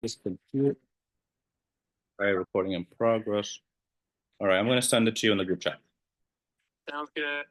This computer. All right, recording in progress. All right, I'm going to send it to you in the group chat. Sounds good.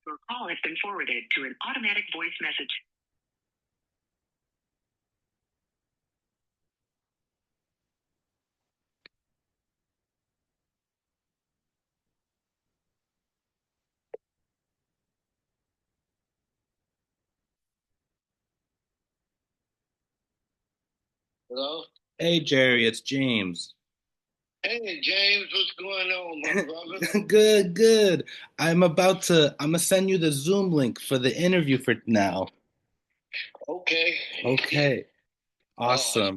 Your call has been forwarded to an automatic voice message. Hello? Hey, Jerry, it's James. Hey, James, what's going on, my brother? Good, good. I'm gonna send you the Zoom link for the interview for now. Okay. Okay, Oh, awesome.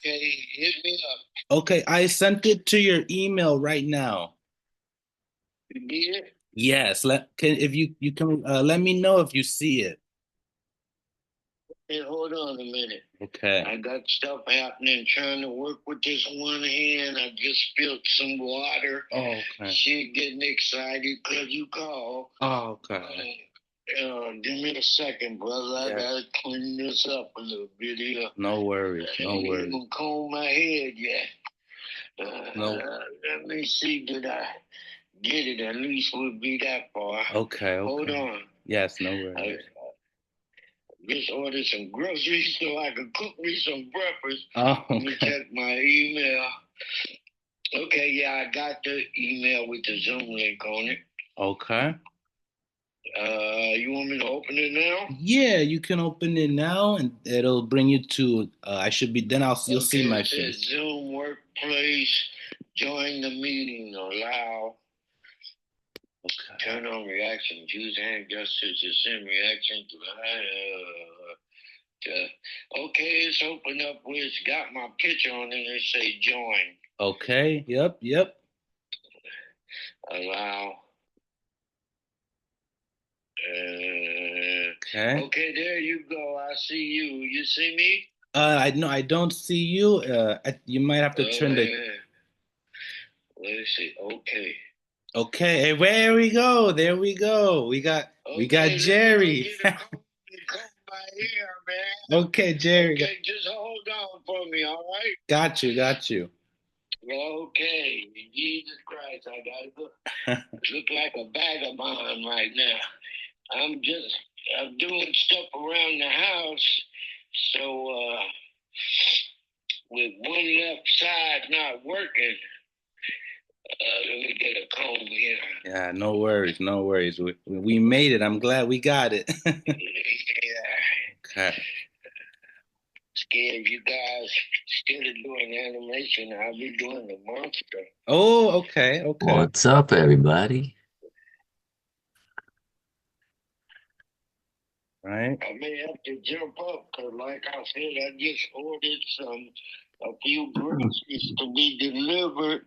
okay, hit me up. Okay, I sent it to your email right now. You did? Yes, if you can let me know if you see it. Hey, hold on a minute. Okay. I got stuff happening trying to work with this one hand. I just spilled some water. Oh, okay. She getting excited because you called. Oh, okay. Give me a second, brother. I Yeah. gotta clean this up a little bit here. No worries. I No ain't worries. even combed my head yet. No. Let me see, did I get it? At least we'll be that far. Okay, Hold okay. on. Yes, no I worries. just ordered some groceries so I can cook me some breakfast. Oh, Let me okay. check my email. Okay, yeah, I got the email with the Zoom link on it. Okay. You want me to open it now? Yeah, you can open it now and it'll bring you to I should be then you'll see Okay, my it says face. Zoom Workplace. Join the meeting. Allow. Okay. Turn on reactions. Use hand gestures to send reaction to okay, it's opened up where it's got my picture on it and it say join. Okay. Yep, yep. Allow. Okay. Okay, there you go. I see you. You see me? I no, I don't see you. You might have to turn the. Yeah. Let's see. Okay. Okay, hey, there we go. There we go. We got Okay, let me go Jerry. get a comb my hair, man. Okay, Jerry. Okay, just hold on for me, all right? Got you. Got you. Okay, Jesus Christ, I gotta go. Look like a vagabond right now. I'm doing stuff around the house, so with one left side not working, let me get a comb here. Yeah, no worries, no worries. We made it. I'm glad we got it. Yeah, Okay. scared you guys instead of doing animation, I'll be doing the monster. Oh, okay, okay. What's up, everybody? Right. I may have to jump up because, like I said, I just ordered a few groceries to be delivered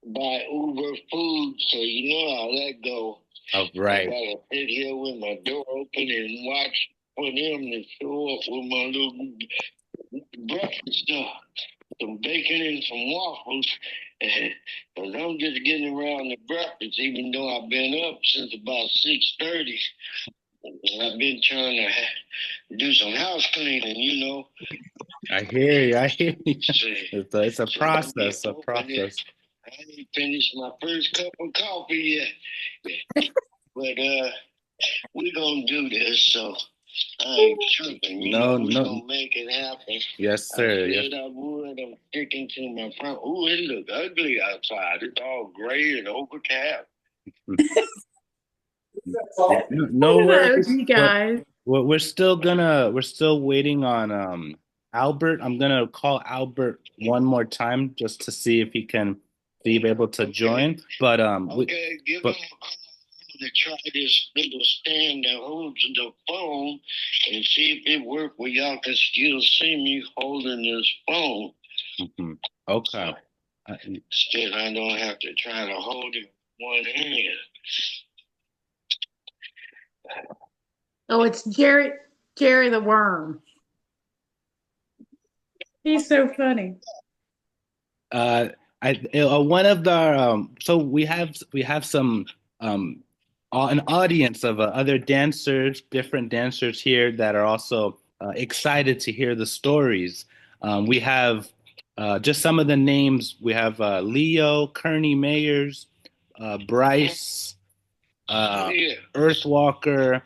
by Uber Food, so you know how that go. All I right. gotta sit here with my door open and watch for them to show up with my little breakfast stuff, some bacon and some waffles. Because I'm just getting around the breakfast, even though I've been up since about 6:30. I've been trying to do some house cleaning, you know. I hear you. I hear you. See, It's a so process, a process. I ain't finished my first cup of coffee yet. But we're gonna do this, so I ain't tripping. You know, we're gonna make it happen. Yes, sir. I said I would. I'm sticking to my front. Oh, it look ugly outside. It's all gray and overcast. No worries. You guys. We're still waiting on Albert. I'm gonna call Albert one more time just to see if he can be able to join. But okay, give him a call to try this little stand that holds the phone and see if it works where y'all can still see me holding this phone. Mm-hmm. Okay. Still, I don't have to try to hold it with one hand. Oh, it's Jerry the Worm. He's so funny. One of the so we have some an audience of other dancers, different dancers here that are also excited to hear the stories. We have just some of the names. We have Leo, Kerney Mayers, Bryce, Earthwalker,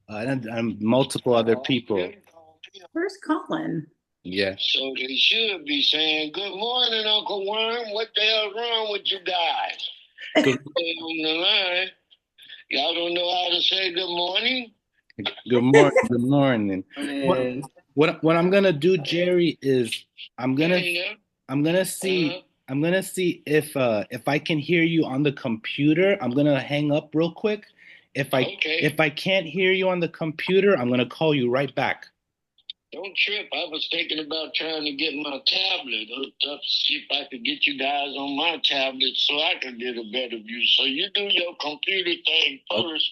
and multiple other people. Where's Colin? Yeah. So they should be saying, "Good morning, Uncle Worm. What the hell's wrong with you guys?" Good, on the line. Y'all don't know how to say good morning? good morning. Good morning. What I'm gonna do, Jerry, is I'm gonna see if I can hear you on the computer. I'm gonna hang up real quick. If I can't hear you on the computer, I'm gonna call you right back. Don't trip. I was thinking about trying to get my tablet hooked up, see if I could get you guys on my tablet so I could get a better view. So you do your computer thing first,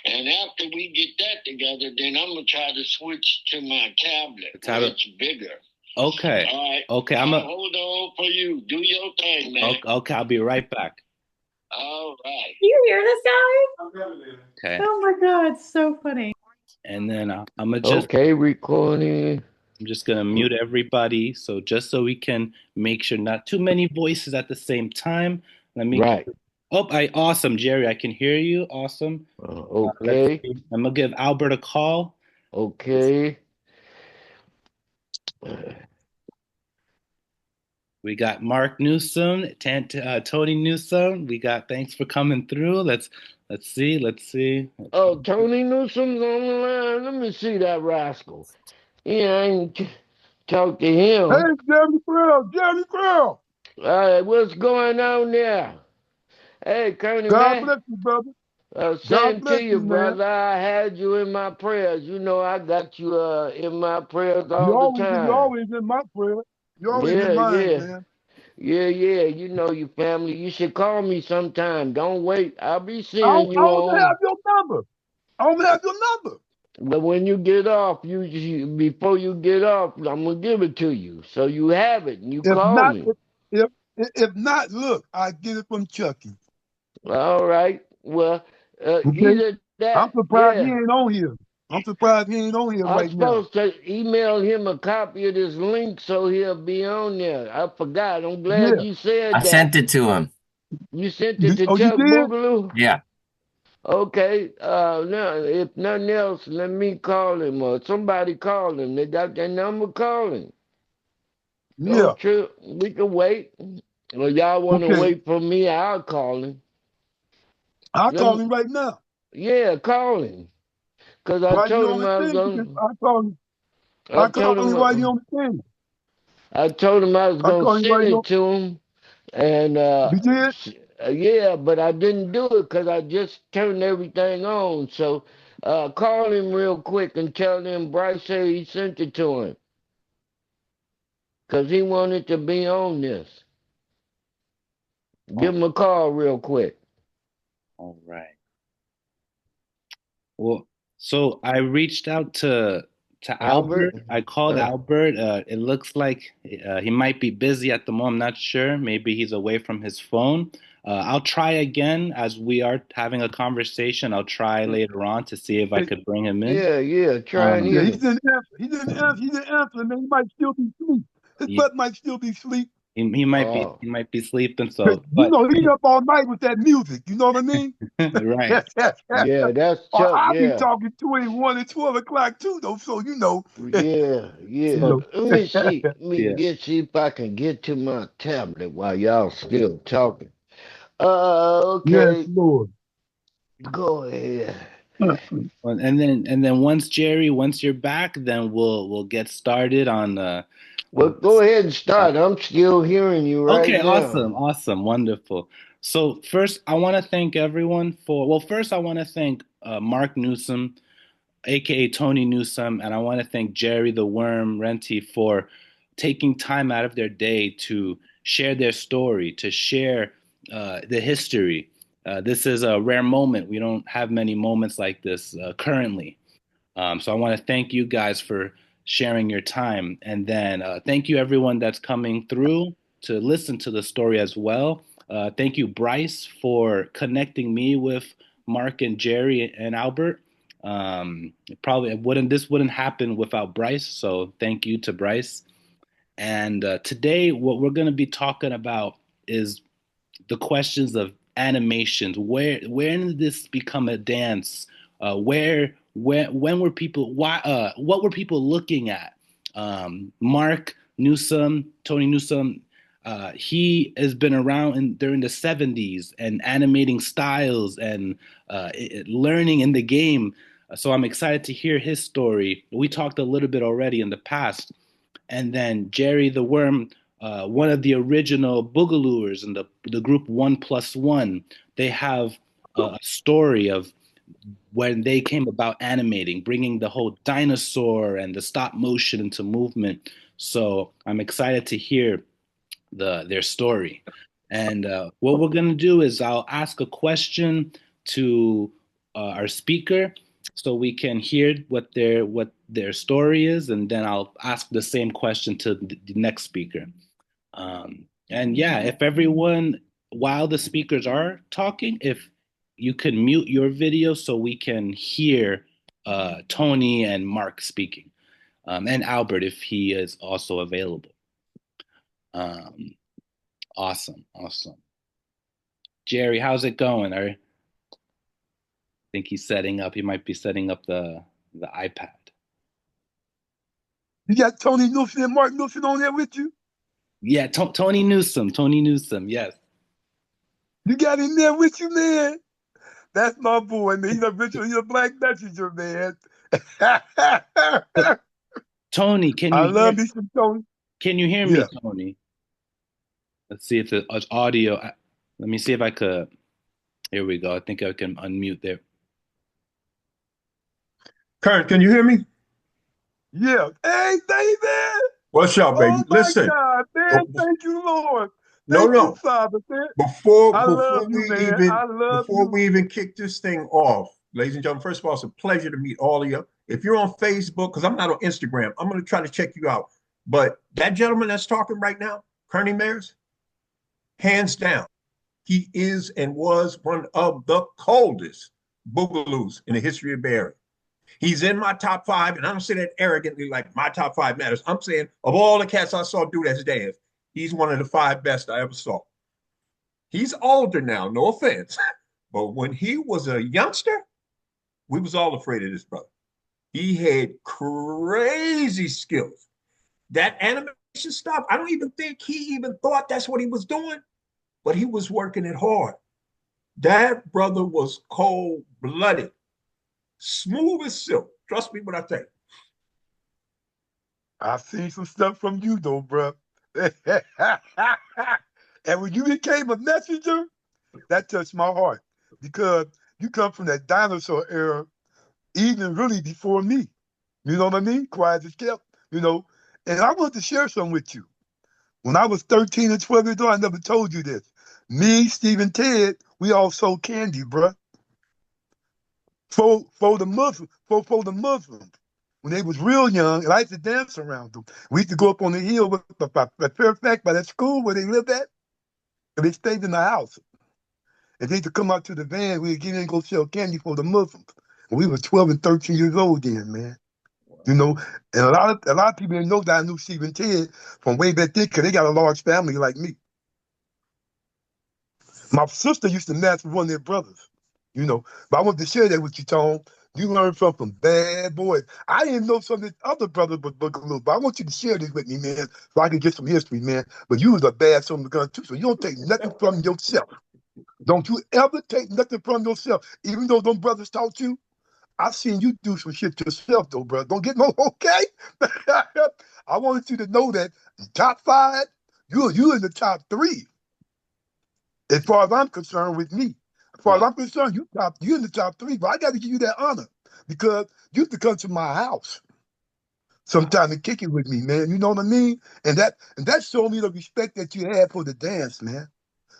and after we get that together, then I'm gonna try to switch to my tablet. It's bigger. Okay. All right. Okay. Hold on for you. Do your thing, man. Okay. I'll be right back. All right. You hear this guy? Okay. Oh my God, it's so funny. And then I'm gonna just recording. I'm just gonna mute everybody, so just so we can make sure not too many voices at the same time. Let me. Right. Awesome, Jerry. I can hear you. Awesome. Okay. I'm gonna give Albert a call. Okay. We got Mark Newsome, Tony Newsome. We got thanks for coming through. Let's see. Oh, Tony Newsome's on the line. Let me see that rascal. Yeah, I ain't talked to him. Hey, Jerry Grill. What's going on there? Hey, Kerney, God man. bless you, brother. Same bless to you, you, man. brother. I had you in my prayers. You know, I got you in my prayers all You the time. always in my prayer. You always in mine, man. Yeah. You know your family. You should call me sometime. Don't wait. I'll be I seeing you don't on. have your number. I don't have your number. But when you get off, before you get off, I'm gonna give it to you, so you have it and you If call not, me. if not, look, I get it from Chucky. All right. Well, Okay? either that. I'm surprised he ain't on here. I'm surprised he ain't on here I'm right now. supposed to email him a copy of this link so he'll be on there. I forgot. I'm glad Yeah. you I said that. sent it to him. You sent it to Oh, you Chuck did? Boogaloo? Yeah. Okay. Now, if nothing else, let me call him or somebody call him. They got that number, call him. Yeah. Don't trip. We can wait. Or y'all want to Okay. wait for me? I'll call him. I'll Let call me, him right now. yeah, call him. Cause I While you told on him the I was thing, gonna. I'll call him. I I'll told call him while him. you on the thing. I told him I was I'll gonna call him while send you it on. to him, and You did? yeah, but I didn't do it because I just turned everything on. So, call him real quick and tell him Bryce said he sent it to him because he wanted to be on this. Give him a call real quick. All right. Well, so I reached out to Albert. Albert. I called Albert. It looks like he might be busy at the moment. I'm not sure. Maybe he's away from his phone. I'll try again as we are having a conversation. I'll try later on to see if I could bring him in. Yeah, try and Yeah, hit he him. didn't answer. He didn't answer, man. He might still be asleep. His He, butt might still be asleep. Oh, he might be sleeping. 'Cause So, you but know, he up all night with that music. You know what I mean? right. yeah, that's Or Chuck. I'll be Yeah. talking to him 1 and 12 o'clock too, though. So you know, you Yeah. So know. Let me see. Let me yeah. see if I can get to my tablet while y'all still talking. Yes, Okay. Lord. Go ahead. Well, and then once you're back, then we'll get started on Well, go ahead and start. I'm still hearing you right Okay, now. awesome, awesome, wonderful. So first, I want to thank everyone for. Well, first, I want to thank Mark Newsome, aka Tony Newsome, and I want to thank Jerry the Worm Rentie for taking time out of their day to share their story, to share the history. This is a rare moment. We don't have many moments like this currently. So I want to thank you guys for sharing your time. And then thank you everyone that's coming through to listen to the story as well. Thank you, Bryce, for connecting me with Mark and Jerry and Albert. Probably wouldn't this wouldn't happen without Bryce. So thank you to Bryce. And today, what we're going to be talking about is the questions of animations. Where did this become a dance? When were people what were people looking at? Mark Newsome, Tony Newsome, he has been around during the 70s and animating styles and learning in the game. So I'm excited to hear his story. We talked a little bit already in the past, and then Jerry the Worm, one of the original Boogalooers in the group 1+1. They have a story of when they came about animating, bringing the whole dinosaur and the stop motion into movement. So I'm excited to hear their story. And what we're gonna do is I'll ask a question to our speaker, so we can hear what their story is, and then I'll ask the same question to the next speaker. And yeah, if everyone, while the speakers are talking, if you could mute your video so we can hear Tony and Mark speaking, and Albert if he is also available. Um, Awesome, awesome. Jerry, how's it going? I think he's setting up. He might be setting up the iPad. You got Tony Newsom and Mark Newsom on there with you? Yeah, Tony Newsome. Tony Newsome. Yes. You got him there with you, man? That's my boy, man. He's a black messenger, man. So, Tony, I love me some Tony. can you hear me, Yeah. Tony? Let's see if the audio. Let me see if I could. Here we go. I think I can unmute there. Kern, can you hear me? Yeah. Hey, David. What's up, baby? Oh, my Listen. God, man. Thank you, Lord. No, Thank you, no. Father, man. Before I love before you, we man. even I love before you. we even kick this thing off, ladies and gentlemen, first of all, it's a pleasure to meet all of you. If you're on Facebook, because I'm not on Instagram, I'm going to try to check you out. But that gentleman that's talking right now, Kerney Mayers, hands down, he is and was one of the coldest boogaloos in the history of Bay Area. He's in my top 5, and I don't say that arrogantly like my top 5 matters. I'm saying of all the cats I saw do that dance, he's one of the 5 best I ever saw. He's older now, no offense. But when he was a youngster, we was all afraid of this brother. He had crazy skills. That animation stuff, I don't even think he even thought that's what he was doing, but he was working it hard. That brother was cold-blooded, smooth as silk. Trust me when I tell you. I've seen some stuff from you, though, bro. And when you became a messenger, that touched my heart because you come from that dinosaur era, even really before me. You know what I mean? Quiet as kept, you know. And I want to share something with you. When I was 13 and 12 years old, I never told you this. Me, Steve, and Ted, we all sold candy, bruh. For the Muslims. When they was real young, and I used to dance around them. We used to go up on the hill with the fact by that school where they lived at, and they stayed in the house. And they used to come out to the van, we'd get in and go sell candy for the Muslims. And we were 12 and 13 years old then, man. You know, and a lot of people didn't know that I knew Steve and Ted from way back then because they got a large family like me. My sister used to match with one of their brothers, you know. But I wanted to share that with you, Tom. You learned from some bad boys. I didn't know some of his other brothers was Boogaloo, but I want you to share this with me, man, so I can get some history, man. But you was a bad son of a gun, too, so you don't take nothing from yourself. Don't you ever take nothing from yourself, even though them brothers taught you. I've seen you do some shit yourself, though, bro. Don't get no okay. I wanted you to know that top 5, you in the top 3. As far as I'm concerned, with me, as far as I'm concerned, you in the top 3. But I got to give you that honor because you used to come to my house sometime and kick it with me, man. You know what I mean? And that showed me the respect that you had for the dance, man.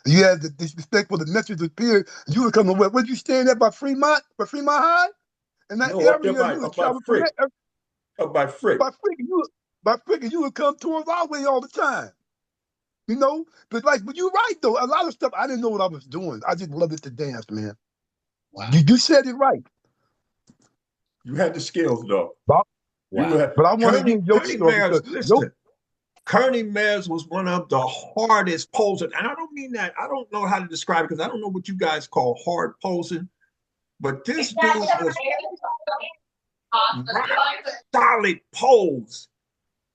You had the respect for the message of period. You would come to where you staying at by Fremont High? And that area, you would travel from that. By Frick. By Frick, you would come towards our way all the time. You know? But you're right, though. A lot of stuff, I didn't know what I was doing. I just loved it to dance, man. Wow. You said it right. You had the skills, though. Wow. But I want to hear your story. Listen, Kerney Mears was one of the hardest posers. And I don't mean that. I don't know how to describe it because I don't know what you guys call hard posing. But this dude was solid pose.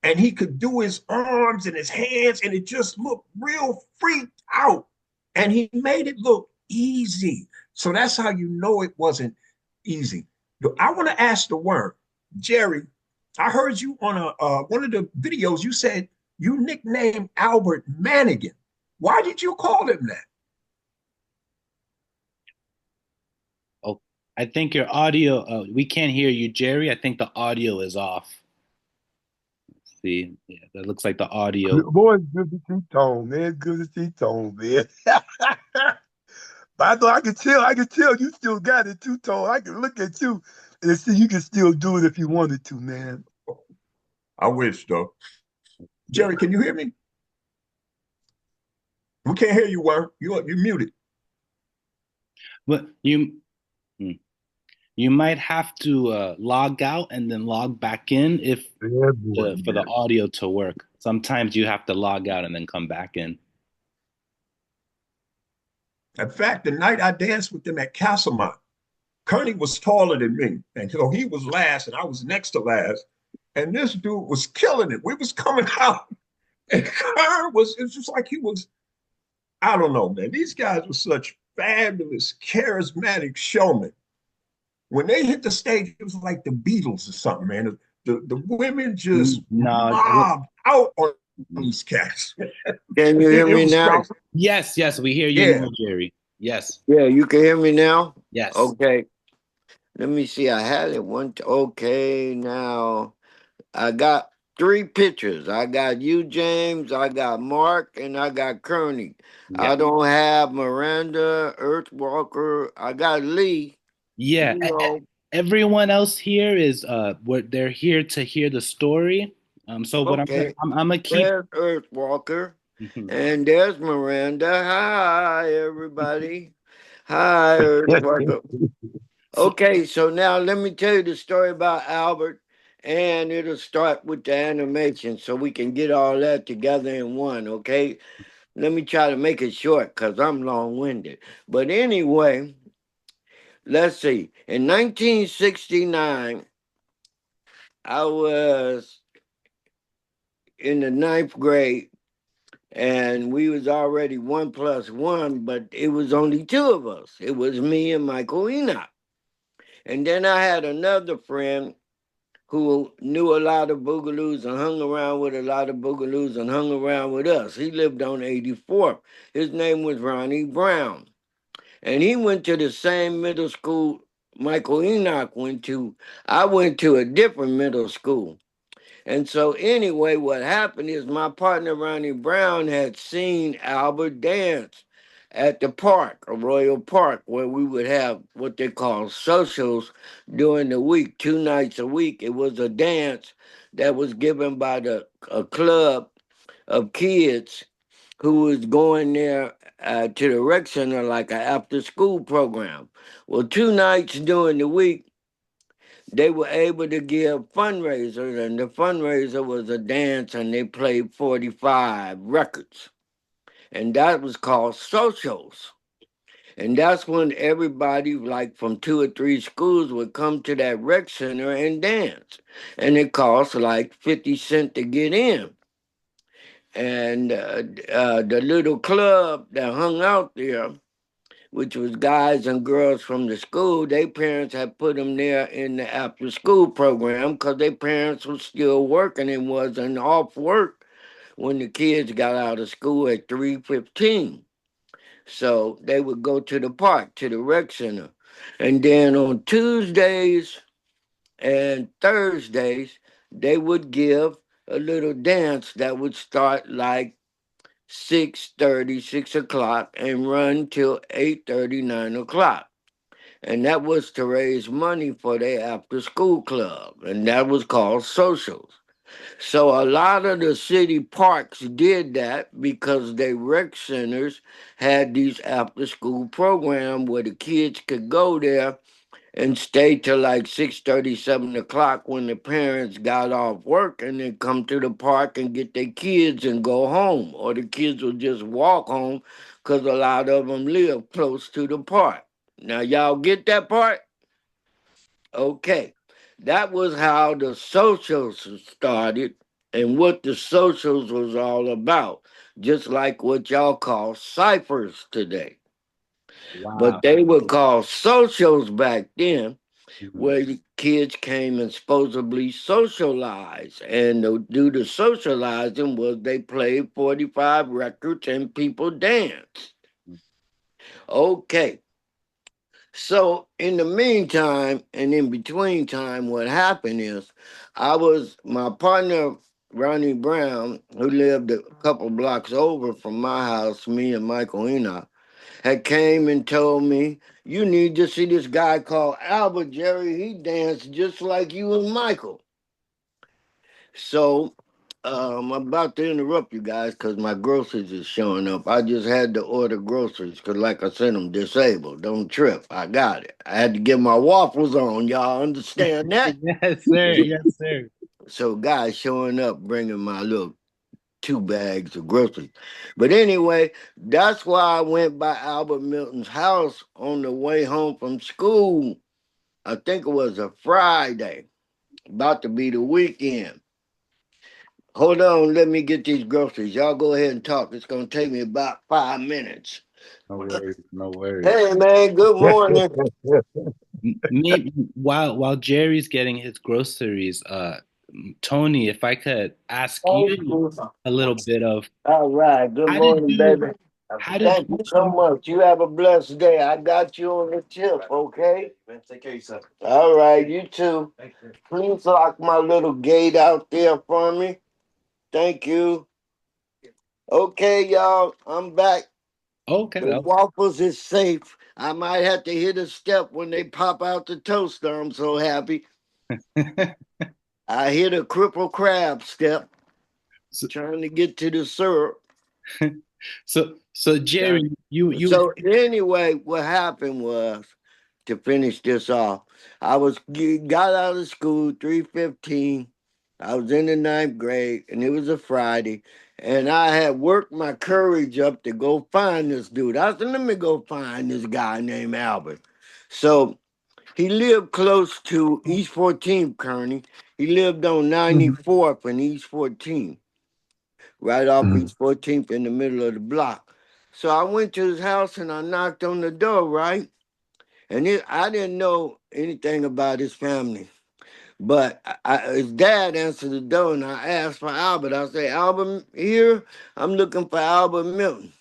And he could do his arms and his hands, and it just looked real freaked out. And he made it look easy. So that's how you know it wasn't easy. I want to ask the worm, Jerry, I heard you on one of the videos, you said you nicknamed Albert Manigan. Why did you call him that? I think your audio, we can't hear you, Jerry. I think the audio is off. Let's see. Yeah, that looks like the audio. Boy, it's good to see Tone, man. Good to see Tone, man. But I know I can tell you still got it too, Tone. I can look at you and see you can still do it if you wanted to, man. I wish, though. Jerry, can you hear me? We can't hear you, Worm. You're muted. But you might have to log out and then log back in for the audio to work. Sometimes you have to log out and then come back in. In fact, the night I danced with them at Castlemont, Kerney was taller than me. And so he was last and I was next to last. And this dude was killing it. We was coming out. And Kern it's just like he was, I don't know, man. These guys were such fabulous, charismatic showmen. When they hit the stage, it was like the Beatles or something, man. The women just mobbed out on these cats. Can you hear me now? Crazy. Yes, we hear you now, Jerry. Yes. Yeah, you can hear me now? Yes. Okay. Let me see. I had it okay, now I got 3 pictures. I got you, James, I got Mark, and I got Kerney. Yeah. I don't have Miranda, Earthwalker. I got Lee. Yeah. You know. Everyone else here is they're here to hear the story. So what I'm gonna keep. There's Earthwalker, and there's Miranda. Hi, everybody. Hi, Earthwalker. Okay, so now let me tell you the story about Albert, and it'll start with the animation so we can get all that together in one, okay? Let me try to make it short because I'm long winded. But anyway, let's see. In 1969, I was in the ninth grade, and we was already 1+1, but it was only two of us. It was me and Michael Enoch. And then I had another friend who knew a lot of Boogaloos and hung around with a lot of Boogaloos and hung around with us. He lived on 84th. His name was Ronnie Brown. And he went to the same middle school Michael Enoch went to. I went to a different middle school. And so anyway, what happened is my partner Ronnie Brown had seen Albert dance at the park, a Royal Park, where we would have what they call socials during the week, 2 nights a week. It was a dance that was given by a club of kids who was going there to the rec center like an after school program. Well, 2 nights during the week, they were able to give fundraisers, and the fundraiser was a dance, and they played 45 records. And that was called socials. And that's when everybody, like from 2 or 3 schools, would come to that rec center and dance. And it cost like 50 cents to get in. And the little club that hung out there, which was guys and girls from the school, their parents had put them there in the after school program because their parents were still working and wasn't off work when the kids got out of school at 3:15. So they would go to the park, to the rec center. And then on Tuesdays and Thursdays, they would give a little dance that would start like 6:30, 6 o'clock, and run till 8:30, 9 o'clock. And that was to raise money for their after school club. And that was called socials. So a lot of the city parks did that because their rec centers had these after school programs where the kids could go there and stay till like 6:30, 7 o'clock when the parents got off work and then come to the park and get their kids and go home. Or the kids would just walk home because a lot of them live close to the park. Now, y'all get that part? Okay. That was how the socials started and what the socials was all about, just like what y'all call ciphers today. Wow. But they were called socials back then, Mhm. where the kids came and supposedly socialized. And to do the socializing was they played 45 records and people danced. Okay. So in the meantime and in between time, what happened is my partner, Ronnie Brown, who lived a couple blocks over from my house, me and Michael Enoch, had came and told me, you need to see this guy called Albert, Jerry. He danced just like you and Michael. So I'm about to interrupt you guys because my groceries is showing up. I just had to order groceries because, like I said, I'm disabled. Don't trip. I got it. I had to get my waffles on. Y'all understand that? Yes, sir. Yes, sir. So guys showing up bringing my little 2 bags of groceries. But anyway, that's why I went by Albert Milton's house on the way home from school. I think it was a Friday, about to be the weekend. Hold on, let me get these groceries. Y'all go ahead and talk. It's gonna take me about 5 minutes. No worries. No worries. Hey man, good morning. Maybe while Jerry's getting his groceries, Tony, if I could ask you a little bit of All right, good how did morning, you baby. how did Thank you you so much. You have a blessed day. I got you on the tip, okay? Man, take care of yourself. All right, you too. Thank you. Please lock my little gate out there for me. Thank you. Okay, y'all, I'm back. okay? The waffles is safe. I might have to hit a step when they pop out the toaster. I'm so happy. I hit a cripple crab step So, trying to get to the syrup. so Jerry, you So anyway, what happened was to finish this off. Got out of school 3:15. I was in the ninth grade, and it was a Friday, and I had worked my courage up to go find this dude. I said, "Let me go find this guy named Albert." So he lived close to East 14th, Kerney. He lived on 94th and East 14th, right off East 14th in the middle of the block. So I went to his house and I knocked on the door, right? And I didn't know anything about his family. But his dad answered the door and I asked for Albert. I said, "Albert here? I'm looking for Albert Milton."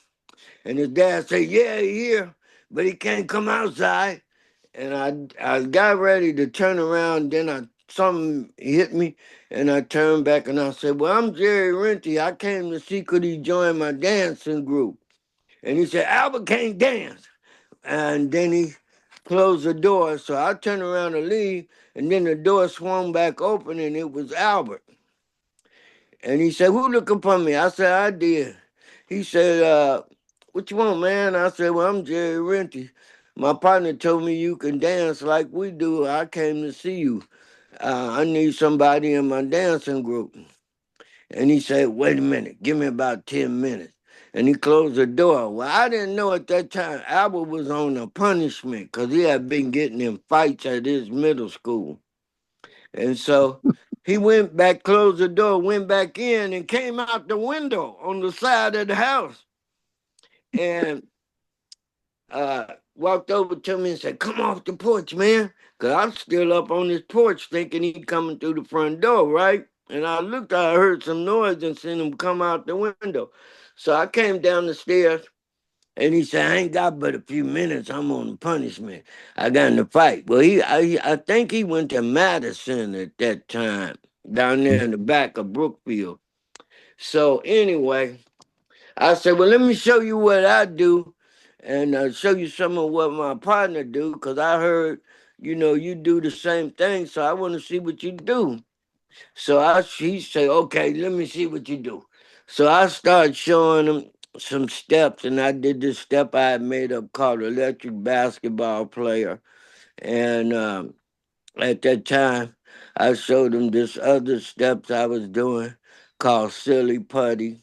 And his dad said, "Yeah, he here, but he can't come outside." And I got ready to turn around, then something hit me, and I turned back and I said, "Well, I'm Jerry Rentie. I came to see could he join my dancing group." And he said, "Albert can't dance." And then he closed the door, so I turned around to leave, and then the door swung back open, and it was Albert. And he said, "Who looking for me?" I said, "I did." He said, "What you want, man?" I said, "Well, I'm Jerry Rentie. My partner told me you can dance like we do. I came to see you. I need somebody in my dancing group." And he said, "Wait a minute, give me about 10 minutes." And he closed the door. Well, I didn't know at that time Albert was on a punishment because he had been getting in fights at his middle school. And so he went back, closed the door, went back in, and came out the window on the side of the house. And walked over to me and said, "Come off the porch, man." Because I'm still up on this porch thinking he coming through the front door, right? And I looked, I heard some noise and seen him come out the window. So I came down the stairs and he said, "I ain't got but a few minutes. I'm on punishment. I got in the fight." Well, I think he went to Madison at that time, down there in the back of Brookfield. So anyway, I said, "Well, let me show you what I do and show you some of what my partner do because I heard, you do the same thing. So I want to see what you do." So he said, "Okay, let me see what you do." So I started showing him some steps, and I did this step I had made up called Electric Basketball Player. And at that time, I showed him this other steps I was doing called Silly Putty,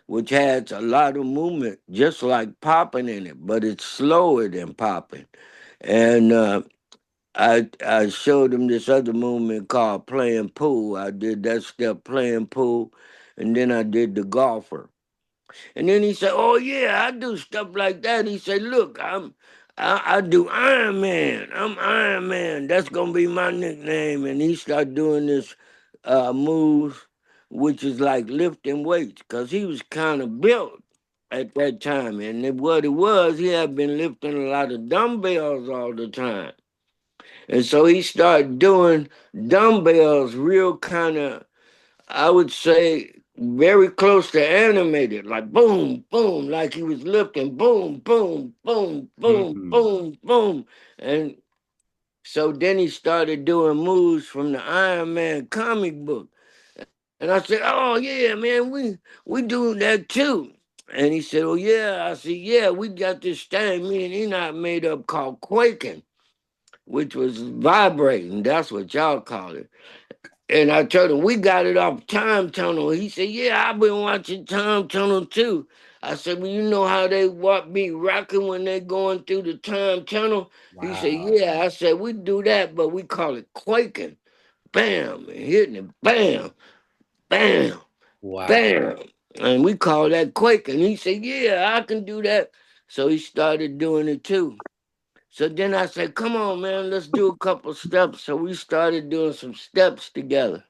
which has a lot of movement, just like popping in it, but it's slower than popping. And I showed him this other movement called playing pool. I did that step playing pool, and then I did the golfer. And then he said, "Oh yeah, I do stuff like that." He said, "Look, I do Iron Man. I'm Iron Man. That's gonna be my nickname." And he started doing this move, which is like lifting weights, because he was kind of built at that time. And what it was, he had been lifting a lot of dumbbells all the time. And so he started doing dumbbells real kind of, I would say, very close to animated, like boom, boom, like he was lifting, boom, boom, boom, boom, boom, boom. And so then he started doing moves from the Iron Man comic book. And I said, "Oh yeah, man, we do that too." And he said, "Oh yeah." I said, "Yeah, we got this thing me and Enoch made up called quaking, which was vibrating. That's what y'all call it." And I told him, "We got it off Time Tunnel." He said, "Yeah, I've been watching Time Tunnel too." I said, "Well, you know how they be rocking when they going through the Time Tunnel?" Wow. He said, "Yeah." I said, "We do that, but we call it quaking. Bam, and hitting it, bam, bam, wow, bam. And we call that quaking." He said, "Yeah, I can do that." So he started doing it too. So then I said, "Come on, man, let's do a couple steps." So we started doing some steps together.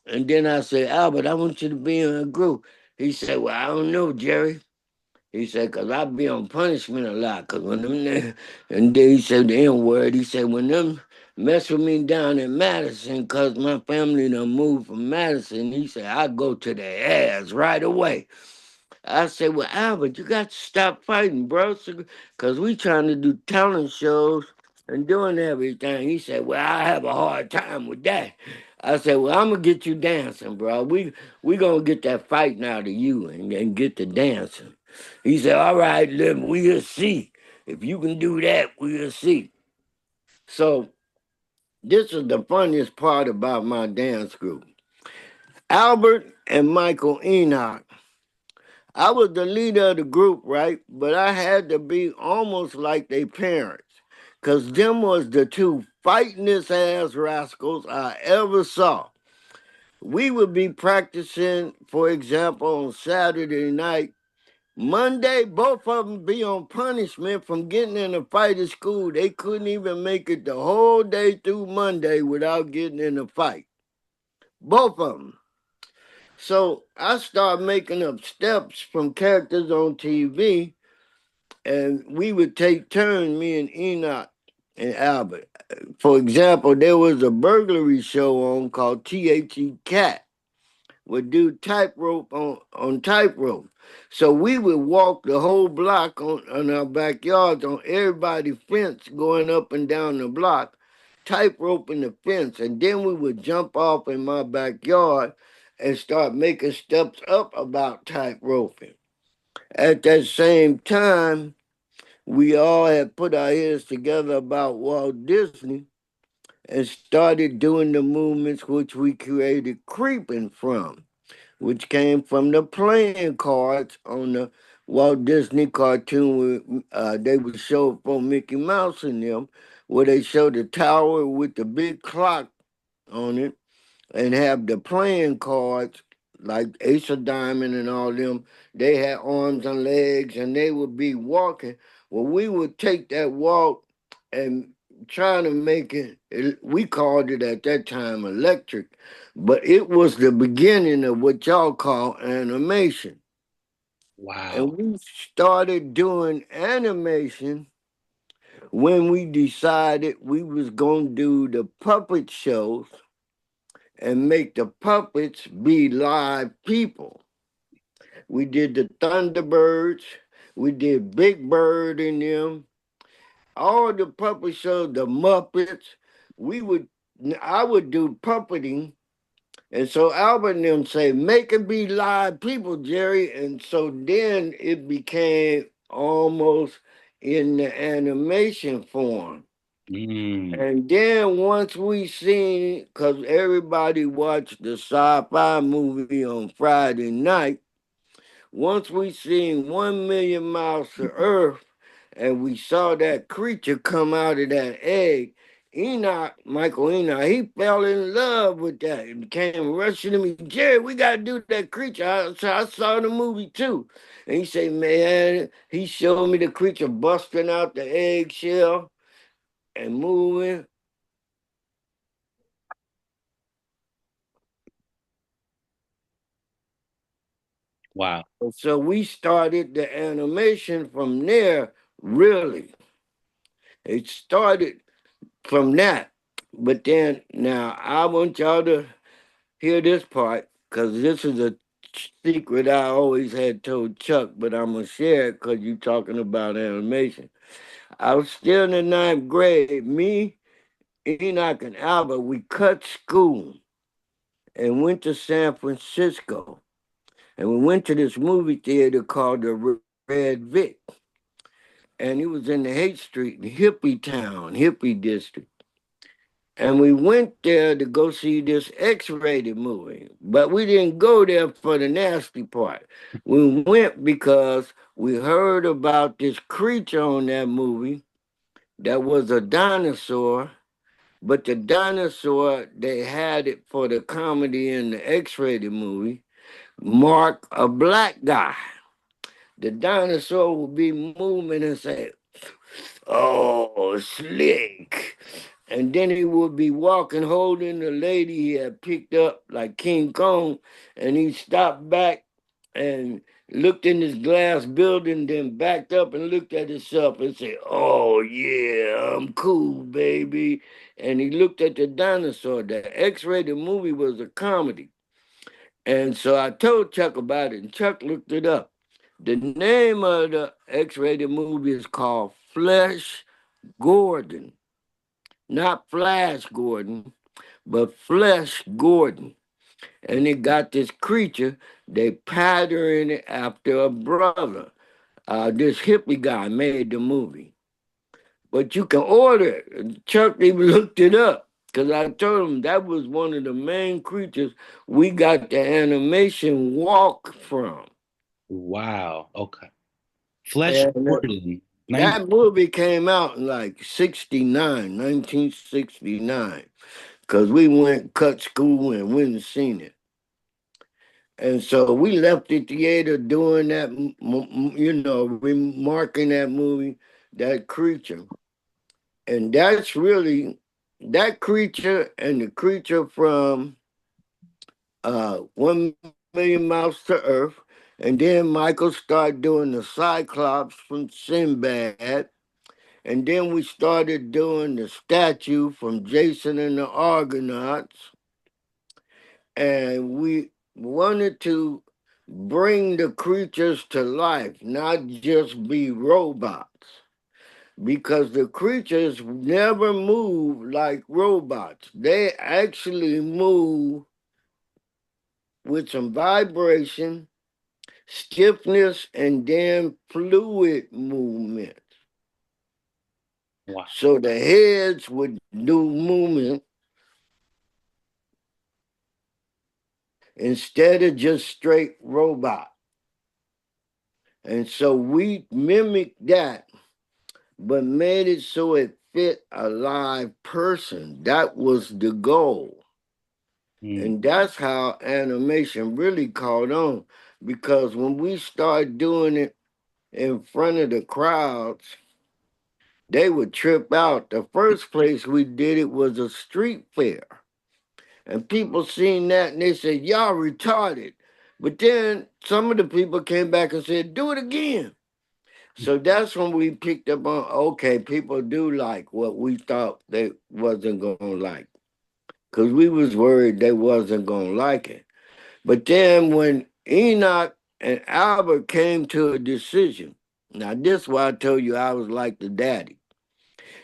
And then I said, "Albert, I want you to be in a group." He said, "Well, I don't know, Jerry." He said, "Because I be on punishment a lot. Because when them, and then he said the N word. He said, when them mess with me down in Madison, because my family done moved from Madison, he said, I go to their ass right away." I said, "Well, Albert, you got to stop fighting, bro, because we trying to do talent shows and doing everything." He said, "Well, I have a hard time with that." I said, "Well, I'm going to get you dancing, bro. We going to get that fighting out of you and get to dancing." He said, "All right, we'll see." If you can do that, we'll see. So this is the funniest part about my dance group. Albert and Michael Enoch. I was the leader of the group, right? But I had to be almost like their parents. Because them was the two fightingest ass rascals I ever saw. We would be practicing, for example, on Saturday night. Monday, both of them be on punishment from getting in a fight at school. They couldn't even make it the whole day through Monday without getting in a fight. Both of them. So I started making up steps from characters on TV, and we would take turns, me and Enoch and Albert. For example, there was a burglary show on called THE Cat. Would do tightrope on tightrope. So we would walk the whole block on our backyards on everybody's fence going up and down the block, tightrope in the fence. And then we would jump off in my backyard and start making steps up about tightroping. At that same time, we all had put our heads together about Walt Disney and started doing the movements which we created creeping from, which came from the playing cards on the Walt Disney cartoon. They would show for Mickey Mouse and them, where they show the tower with the big clock on it and have the playing cards like Ace of Diamond and all them. They had arms and legs and they would be walking. Well, we would take that walk and try to make it, we called it at that time electric, but it was the beginning of what y'all call animation. Wow. And we started doing animation when we decided we was going to do the puppet shows and make the puppets be live people. We did the Thunderbirds, we did Big Bird in them, all the puppet shows, the Muppets. I would do puppeting. And so Albert and them say, make it be live people, Jerry. And so then it became almost in the animation form. And then once we seen, because everybody watched the sci-fi movie on Friday night, once we seen 1,000,000 miles to Earth, and we saw that creature come out of that egg, Michael Enoch, he fell in love with that and came rushing to me, Jerry, we got to do that creature. So I saw the movie too. And he said, man, he showed me the creature busting out the eggshell and moving. Wow. So we started the animation from there, really. It started from that. But then, now, I want y'all to hear this part, because this is a secret I always had told Chuck, but I'm going to share it because you're talking about animation. I was still in the 9th grade. Me, Enoch, and Albert, we cut school and went to San Francisco. And we went to this movie theater called the Red Vic. And it was in the Haight Street, hippie town, hippie district. And we went there to go see this X-rated movie. But we didn't go there for the nasty part. We went because we heard about this creature on that movie that was a dinosaur. But the dinosaur, they had it for the comedy in the X-rated movie, mark a black guy. The dinosaur would be moving and say, oh, slick. And then he would be walking, holding the lady he had picked up like King Kong. And he stopped back and looked in his glass building, then backed up and looked at himself and said, oh, yeah, I'm cool, baby. And he looked at the dinosaur. The X-rated movie was a comedy. And so I told Chuck about it, and Chuck looked it up. The name of the X-rated movie is called Flesh Gordon. Not Flash Gordon, but Flesh Gordon. And it got this creature, they patterned it after a brother. This hippie guy made the movie. but you can order it. Chuck even looked it up because I told him that was one of the main creatures we got the animation walk from. Wow. Okay. Flesh And Gordon. that movie came out in like 69, 1969, because we went, cut school, and went and seen it. And so we left the theater doing that, remarking that movie, that creature. And that's really that creature and the creature from 1 Million Miles to Earth. And then Michael started doing the Cyclops from Sinbad. And then we started doing the statue from Jason and the Argonauts. And we wanted to bring the creatures to life, not just be robots. Because the creatures never move like robots. They actually move with some vibration, stiffness, and then fluid movement. Wow. So the heads would do movement instead of just straight robot. And so we mimicked that, but made it so it fit a live person. That was the goal. And that's how animation really caught on. Because when we started doing it in front of the crowds, they would trip out. The first place we did it was a street fair. And people seen that and they said, y'all retarded. But then some of the people came back and said, do it again. So that's when we picked up on, okay, people do like what we thought they wasn't going to like. Because we was worried they wasn't going to like it. But then when Enoch and Albert came to a decision, now this is why I told you I was like the daddy.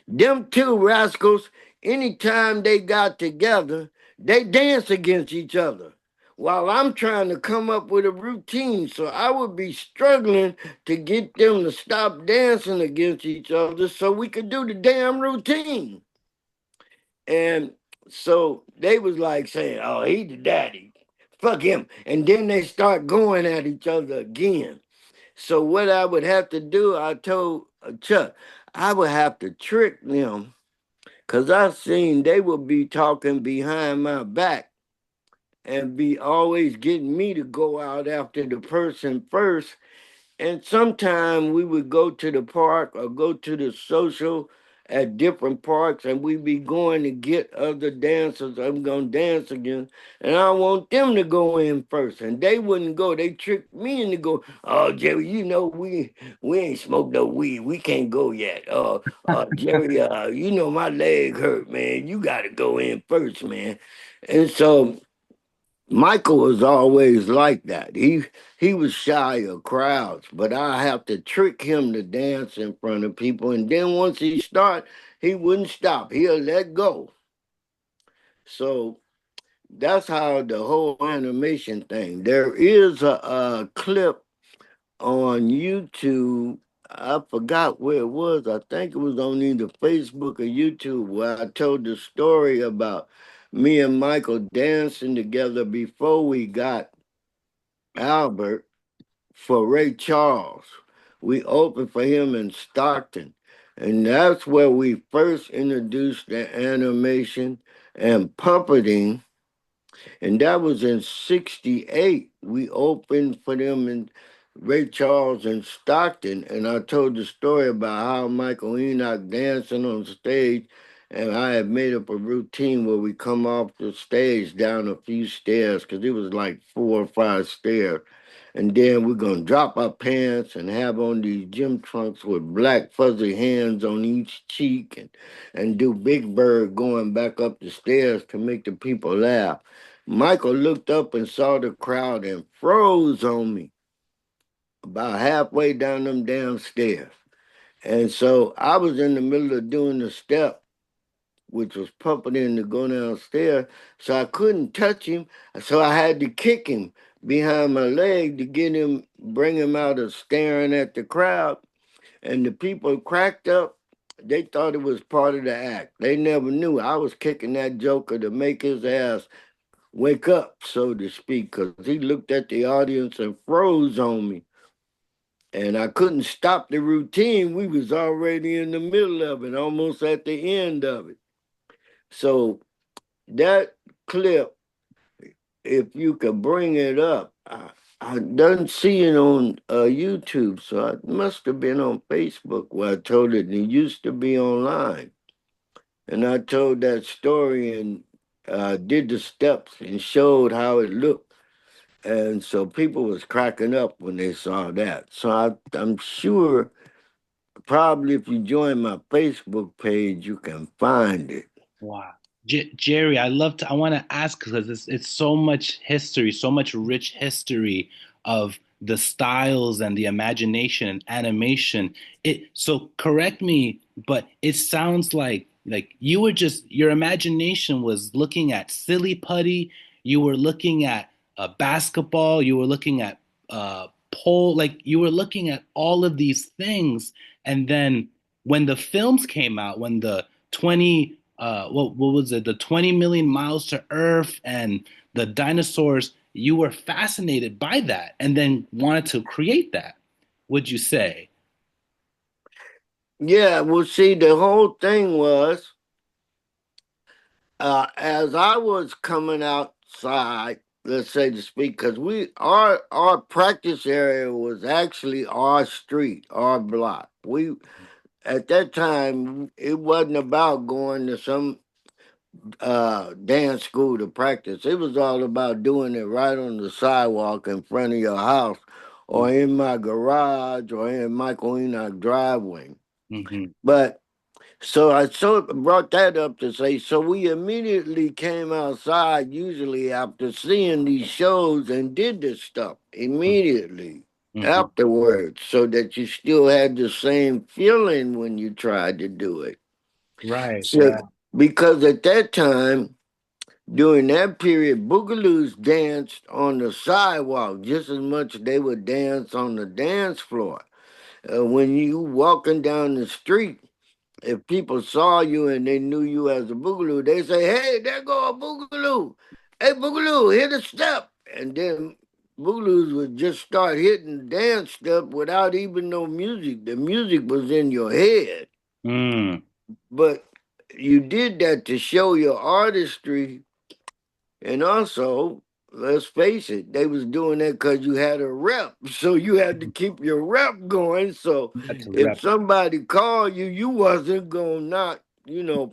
Them two rascals, anytime they got together, they dance against each other. While I'm trying to come up with a routine, so I would be struggling to get them to stop dancing against each other so we could do the damn routine. And so they was like saying, oh, he the daddy. Fuck him. And then they start going at each other again. So what I would have to do, I told Chuck, I would have to trick them because I seen they would be talking behind my back and be always getting me to go out after the person first. And sometime we would go to the park or go to the social at different parks and we'd be going to get other dancers I'm going to dance again. And I want them to go in first. And they wouldn't go. They tricked me into go, oh, Jerry, we ain't smoked no weed. We can't go yet. Jerry, my leg hurt, man. You got to go in first, man. And so Michael was always like that. He was shy of crowds, but I have to trick him to dance in front of people. And then once he start, he wouldn't stop. He'll let go. So that's how the whole animation thing. There is a clip on YouTube. I forgot where it was. I think it was on either Facebook or YouTube where I told the story about me and Michael dancing together before we got Albert for Ray Charles. We opened for him in Stockton. And that's where we first introduced the animation and puppeting. And that was in 68. We opened for them in Ray Charles in Stockton. And I told the story about how Michael Enoch dancing on stage. And I had made up a routine where we come off the stage down a few stairs because it was like 4 or 5 stairs. And then we're going to drop our pants and have on these gym trunks with black fuzzy hands on each cheek and do Big Bird going back up the stairs to make the people laugh. Michael looked up and saw the crowd and froze on me about halfway down them damn stairs. And so I was in the middle of doing the step, which was puppeting to go downstairs, so I couldn't touch him. So I had to kick him behind my leg to get him, bring him out of staring at the crowd. And the people cracked up they thought it was part of the act. They never knew I was kicking that joker to make his ass wake up, so to speak, because he looked at the audience and froze on me. And I couldn't stop the routine. We was already in the middle of it, almost at the end of it. So that clip, if you could bring it up, I didn't see it on YouTube, so it must have been on Facebook where I told it. And it used to be online. And I told that story and did the steps and showed how it looked. And so people was cracking up when they saw that. So I'm sure probably if you join my Facebook page, you can find it. Wow. Jerry, I want to ask because it's so much history, so much rich history of the styles and the imagination and animation. So correct me, but it sounds like you were just your imagination was looking at silly putty, you were looking at basketball, you were looking at pole, like you were looking at all of these things, and then when the films came out, when the 20 what was it, the 20 million miles to Earth and the dinosaurs, you were fascinated by that and then wanted to create that, would you say? Yeah, well, see, the whole thing was as I was coming outside, let's say to speak, because our practice area was actually our street, our block. We at that time it wasn't about going to some dance school to practice. It was all about doing it right on the sidewalk in front of your house, or in my garage, or in Michael Enoch driveway. Mm-hmm. But so I brought that up to say, so we immediately came outside, usually after seeing these shows, and did this stuff immediately afterwards, so that you still had the same feeling when you tried to do it. Right. So, because at that time, during that period, Boogaloos danced on the sidewalk just as much as they would dance on the dance floor. When you walking down the street, if people saw you and they knew you as a Boogaloo, they say, "Hey, there go a Boogaloo! Hey, Boogaloo, hit a step!" And then Boogaloos would just start hitting dance step without even no music. The music was in your head, but you did that to show your artistry, and also, let's face it, they was doing that because you had a rep. So you had to keep your rep going. So if somebody called you, you wasn't gonna not,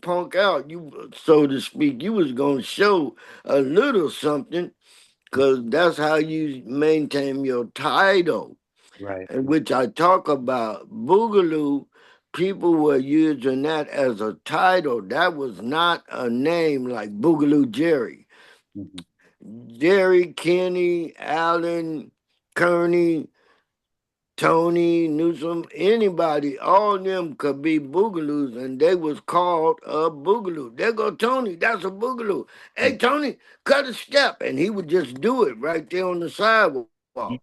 punk out. You, so to speak, you was gonna show a little something, because that's how you maintain your title. Right. In which I talk about Boogaloo. People were using that as a title. That was not a name like Boogaloo Jerry. Jerry, Kerney, Allen, Kerney, Tony, Newsome, anybody, all of them could be Boogaloos, and they was called a Boogaloo. There go Tony, that's a Boogaloo. Hey, Tony, cut a step. And he would just do it right there on the sidewalk.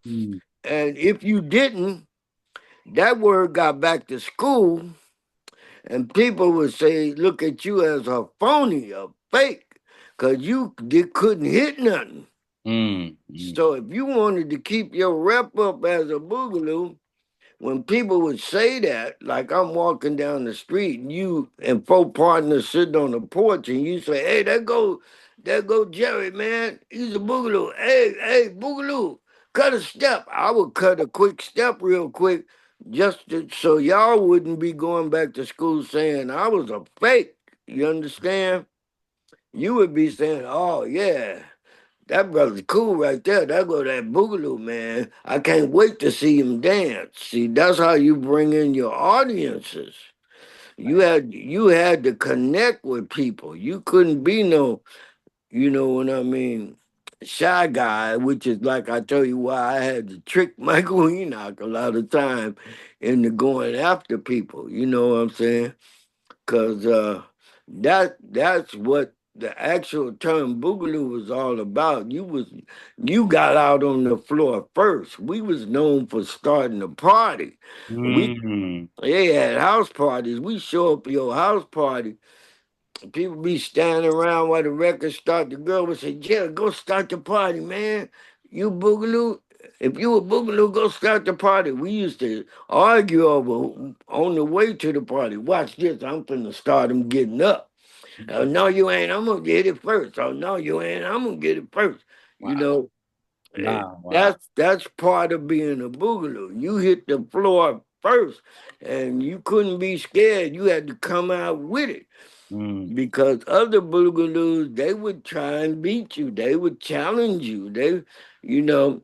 And if you didn't, that word got back to school, and people would say, look at you as a phony, a fake, because you couldn't hit nothing. So if you wanted to keep your rep up as a Boogaloo, when people would say that, like I'm walking down the street and you and four partners sitting on the porch and you say, "Hey, there go Jerry, man. He's a Boogaloo. Hey, Boogaloo, cut a step." I would cut a quick step real quick so y'all wouldn't be going back to school saying I was a fake. You understand? You would be saying, "Oh, yeah. That brother's cool right there. That go that Boogaloo, man. I can't wait to see him dance." See, that's how you bring in your audiences. You had to connect with people. You couldn't be no, you know what I mean, shy guy, which is like I tell you why I had to trick Michael Enoch a lot of time into going after people. You know what I'm saying? Because that's what the actual term Boogaloo was all about. You got out on the floor first. We was known for starting the party. We Mm. They had house parties. We show up at your house party. People be standing around while the record start. The girl would say, "Yeah, go start the party, man. You Boogaloo. If you a Boogaloo, go start the party." We used to argue over on the way to the party. Watch this. I'm finna start them getting up. Oh, no, you ain't. I'm gonna get it first. Oh, no, you ain't. I'm gonna get it first. You Wow. know, Wow. that's part of being a Boogaloo. You hit the floor first, and you couldn't be scared. You had to come out with it. Mm. Because other Boogaloos, they would try and beat you. They would challenge you. You know.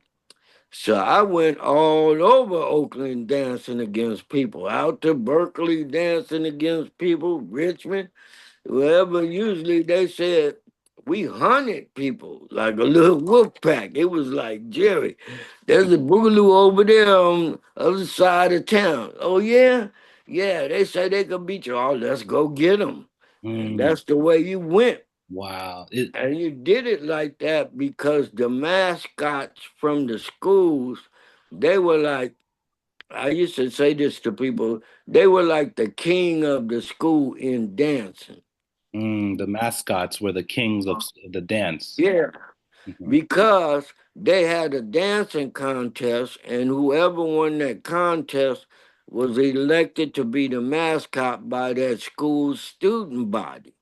So I went all over Oakland dancing against people, out to Berkeley dancing against people, Richmond, wherever. Usually they said we hunted people like a little wolf pack. It was like, Jerry, there's a Boogaloo over there on the other side of town. Oh, yeah? Yeah, they say they could beat you. Oh, let's go get them. And Mm. that's the way you went. Wow. And you did it like that because the mascots from the schools, they were like, I used to say this to people, they were like the king of the school in dancing. The mascots were the kings of the dance. Yeah, Mhm. because they had a dancing contest, and whoever won that contest was elected to be the mascot by that school's student body.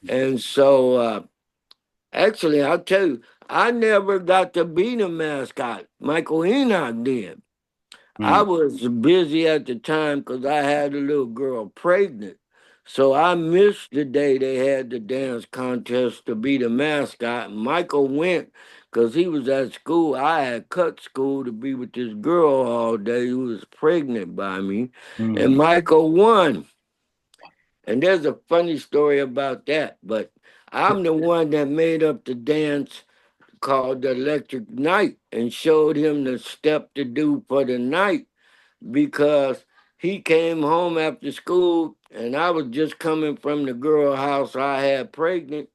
And so, actually, I'll tell you, I never got to be the mascot. Michael Enoch did. I Mm. was busy at the time because I had a little girl pregnant. So I missed the day they had the dance contest to be the mascot. Michael went because he was at school. I had cut school to be with this girl all day who was pregnant by me. And Mm. Michael won. And there's a funny story about that. But I'm the one that made up the dance called the Electric Night and showed him the step to do for the night because he came home after school and I was just coming from the girl house I had pregnant.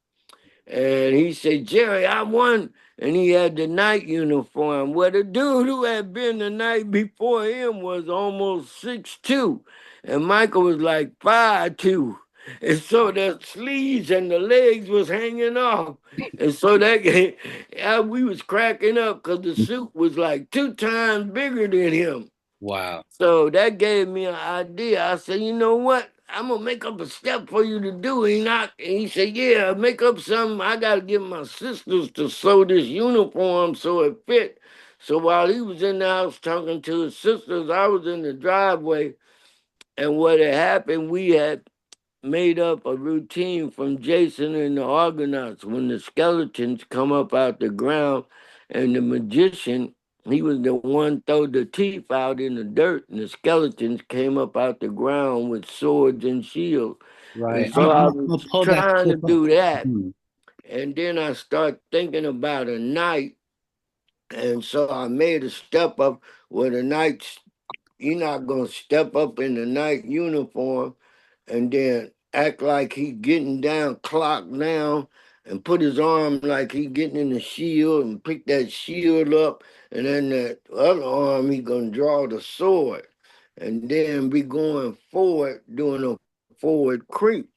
And he said, Jerry, I won. And he had the night uniform. Well, the dude who had been the night before him was almost 6'2". And Michael was like 5'2". And so the sleeves and the legs was hanging off. And so yeah, we was cracking up because the suit was like 2 times bigger than him. Wow. So that gave me an idea. I said, you know what? I'm gonna make up a step for you to do. And he said, yeah, make up something. I gotta get my sisters to sew this uniform so it fit. So while he was in the house talking to his sisters, I was in the driveway. And what had happened, we had made up a routine from Jason and the Argonauts when the skeletons come up out the ground and the magician, he was the one throw the teeth out in the dirt and the skeletons came up out the ground with swords and shields. And Right. so I I'm was gonna pull that trying to clip up. do that. Mhm. And then I start thinking about a night. And so I made a step up where the night, you're not going to step up in the night uniform and then act like he getting down, clock down, and put his arm like he getting in the shield and pick that shield up, and then that other arm he gonna draw the sword, and then be going forward, doing a forward creep.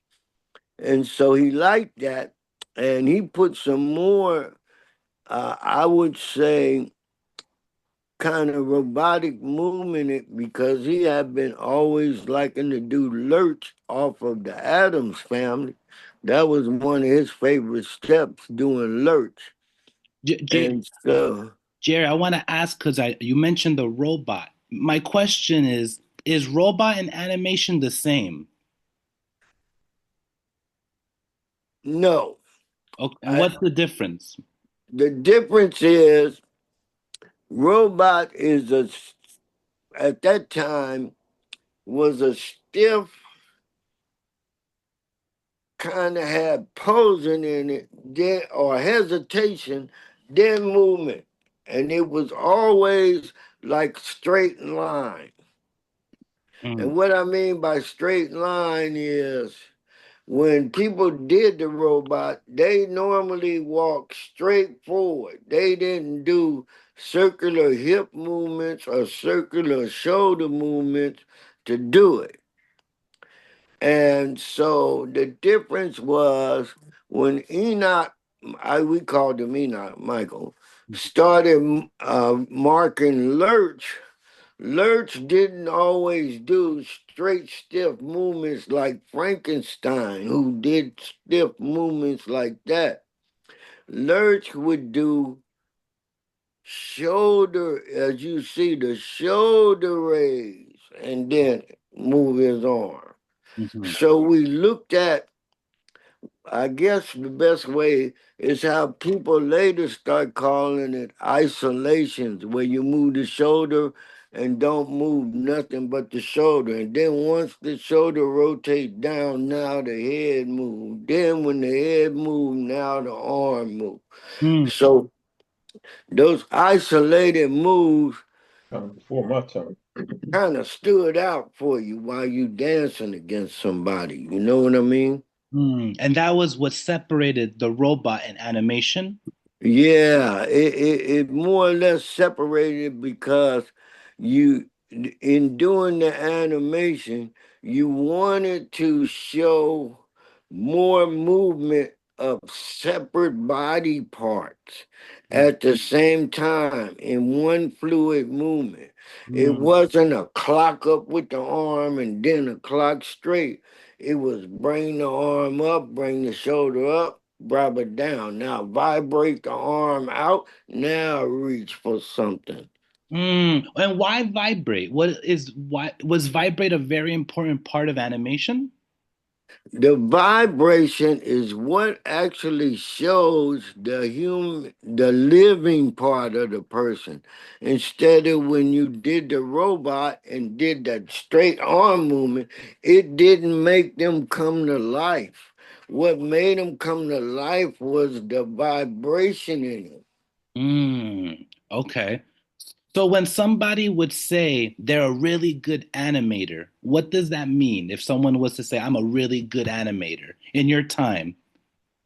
And so he liked that, and he put some more, I would say, kind of robotic movement it because he had been always liking to do lurch off of the Adams family. That was one of his favorite steps, doing lurch. J- J- And so, Jerry, I want to ask because I you mentioned the robot. My question is robot and animation the same? no, Okay, and I, what's the difference? the difference is robot at that time, was a stiff, kind of had posing in it, then or hesitation, then movement, and it was always like straight line. Mm. And what I mean by straight line is when people did the robot, they normally walked straight forward. They didn't do circular hip movements or circular shoulder movements to do it. And so the difference was when Enoch, we called him Enoch, Michael, started marking Lurch. Lurch didn't always do straight, stiff movements like Frankenstein, who did stiff movements like that. Lurch would do shoulder, as you see, the shoulder raise, and then move his arm. Mhm. So we looked at, I guess the best way is how people later start calling it isolations, where you move the shoulder and don't move nothing but the shoulder. And then once the shoulder rotates down, now the head moves. Then when the head moves, now the arm moves. Mm. So those isolated moves Before my time. kind of stood out for you while you dancing against somebody. You know what I mean? And that was what separated the robot and animation. Yeah, it more or less separated because you, in doing the animation, you wanted to show more movement of separate body parts at the same time in one fluid movement. It Mm. wasn't a clock up with the arm and then a clock straight. It was bring the arm up, bring the shoulder up, rub it down. Now vibrate the arm out. Now reach for something. And why vibrate? Why was vibrate a very important part of animation? The vibration is what actually shows the living part of the person. Instead of when you did the robot and did that straight arm movement, it didn't make them come to life. What made them come to life was the vibration in it. Okay. So when somebody would say they're a really good animator, what does that mean? If someone was to say, I'm a really good animator in your time?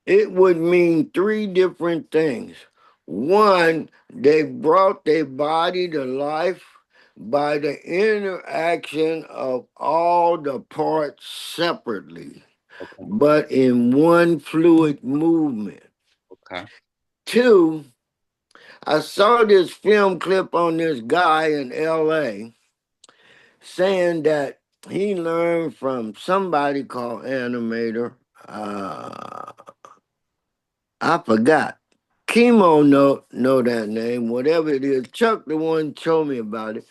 It would mean three different things. One, they brought their body to life by the interaction of all the parts separately, Okay. but in one fluid movement. Okay. Two, I saw this film clip on this guy in LA saying that he learned from somebody called Animator. I forgot. Chemo know that name, whatever it is. Chuck the one told me about it.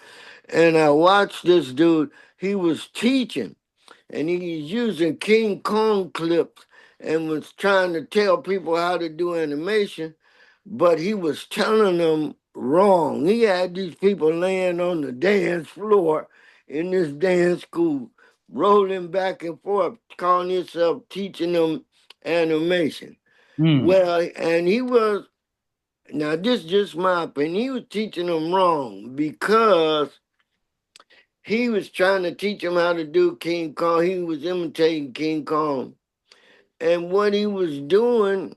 And I watched this dude, he was teaching and he's using King Kong clips and was trying to tell people how to do animation, but he was telling them wrong. He had these people laying on the dance floor in this dance school, rolling back and forth, calling himself teaching them animation. Mm. Well, and he was, now this is just my opinion, he was teaching them wrong because he was trying to teach them how to do King Kong. He was imitating King Kong. And what he was doing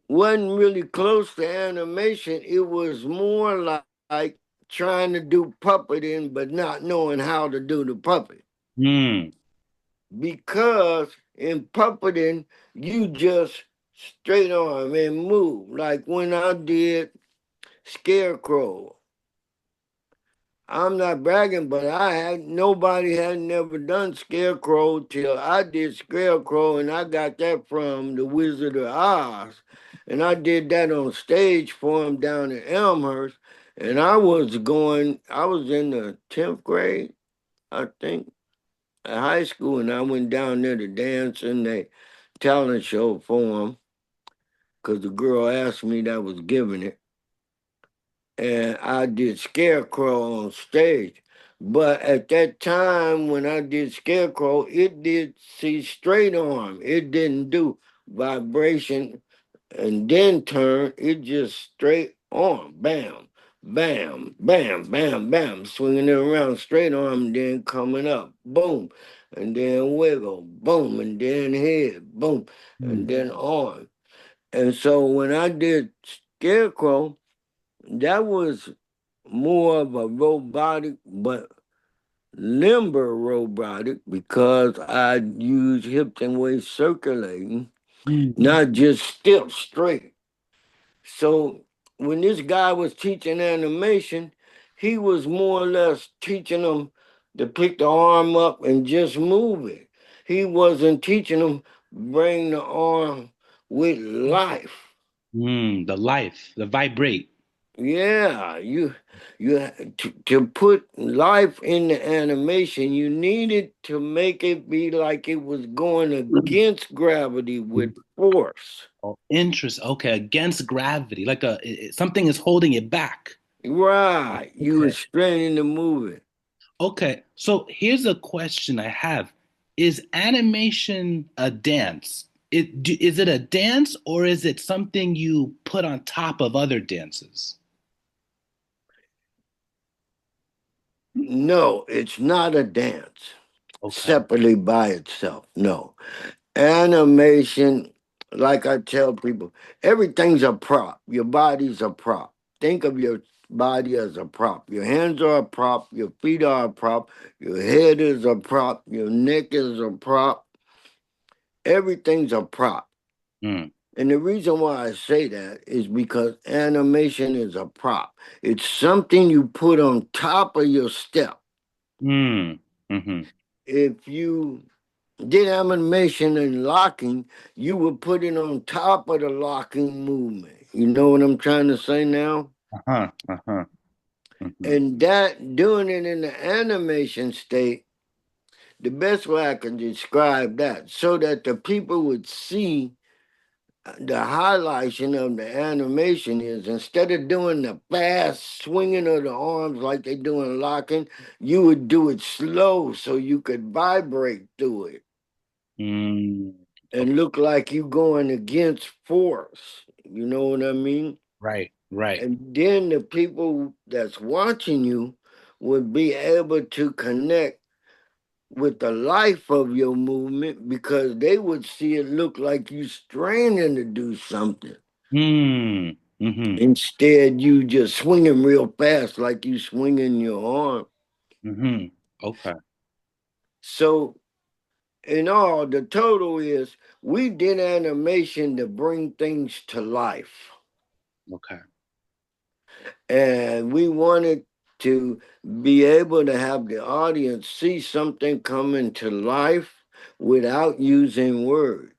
wasn't really close to animation. It was more like trying to do puppeting, but not knowing how to do the puppet. Mm. Because in puppeting, you just straight arm and move. Like when I did Scarecrow. I'm not bragging, but nobody had never done Scarecrow till I did Scarecrow, and I got that from The Wizard of Oz. And I did that on stage for him down in Elmhurst. And I was in the 10th grade, I think, at high school, and I went down there to dance in the talent show for him because the girl asked me that was giving it. And I did Scarecrow on stage. But at that time, when I did Scarecrow, it did see straight arm. It didn't do vibration and then turn. It just straight arm. Bam, bam, bam, bam, bam. Swinging it around straight arm, then coming up. Boom. and then wiggle, boom, and then head, boom, and then arm. And so when I did Scarecrow, that was more of a robotic, but limber robotic because I use hips and waist circulating, not just stiff straight. So when this guy was teaching animation, he was more or less teaching them to pick the arm up and just move it. He wasn't teaching them bring the arm with life. The life, the vibrate. Yeah, to put life in the animation, you needed to make it be like it was going against gravity with force. Oh, interest. Okay, against gravity, like something is holding it back. Right, you were Okay. straining to move it. Okay, so here's a question I have. Is animation a dance? Is it a dance or is it something you put on top of other dances? No, it's not a dance Okay. separately by itself. No. Animation, like I tell people, everything's a prop. Your body's a prop. Think of your body as a prop. Your hands are a prop. Your feet are a prop. Your head is a prop. Your neck is a prop. Everything's a prop. Mm. And the reason why I say that is because animation is a prop. It's something you put on top of your step. Mm. Mm-hmm. If you did animation and locking, you would put it on top of the locking movement. You know what I'm trying to say now? Uh-huh. Uh-huh. Mm-hmm. And that doing it in the animation state, the best way I can describe that, so that the people would see the highlighting of the animation is instead of doing the fast swinging of the arms like they do in locking, you would do it slow so you could vibrate through it Mm. and look like you going against force. You know what I mean? Right, right. And then the people that's watching you would be able to connect with the life of your movement because they would see it look like you straining to do something. Mm. Mm-hmm. Instead, you just swinging real fast like you swinging your arm. Mm-hmm. Okay. So in all, the total is we did animation to bring things to life. Okay. And we wanted to be able to have the audience see something come into life without using words.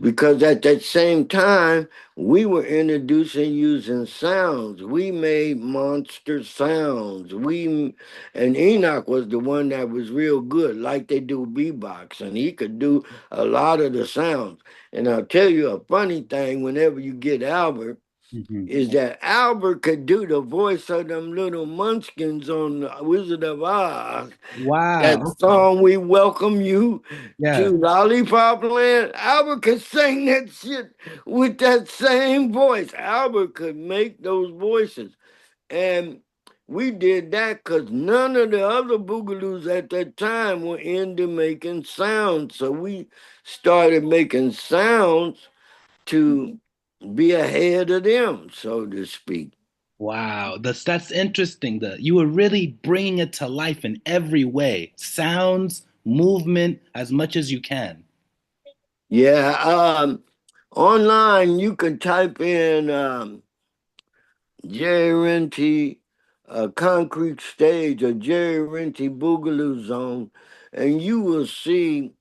Because at that same time, we were introducing using sounds. We made monster sounds. And Enoch was the one that was real good, like they do beatbox, and he could do a lot of the sounds. And I'll tell you a funny thing, whenever you get Albert, Mm-hmm. is that Albert could do the voice of them little munchkins on the Wizard of Oz. That Wow. song, We Welcome You Yeah. to Lollipop Land. Albert could sing that shit with that same voice. Albert could make those voices. And we did that because none of the other boogaloos at that time were into making sounds. So we started making sounds to be ahead of them, so to speak. Wow. That's interesting. You were really bringing it to life in every way. Sounds, movement, as much as you can. Yeah, online you can type in Jerry Rentie concrete stage or Jerry Rentie Boogaloo zone, and you will see.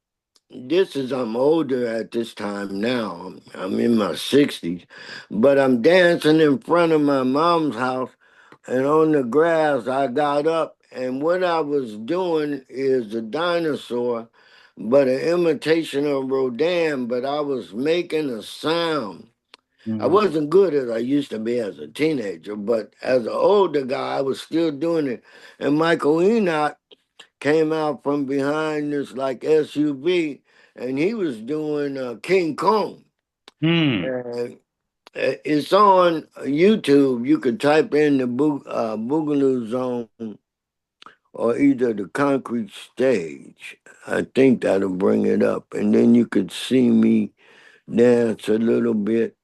This is I'm older at this time now. I'm in my 60s, but I'm dancing in front of my mom's house, and on the grass I got up, and what I was doing is a dinosaur, but an imitation of Rodin, but I was making a sound. I Mm. wasn't good as I used to be as a teenager, but as an older guy, I was still doing it. And Michael Enoch came out from behind this like SUV, and he was doing King Kong. Mm. And it's on YouTube. You could type in the Boogaloo Zone or either the concrete stage. I think that'll bring it up. And then you could see me dance a little bit.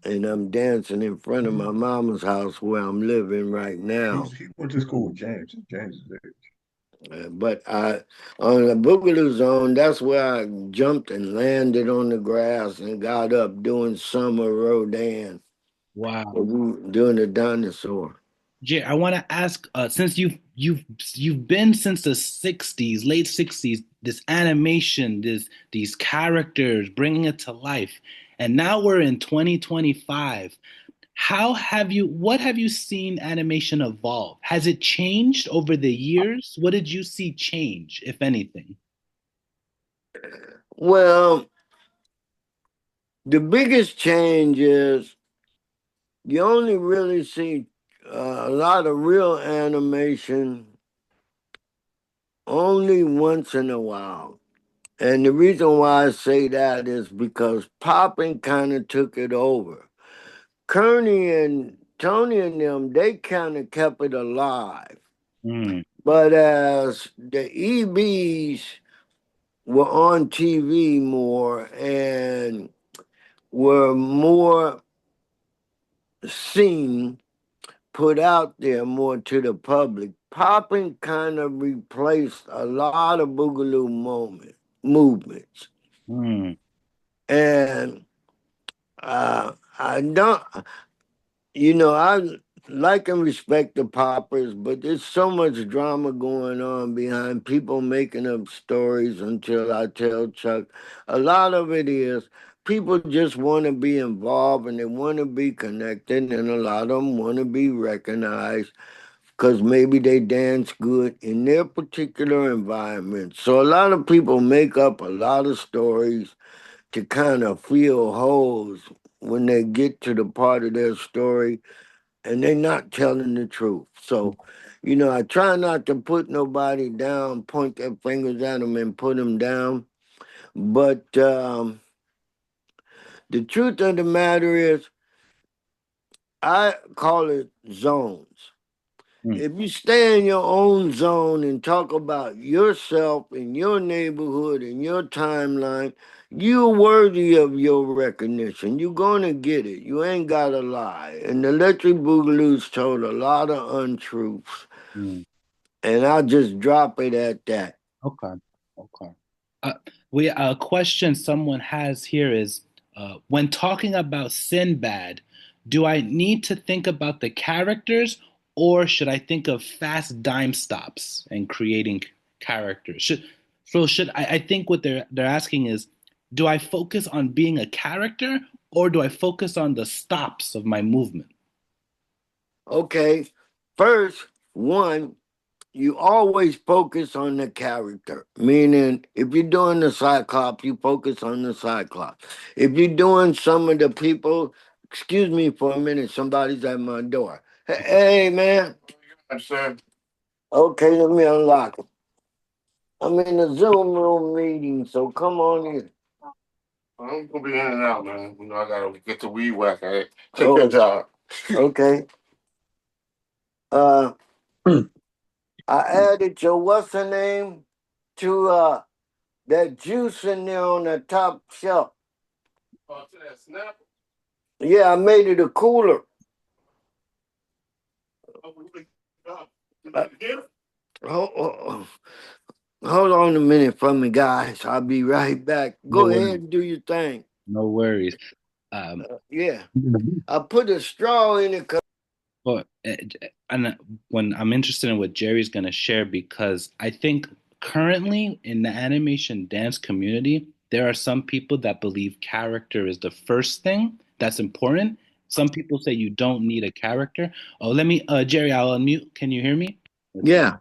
And I'm dancing in front of my mama's house where I'm living right now. He went to school with James. James is there. But on the Boogaloo Zone, that's where I jumped and landed on the grass and got up doing summer Rodin. Wow. Doing the dinosaur. Jay, I want to ask, since you've been since the '60s, late '60s, this animation, these characters, bringing it to life, and now we're in 2025. What have you seen animation evolve? Has it changed over the years? What did you see change, if anything? Well, the biggest change is you only really see a lot of real animation only once in a while. And the reason why I say that is because popping kind of took it over. Kerney and Tony and them, they kind of kept it alive. Mm. But as the EBs were on TV more and were more seen, put out there more to the public, popping kind of replaced a lot of Boogaloo movements. Mm. And I don't, I like and respect the poppers, but there's so much drama going on behind people making up stories until I tell Chuck. A lot of it is people just want to be involved and they want to be connected, and a lot of them want to be recognized because maybe they dance good in their particular environment. So a lot of people make up a lot of stories to kind of fill holes when they get to the part of their story and they're not telling the truth. So, I try not to put nobody down, point their fingers at them and put them down. But the truth of the matter is, I call it zones. If you stay in your own zone and talk about yourself and your neighborhood and your timeline, you're worthy of your recognition. You're going to get it. You ain't got to lie. And the Electric Boogaloos told a lot of untruths. Mm. And I'll just drop it at that. Okay. Okay. A question someone has here is, when talking about Sinbad, do I need to think about the characters, or should I think of fast dime stops and creating characters? I think what they're asking is, do I focus on being a character, or do I focus on the stops of my movement? Okay. First, one, you always focus on the character. Meaning, if you're doing the Cyclops, you focus on the Cyclops. If you're doing some of the people, excuse me for a minute, somebody's at my door. Hey, man. Yes, sir. Okay, let me unlock it. I'm in the Zoom room meeting, so come on in. I'm gonna be in and out, man. I gotta get the weed whack. Take your job. Okay. Uh, I added your what's her name to that juice in there on the top shelf. Oh, to that snapper? Yeah, I made it a cooler. Hold on a minute for me, guys. I'll be right back. Go ahead and do your thing. No worries. Yeah. I put a straw in it. Well, and when I'm interested in what Jerry's going to share, because I think currently in the animation dance community, there are some people that believe character is the first thing that's important. Some people say you don't need a character. Oh, Jerry, I'll unmute. Can you hear me? Yeah.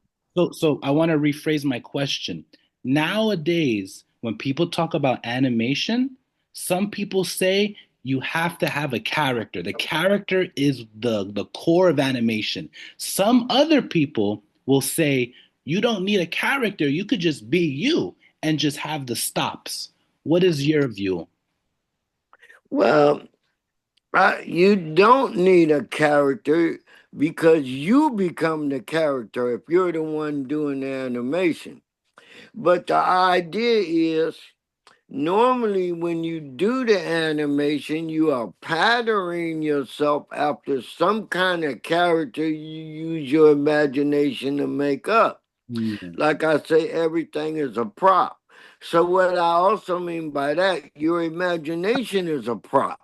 So I want to rephrase my question. Nowadays, when people talk about animation, some people say you have to have a character. The character is the core of animation. Some other people will say you don't need a character. You could just be you and just have the stops. What is your view? Well, you don't need a character, because you become the character if you're the one doing the animation. But the idea is normally when you do the animation, you are patterning yourself after some kind of character you use your imagination to make up. Mm. Like I say, everything is a prop. So what I also mean by that, your imagination is a prop.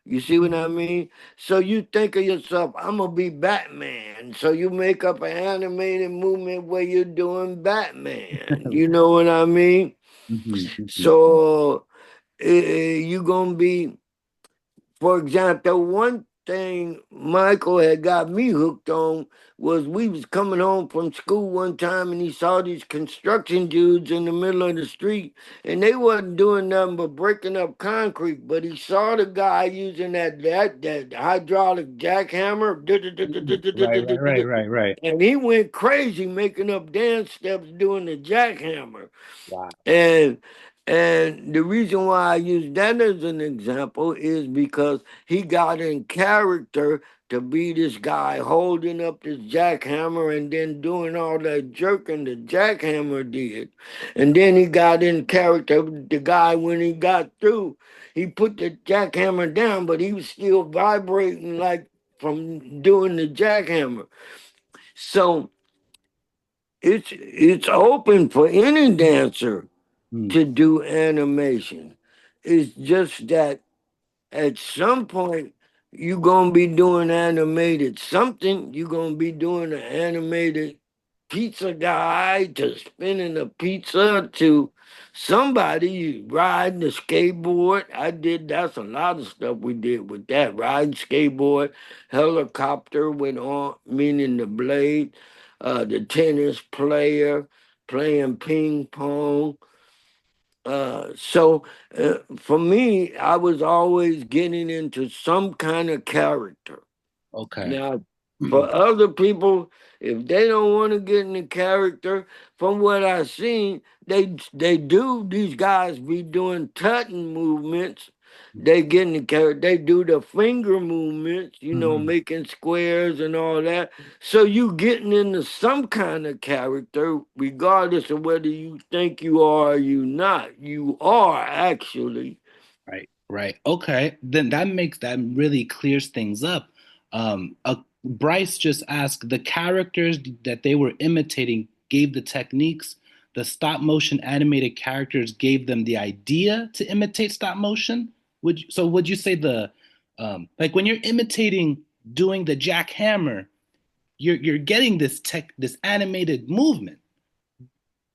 You see what I mean? So you think of yourself, I'm gonna be Batman. So you make up an animated movement where you're doing Batman. You know what I mean? So you gonna be, for example, one thing Michael had got me hooked on was we was coming home from school one time and he saw these construction dudes in the middle of the street and they wasn't doing nothing but breaking up concrete, but he saw the guy using that hydraulic jackhammer. Right. And he went crazy making up dance steps doing the jackhammer. Wow. And the reason why I use that as an example is because he got in character to be this guy holding up this jackhammer and then doing all that jerking the jackhammer did. And then he got in character, the guy when he got through, he put the jackhammer down, but he was still vibrating like from doing the jackhammer. So it's open for any dancer to do animation. It's just that at some point you're gonna be doing animated something. You're gonna be doing an animated pizza guy to spinning a pizza to somebody riding a skateboard. That's a lot of stuff we did with that. Riding skateboard, helicopter went on, meaning the blade, the tennis player playing ping pong. So for me, I was always getting into some kind of character. Okay. Now, for other people, if they don't want to get in the character, from what I've seen, they do. These guys be doing tutting movements. They get in the character. They do the finger movements, making squares and all that. So you getting into some kind of character, regardless of whether you think you are or you not. You are actually. Right. Okay. Then that really clears things up. Bryce just asked the characters that they were imitating gave the techniques. The stop motion animated characters gave them the idea to imitate stop motion. Would you say like when you're imitating doing the jackhammer, you're getting this animated movement.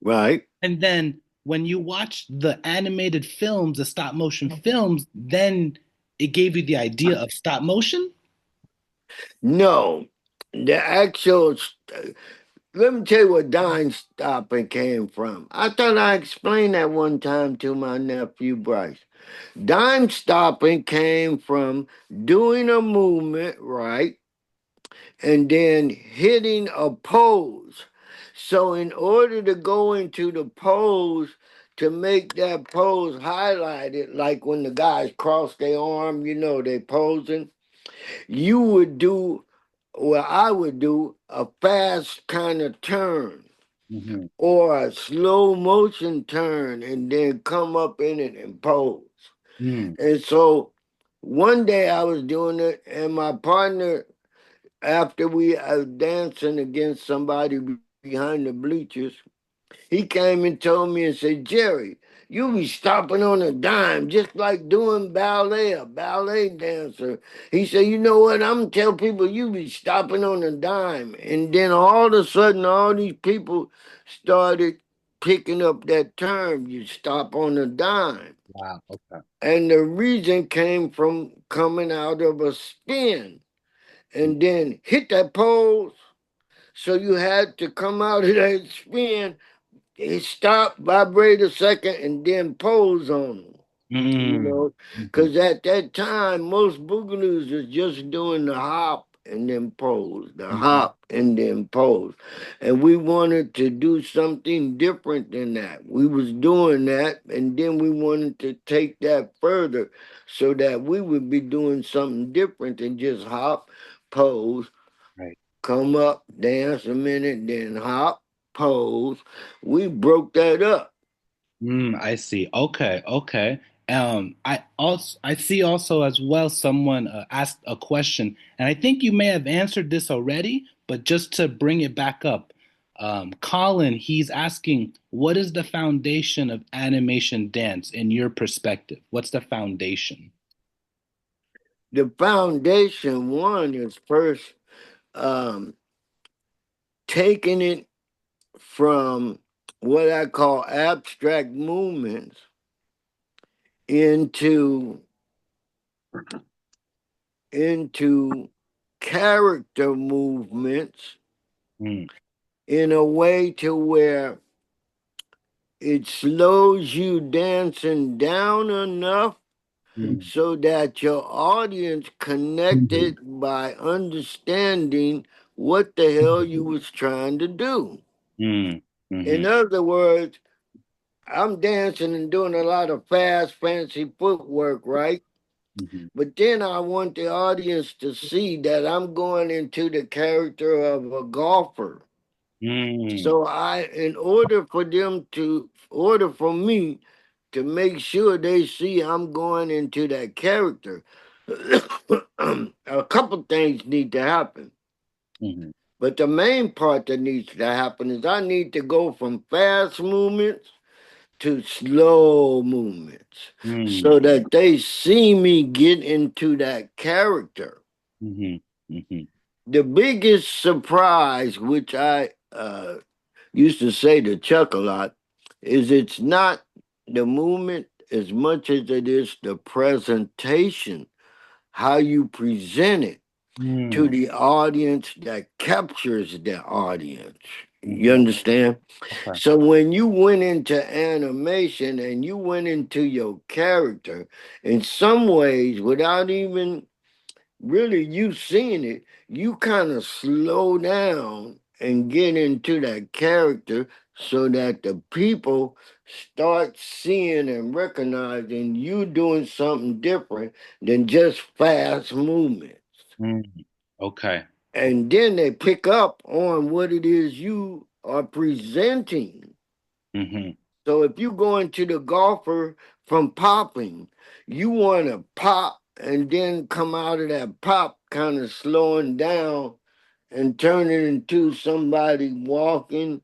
Right. And then when you watch the animated films, the stop motion films, then it gave you the idea of stop motion? No, the actual. Let me tell you where dime stopping came from. I thought I explained that one time to my nephew Bryce. Dime stopping came from doing a movement, right, and then hitting a pose. So, in order to go into the pose, to make that pose highlighted, like when the guys cross their arm, they posing, you would do, well, I would do a fast kind of turn or a slow motion turn and then come up in it and pose. And so one day I was doing it, and my partner, after we was dancing against somebody behind the bleachers, he came and told me and said, Jerry, you be stopping on a dime, just like doing ballet, a ballet dancer. He said, you know what? I'm going to tell people you be stopping on a dime. And then all of a sudden, all these people started picking up that term, you stop on a dime. Wow. Okay. And the reason came from coming out of a spin and then hit that pose. So you had to come out of that spin, stop, vibrate a second, and then pose on them. Because at that time, most boogaloos is just doing the hop and then pose, the hop and then pose. And we wanted to do something different than that. We was doing that, and then we wanted to take that further so that we would be doing something different than just hop, pose, Right. Come up, dance a minute, then hop, pose. We broke that up. I see. Okay, okay. I see also as well someone asked a question, and I think you may have answered this already, but just to bring it back up, Colin, he's asking, what is the foundation of animation dance in your perspective? What's the foundation? The foundation one is first um, taking it from what I call abstract movements into character movements Mm, in a way to where it slows you dancing down enough mm, so that your audience connected by understanding what the hell you was trying to do. mm, In mhm, other words, I'm dancing and doing a lot of fast, fancy footwork, right? mhm, But then I want the audience to see that I'm going into the character of a golfer. mm, So in order for me to make sure they see I'm going into that character, a couple things need to happen. mhm, But the main part that needs to happen is I need to go from fast movements to slow movements mm, so that they see me get into that character. mhm, mhm, The biggest surprise, which I used to say to Chuck a lot, is it's not the movement as much as it is the presentation, how you present it to mm, the audience that captures the audience. You mhm. understand? Okay. So when you went into animation and you went into your character, in some ways, without even really you seeing it, you kind of slow down and get into that character so that the people start seeing and recognizing you doing something different than just fast movements. Mm, okay. And then they pick up on what it is you are presenting. Mhm, So if you go into the golfer from popping, you want to pop and then come out of that pop kind of slowing down and turning into somebody walking.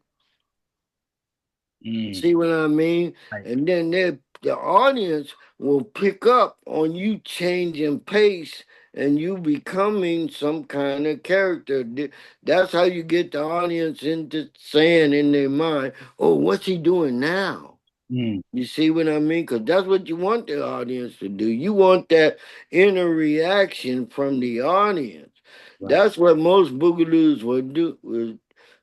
mm, See what I mean? right. And then the audience will pick up on you changing pace and you becoming some kind of character. That's how you get the audience into saying in their mind, oh, what's he doing now? Mm, You see what I mean? Because that's what you want the audience to do. You want that inner reaction from the audience. right. That's what most boogaloos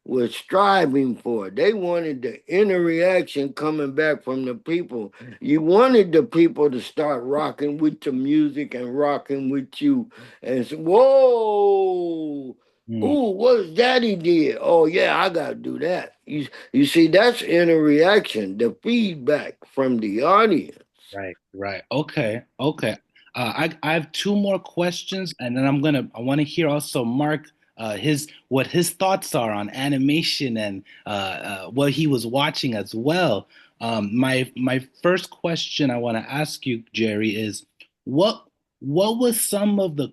were striving for. They wanted the inner reaction coming back from the people. You wanted the people to start rocking with the music and rocking with you and say, whoa. Mm, Ooh, what's daddy did? Oh yeah, I gotta do that. You see, that's inner reaction, the feedback from the audience. right. Right. Okay. Okay. I have two more questions, and then I want to hear also Mark his what his thoughts are on animation and what he was watching as well. My first question I want to ask you, Jerry, is what what was some of the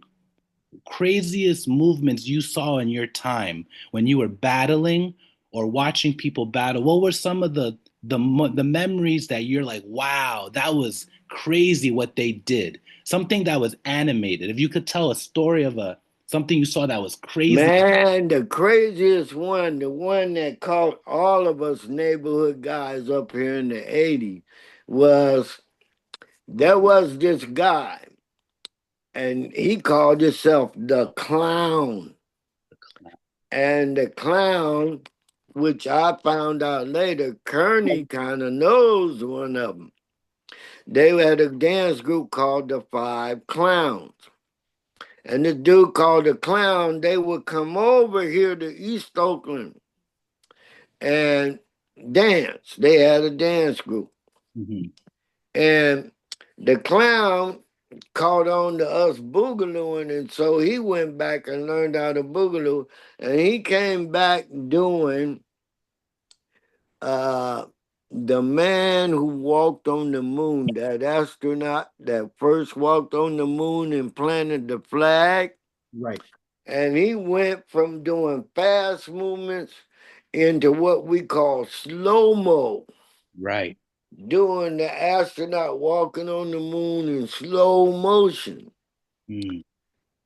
craziest movements you saw in your time when you were battling or watching people battle? What were some of the memories that you're like, wow, that was crazy what they did? Something that was animated. If you could tell a story of a something you saw that was crazy. Man, the craziest one, the one that caught all of us neighborhood guys up here in the 80s, was there was this guy, and he called himself the clown. And the clown, which I found out later, Kerney kind of knows one of them. They had a dance group called the Five Clowns. And this dude called the Clown, they would come over here to East Oakland and dance. They had a dance group. Mhm, And the Clown caught on to us boogalooing, and so he went back and learned how to boogaloo, and he came back doing the man who walked on the moon, that astronaut that first walked on the moon and planted the flag. Right. And he went from doing fast movements into what we call slow-mo, Right. doing the astronaut walking on the moon in slow motion. Mm.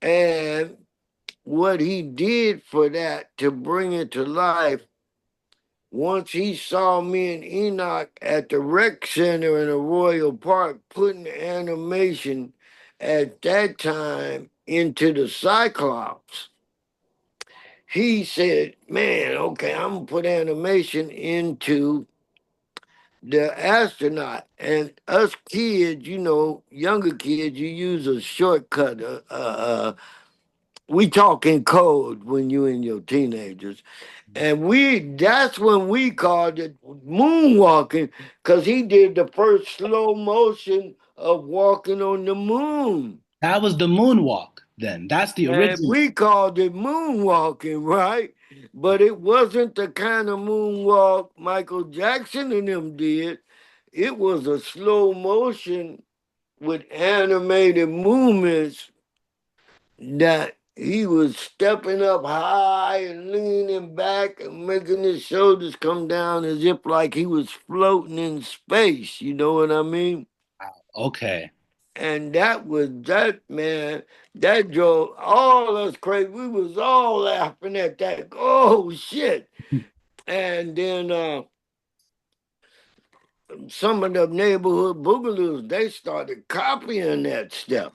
And what he did for that to bring it to life, once he saw me and Enoch at the rec center in the Royal Park putting animation at that time into the Cyclops, he said, man, okay, I'm going to put animation into the astronaut. And us kids, you know, younger kids, you use a shortcut. We talk in code when you and your teenagers. And that's when we called it moonwalking, because he did the first slow motion of walking on the moon. That was the moonwalk then. That's the And original. we called it moonwalking, right? But it wasn't the kind of moonwalk Michael Jackson and them did. It was a slow motion with animated movements that he was stepping up high and leaning back and making his shoulders come down as if like he was floating in space. You know what I mean? Okay. And that was that, man. That drove all us crazy. We was all laughing at that. Oh shit! And then some of the neighborhood boogaloos, they started copying that stuff.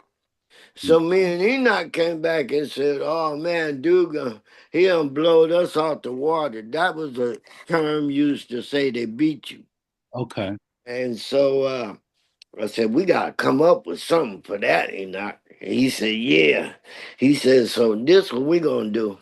So me and Enoch came back and said, "Oh man, Duga, he done blowed us out the water." That was a term used to say they beat you. Okay. And so I said, "We gotta come up with something for that, Enoch." And he said, "Yeah." He said, "So this what we gonna do."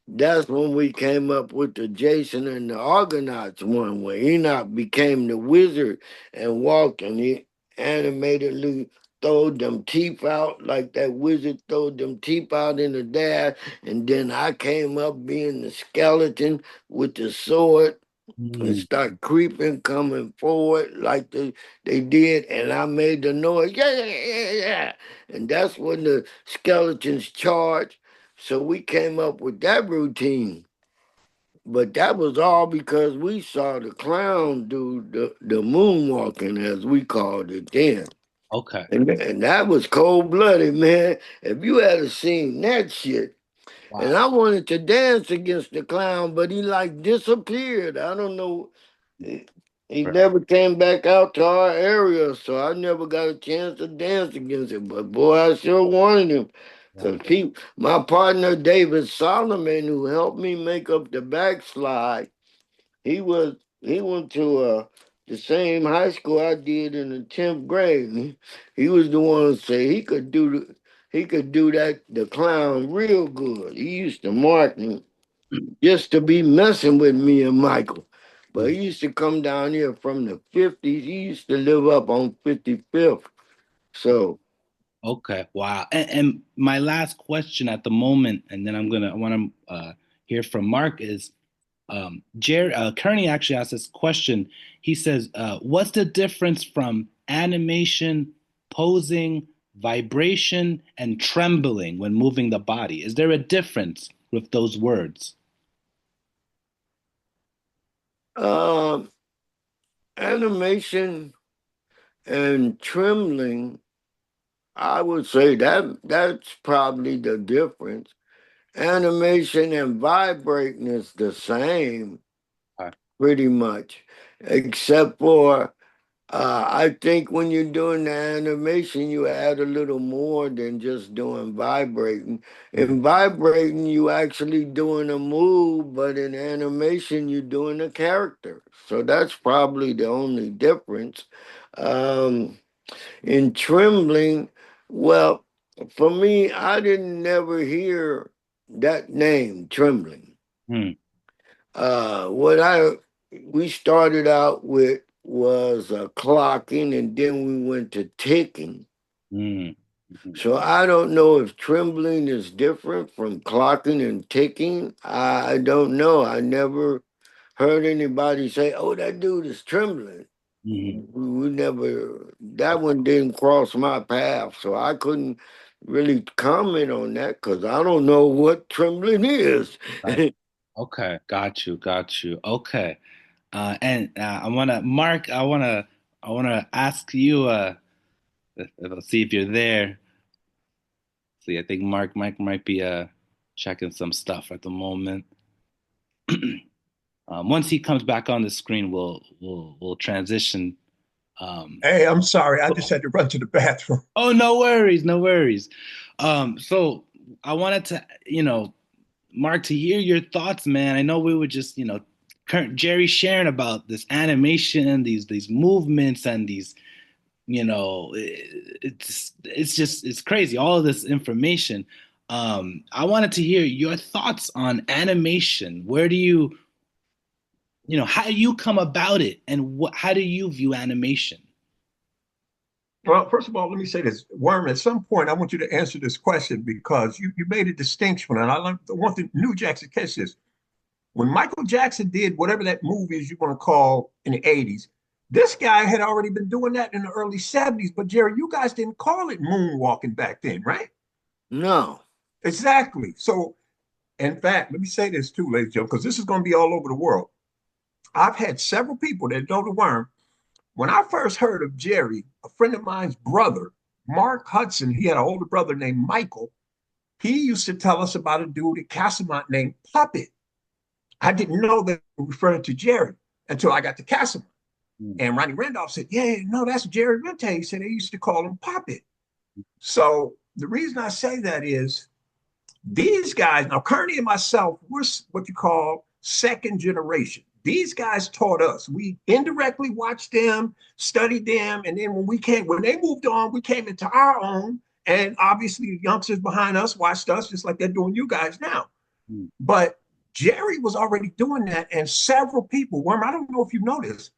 That's when we came up with the Jason and the Argonauts one, where Enoch became the wizard and walked, and he animatedly throwed them teeth out like that wizard throwed them teeth out in the dash. And then I came up being the skeleton with the sword and Mm. start creeping, coming forward like they did, and I made the noise, yeah, yeah, yeah, yeah. And that's when the skeletons charged. So we came up with that routine. But that was all because we saw the clown do the moonwalking, as we called it then. Okay. And that was cold blooded, man. If you had seen that shit, and Wow. I wanted to dance against the clown, but he like disappeared. I don't know. He Right. never came back out to our area, so I never got a chance to dance against him. But boy, I sure wanted him. Wow. Because my partner David Solomon, who helped me make up the backslide, he went to the same high school I did in the 10th grade. And he was the one who said he could do that the clown real good. He used to mark me just to be messing with me and Michael. But he used to come down here from the 50s. He used to live up on 55th. So, Okay. Wow. And my last question at the moment, and then I want to hear from Mark is Kerney actually asked this question. He says, "What's the difference from animation, posing, vibration, and trembling when moving the body? Is there a difference with those words?" animation and trembling, I would say that's probably the difference. Animation and vibrating is the same, Okay. pretty much, except for I think when you're doing the animation, you add a little more than just doing vibrating. In vibrating, you actually doing a move, but in animation, you're doing a character. So that's probably the only difference. Um, in trembling, well, for me, I didn't never hear that name, trembling. Hmm. What we started out with was clocking, and then we went to ticking. Mm. So I don't know if trembling is different from clocking and ticking. I don't know. I never heard anybody say, "Oh, that dude is trembling." We never, that one didn't cross my path, so I couldn't really comment on that because I don't know what trembling is. Right. Okay, got you, got you. Okay, and I wanna, Mark, I wanna ask you. Let's see if you're there. See, I think Mike might be checking some stuff at the moment. Once he comes back on the screen, we'll transition. Hey, I'm sorry. I just had to run to the bathroom. Oh, no worries, no worries. So I wanted to, Mark, to hear your thoughts, man. I know we were just, Jerry sharing about this animation, these movements, and these, it's crazy. All of this information. I wanted to hear your thoughts on animation. Where do you, how do you come about it, and how do you view animation? Well, first of all, let me say this. Worm, at some point, I want you to answer this question because you made a distinction, and I want the New Jackson to catch this. When Michael Jackson did whatever that movie is you want to call in the 80s, this guy had already been doing that in the early 70s. But Jerry, you guys didn't call it moonwalking back then, right? No. Exactly. So, in fact, let me say this too, ladies and gentlemen, because this is going to be all over the world. I've had several people that know the worm. When I first heard of Jerry, a friend of mine's brother, Mark Hudson, he had an older brother named Michael. He used to tell us about a dude at Casamont named Puppet. I didn't know that referring to Jerry until I got to Casamont. And Ronnie Randolph said, "Yeah, no, that's Jerry Rentie." He said they used to call him Puppet. So the reason I say that is these guys, now Kerney and myself, we're what you call second generation. These guys taught us. We indirectly watched them, studied them, and then when they moved on, we came into our own. And obviously, the youngsters behind us watched us just like they're doing you guys now. But Jerry was already doing that, and several people, Worm, I don't know if you noticed,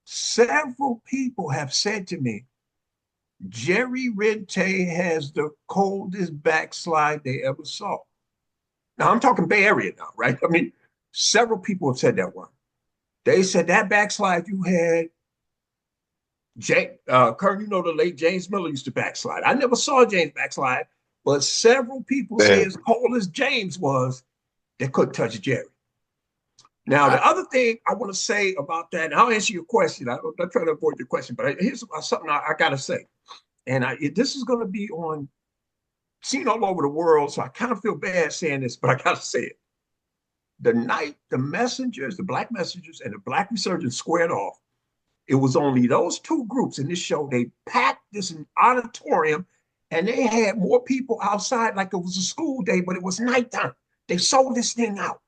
several people have said to me, Jerry Rentie has the coldest backslide they ever saw. Now, I'm talking Bay Area now, right? I mean, several people have said that one. They said that backslide you had, Kurt, you know the late James Miller used to backslide. I never saw James backslide, but several people say as cold as James was, they couldn't touch Jerry. Now, the other thing I want to say about that, and I'll answer your question. I'm not trying to avoid your question, but here's something I got to say. And this is going to be seen all over the world, so I kind of feel bad saying this, but I got to say it. The night the messengers, the black messengers and the black resurgents squared off, it was only those two groups in this show. They packed this auditorium, and they had more people outside like it was a school day, but it was nighttime. They sold this thing out.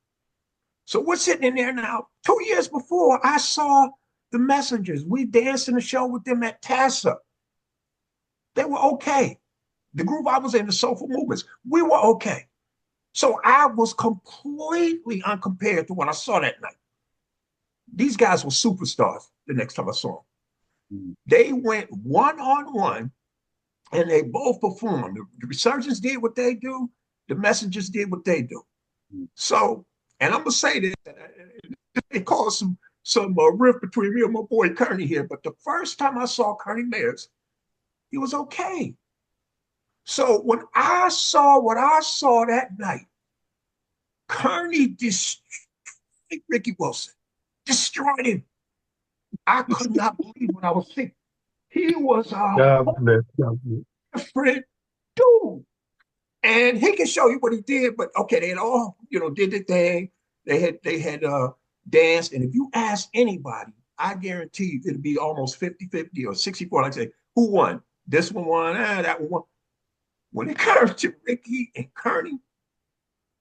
So we're sitting in there now. 2 years before, I saw the messengers. We danced in the show with them at TASA. They were okay. The group I was in, the Soulful Movements, we were okay. So I was completely uncompared to what I saw that night. These guys were superstars the next time I saw them. They went one-on-one, and they both performed. The Resurgence did what they do. The Messengers did what they do. So, and I'm going to say this, it caused some rift between me and my boy Kerney here, but the first time I saw Kerney Mayers, he was okay. So when I saw what I saw that night, Kerney destroyed Ricky Wilson, destroyed him. I could not believe what I was seeing. He was a different dude. And he can show you what he did, but okay, they had all, did the thing. They had danced. And if you ask anybody, I guarantee you it'll be almost 50-50 or 64. Like I say, who won? This one won, that one won. When it comes to Ricky and Kerney,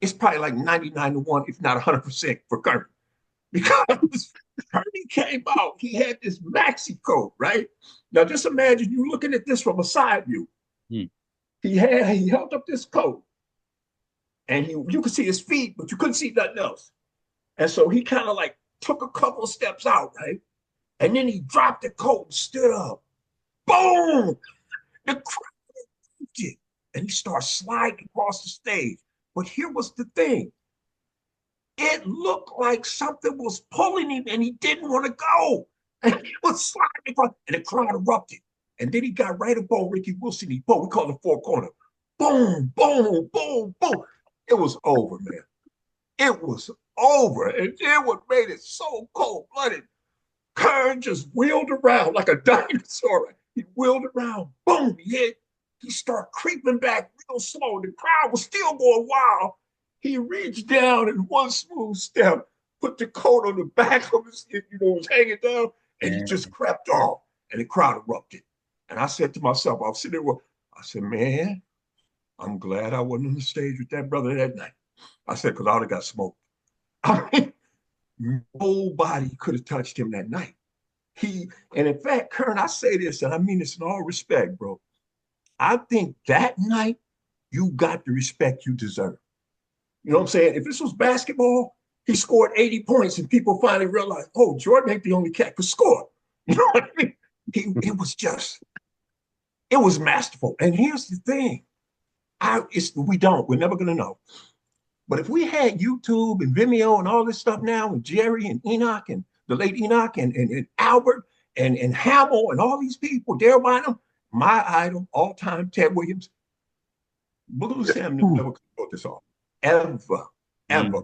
it's probably like 99-1, if not 100% for Kerney. Because Kerney came out, he had this maxi coat, right? Now just imagine you looking at this from a side view. He held up this coat, and you could see his feet, but you couldn't see nothing else. And so he kind of like took a couple of steps out, right? And then he dropped the coat and stood up. Boom! The crowd and he starts sliding across the stage. But here was the thing. It looked like something was pulling him and he didn't want to go. And he was sliding across, and the crowd erupted. And then he got right up on Ricky Wilson. We call it four corner. Boom, boom, boom, boom. It was over, man. It was over. And then what made it so cold-blooded, Kern just wheeled around like a dinosaur. He wheeled around, boom, he hit. He started creeping back real slow. The crowd was still going wild. He reached down in one smooth step, put the coat on the back of his, was hanging down, and he just crept off. And the crowd erupted. And I said to myself, I was sitting there, I said, man, I'm glad I wasn't on the stage with that brother that night. I said, because I would have got smoked. I mean, nobody could have touched him that night. And in fact, Kern, I say this, and I mean this in all respect, bro. I think that night you got the respect you deserve. You know what I'm saying? If this was basketball, he scored 80 points and people finally realized, oh, Jordan ain't the only cat could score. You know what I mean? It was masterful. And here's the thing. We're never going to know. But if we had YouTube and Vimeo and all this stuff now, and Jerry and Enoch and the late Enoch and Albert and Hamill and all these people, Daryl Bynum, my idol, all time, Ted Williams, Boogaloo Sam never could have this off. Ever.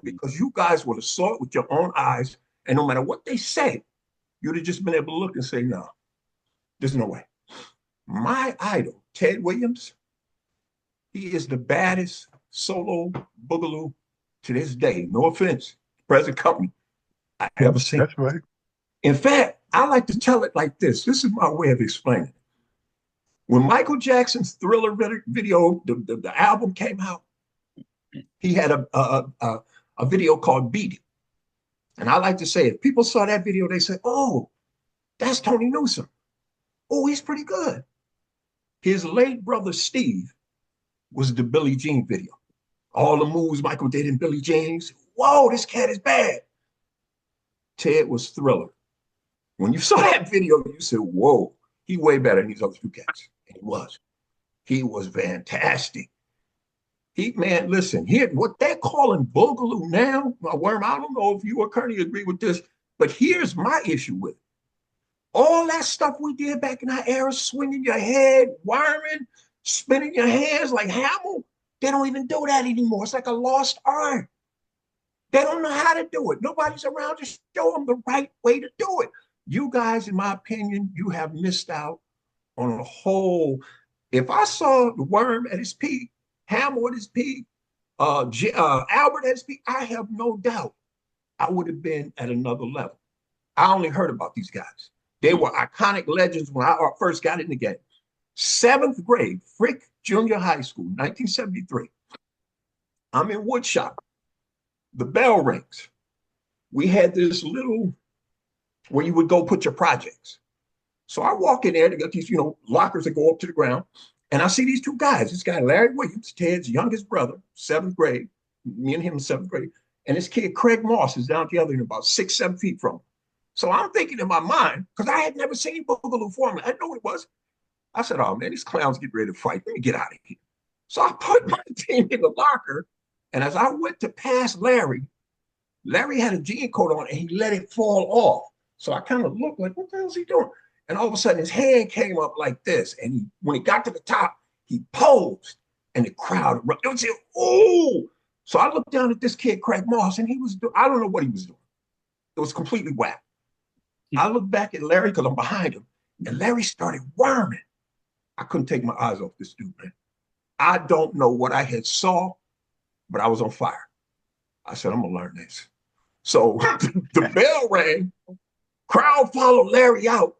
Because you guys would have saw it with your own eyes. And no matter what they say, you'd have just been able to look and say, no, there's no way. My idol, Ted Williams, he is the baddest solo Boogaloo to this day. No offense, present company I've ever seen. That's right. In fact, I like to tell it like this. This is my way of explaining it. When Michael Jackson's Thriller video, the album came out, he had a video called Beat It. And I like to say, if people saw that video, they say, oh, that's Tony Newsome. Oh, he's pretty good. His late brother, Steve, was the Billie Jean video. All the moves Michael did in Billie Jean's. Whoa, this cat is bad. Ted was Thriller. When you saw that video, you said, whoa, he way better than these other two cats. And he was. He was fantastic. Man, listen, what they're calling Boogaloo now, Worm, I don't know if you or Kerney agree with this, but here's my issue with it. All that stuff we did back in our era, swinging your head, worming, spinning your hands like Hamill, they don't even do that anymore. It's like a lost art. They don't know how to do it. Nobody's around to show them the right way to do it. You guys, in my opinion, you have missed out on a whole. If I saw the Worm at his peak, Hamill at his peak, Albert at his peak, I have no doubt I would have been at another level. I only heard about these guys. They were iconic legends when I first got in the game. 7th grade, Frick Junior High School, 1973. I'm in woodshop. The bell rings. We had this little where you would go put your projects. So I walk in there, they got these, lockers that go up to the ground. And I see these two guys. This guy, Larry Williams, Ted's youngest brother, 7th grade, me and him in 7th grade. And this kid, Craig Moss, is down at the other end, about 6, 7 feet from him. So I'm thinking in my mind, because I had never seen Boogaloo for me. I didn't know what it was. I said, oh, man, these clowns get ready to fight. Let me get out of here. So I put my team in the locker. And as I went to pass Larry, Larry had a jean coat on and he let it fall off. So I kind of looked like, what the hell is he doing? And all of a sudden, his hand came up like this. And when he got to the top, he posed. And the crowd erupted. It was like, oh! So I looked down at this kid, Craig Moss, and I don't know what he was doing. It was completely whack. I looked back at Larry because I'm behind him. And Larry started worming. I couldn't take my eyes off this dude, man. I don't know what I had saw, but I was on fire. I said, I'm going to learn this. So the bell rang. Crowd followed Larry out.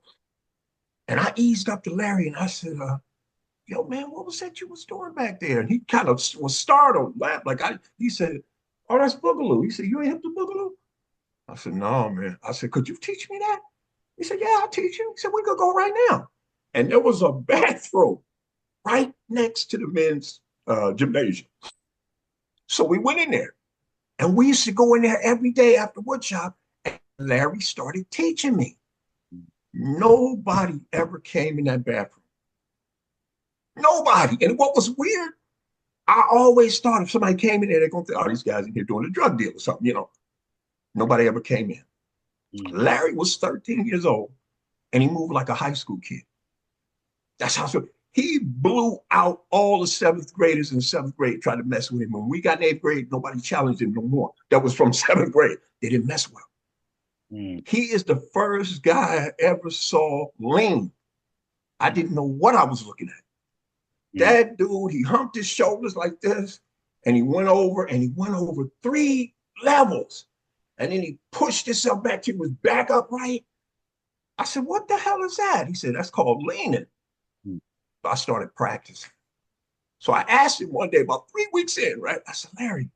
And I eased up to Larry and I said, yo, man, what was that you was doing back there? And he kind of was startled, laughed. He said, oh, that's Boogaloo. He said, you ain't hip to Boogaloo? I said, no, man. I said, could you teach me that? He said, yeah, I'll teach you. He said, we could go right now. And there was a bathroom right next to the men's gymnasium. So we went in there. And we used to go in there every day after woodshop. And Larry started teaching me. Nobody ever came in that bathroom. Nobody. And what was weird, I always thought if somebody came in there, they're going to think, oh, these guys in here doing a drug deal or something, you know. Nobody ever came in. Larry was 13 years old, and he moved like a high school kid. That's how he blew out all the seventh graders in seventh grade, tried to mess with him. When we got in eighth grade, nobody challenged him no more. That was from seventh grade. They didn't mess with him. He is the first guy I ever saw lean. I didn't know what I was looking at. That dude, he humped his shoulders like this, and he went over 3 levels. And then he pushed himself back to his back upright. I said, what the hell is that? He said, that's called leaning. So I started practicing. So I asked him one day, about 3 weeks in, right? I said, Larry,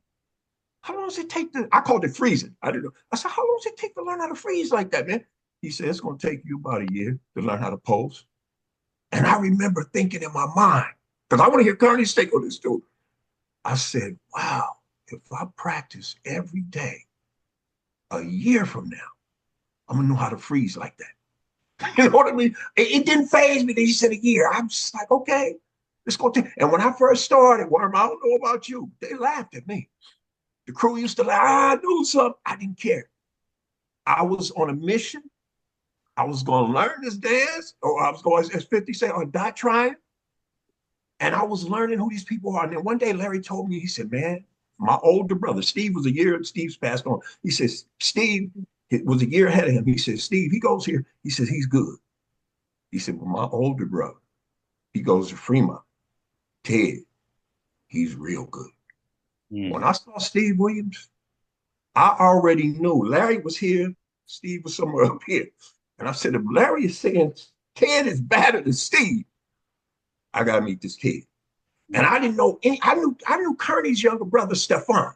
how long does it take I called it freezing. I didn't know. I said, how long does it take to learn how to freeze like that, man? He said, it's going to take you about a year to learn how to pose. And I remember thinking in my mind, because I want to hear Kerney's take on this too. I said, wow, if I practice every day, a year from now, I'm going to know how to freeze like that. You know what I mean? It didn't faze me that he said a year. I'm just like, okay, let's go. And when I first started, Worm, I don't know about you, they laughed at me. The crew used to laugh. I knew something. I didn't care. I was on a mission. I was going to learn this dance, or I was going, as 50 said, or die trying. And I was learning who these people are. And then one day, Larry told me, he said, man, my older brother, Steve was a year, Steve's passed on. He says, Steve was a year ahead of him. He said, Steve, he goes here. He says, he's good. He said, well, my older brother, he goes to Fremont. Ted, he's real good. When I saw Steve Williams, I already knew Larry was here. Steve was somewhere up here. And I said, if Larry is saying Ted is better than Steve, I got to meet this kid. And I didn't know any, I knew Kerney's younger brother, Stefan.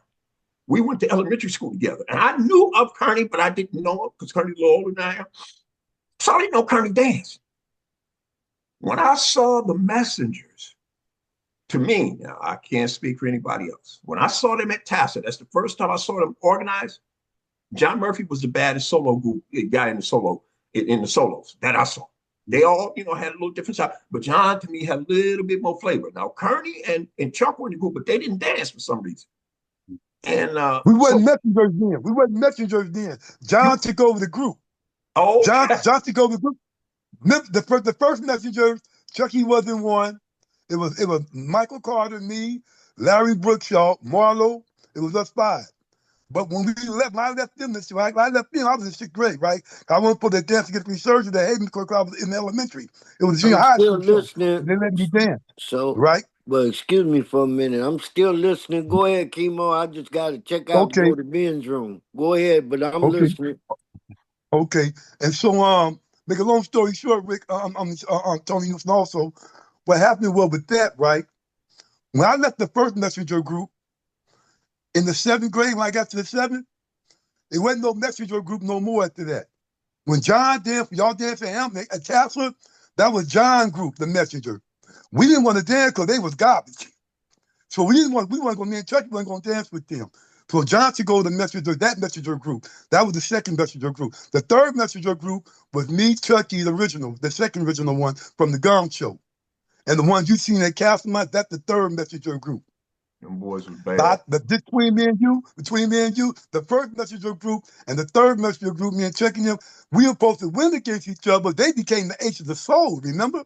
We went to elementary school together. And I knew of Kerney, but I didn't know him because Kerney's a little older than I am. So I didn't know Kerney dance. When I saw the Messengers, to me, now I can't speak for anybody else. When I saw them at Tassa, that's the first time I saw them organized. John Murphy was the baddest solo group guy in the solos that I saw. They all, you know, had a little different side, but John to me had a little bit more flavor. Now Kerney and Chuck were in the group, but they didn't dance for some reason. And we wasn't messengers then. We wasn't messengers then. John took over the group. Oh, John took over the group. The first messengers, Chucky wasn't one. It was Michael Carter, me, Larry Brookshaw, Marlowe. It was us 5. But when I left them, right? I left them, I was in 6th grade, right? I went for the dance to get resurgent at Hayden because I was in elementary. It was junior high school. Listening. They let me dance. So, right? Well, excuse me for a minute. I'm still listening. Go ahead, Chemo. I just got to check out go to Ben's room. Go ahead, but I'm listening. Okay. And so, make a long story short, Rick, Tony Newsome also, what happened was with that, right? When I left the first messenger group, in the 7th grade, when I got to the 7th, there wasn't no messenger group no more after that. When John danced, y'all danced at Tassa, that was John's group, the messenger. We didn't want to dance because they was garbage. So we weren't going to, me and Chucky weren't going to dance with them. So John should go to that messenger group. That was the second messenger group. The third messenger group was me, Chucky, the second original one from the Gum Show. And the ones you seen at Castlemont, that's the third messenger group. Them boys was bad. Between me and you, the first messenger group and the third messenger group, me and Chucky and them, we were supposed to win against each other, but they became the Ace of the Soul, remember?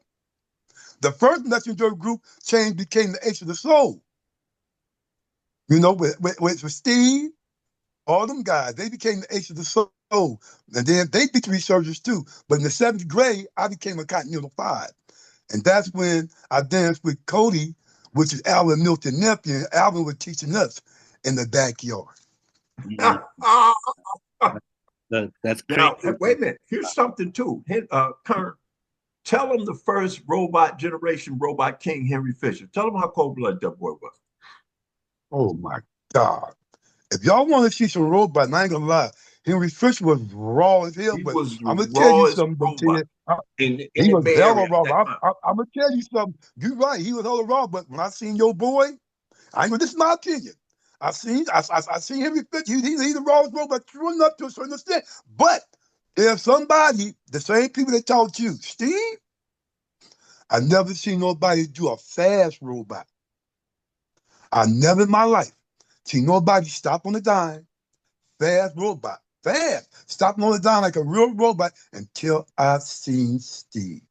The first messenger group became the Ace of the Soul. You know, with Steve, all them guys, they became the Ace of the Soul. And then they became researchers too. But in the 7th grade, I became a Continental 5. And that's when I danced with Cody, which is Alvin Milton nephew. And Alvin was teaching us in the backyard. That's great. Now, wait a minute. Here's something too. Kern, tell them the first generation robot king, Henry Fisher. Tell them how cold-blooded that boy was. Oh my God. If y'all want to see some robots, I ain't gonna lie, Henry Fisher was raw as hell, but I'm gonna tell you something. He was hella raw. I'm gonna tell you something. You're right, he was hella raw, but when I seen your boy, this is my opinion. I seen Henry Fisher, he's the rawest robot, true enough to a certain extent. But if somebody, the same people that taught you, Steve, I never seen nobody do a fast robot. I never in my life seen nobody stop on the dime, fast robot, fast, stopping on the dime like a real robot until I seen Steve.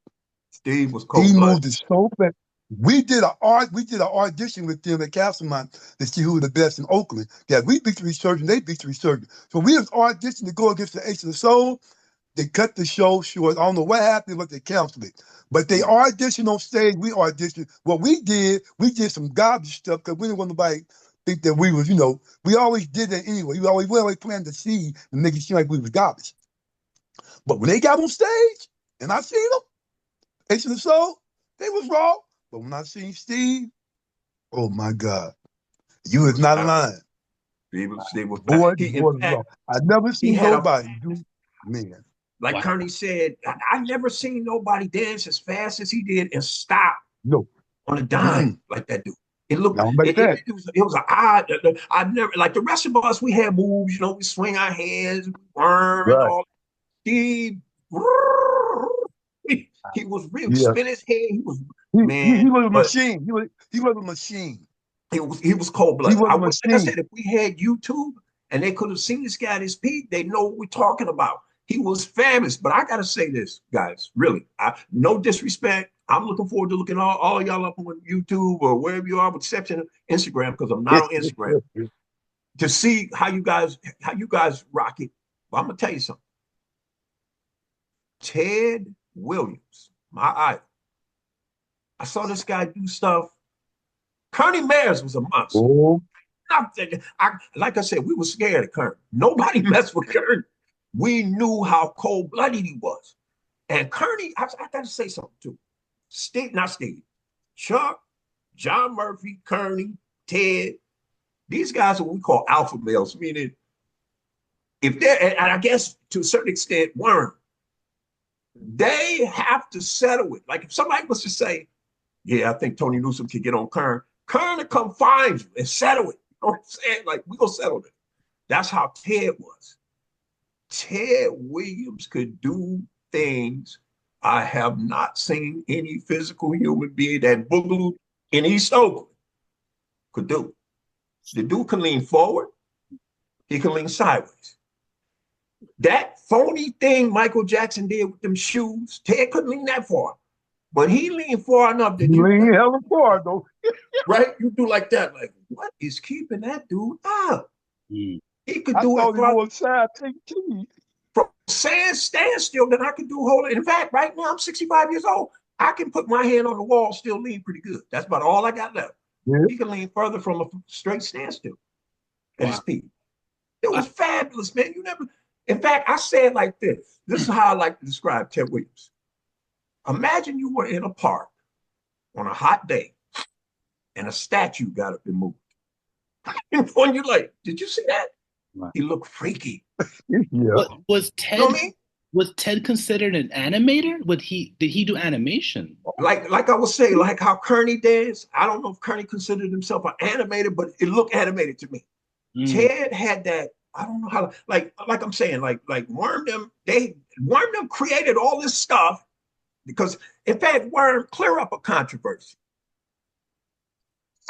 Steve was He cold-blooded. moved it so fast. We did an audition with them at Castlemont to see who was the best in Oakland. Yeah, we beat the resurgent, they beat the resurgent. So we was auditioning to go against the Ace of the Soul. They cut the show short. I don't know what happened, but they canceled it. But they auditioned on stage. We auditioned. What we did some garbage stuff because we didn't want nobody to think that we was, we always did that anyway. We always planted the seed and make it seem like we was garbage. But when they got on stage and I seen them, Ace of the Soul, they was raw. But when I seen Steve, oh my God, you is not lying. Steve was Boy, he, boy was raw. I never seen nobody do, man. Like Kerney said, I never seen nobody dance as fast as he did and stop on a dime like that dude. It looked it was an odd. I never like the rest of us. We had moves, we swing our hands, worm and all. Steve, he was real. Spin his head. He was He was a machine. He was a machine. He was cold blooded. Like I said, if we had YouTube and they could have seen this guy at his peak, they know what we're talking about. He was famous. But I gotta say this, guys, really, no disrespect. I'm looking forward to looking all y'all up on YouTube or wherever you are, with exception of Instagram, because I'm not on Instagram, to see how you guys rock it. But I'm gonna tell you something. Ted Williams, my idol. I saw this guy do stuff. Kerney Mayers was a monster. Like I said, we were scared of Kerney. Nobody messed with Kerney. We knew how cold-blooded he was. And Kerney, I got to say something too. Chuck, John Murphy, Kerney, Ted, these guys are what we call alpha males, meaning if they're, and I guess to a certain extent, Worm, they have to settle it. Like if somebody was to say, yeah, I think Tony Newsome can get on Kern to come find you and settle it. You know what I'm saying? Like, we're going to settle it. That's how Ted was. Ted Williams could do things I have not seen any physical human being that Boogaloo in East Oakland could do. The dude can lean forward. He can lean sideways. That phony thing Michael Jackson did with them shoes, Ted couldn't lean that far. But he leaned far enough that you lean hella far though. Right? You do like that. Like, what is keeping that dude up? He could do it from standstill that I could do whole. In fact, right now I'm 65 years old. I can put my hand on the wall, still lean pretty good. That's about all I got left. He can lean further from a straight standstill at his peak. It was fabulous, man. In fact, I say it like this. This is how I like to describe Ted Williams. Imagine you were in a park on a hot day and a statue got up and moved. And when you're like, did you see that? Right. He looked freaky. Was Ted? You know what I mean? Was Ted considered an animator? Did he do animation? Like I was saying, like how Kerney danced. I don't know if Kerney considered himself an animator, but it looked animated to me. Ted had that. I don't know how. Like I'm saying, like Worm them created all this stuff because, in fact, Worm, clear up a controversy.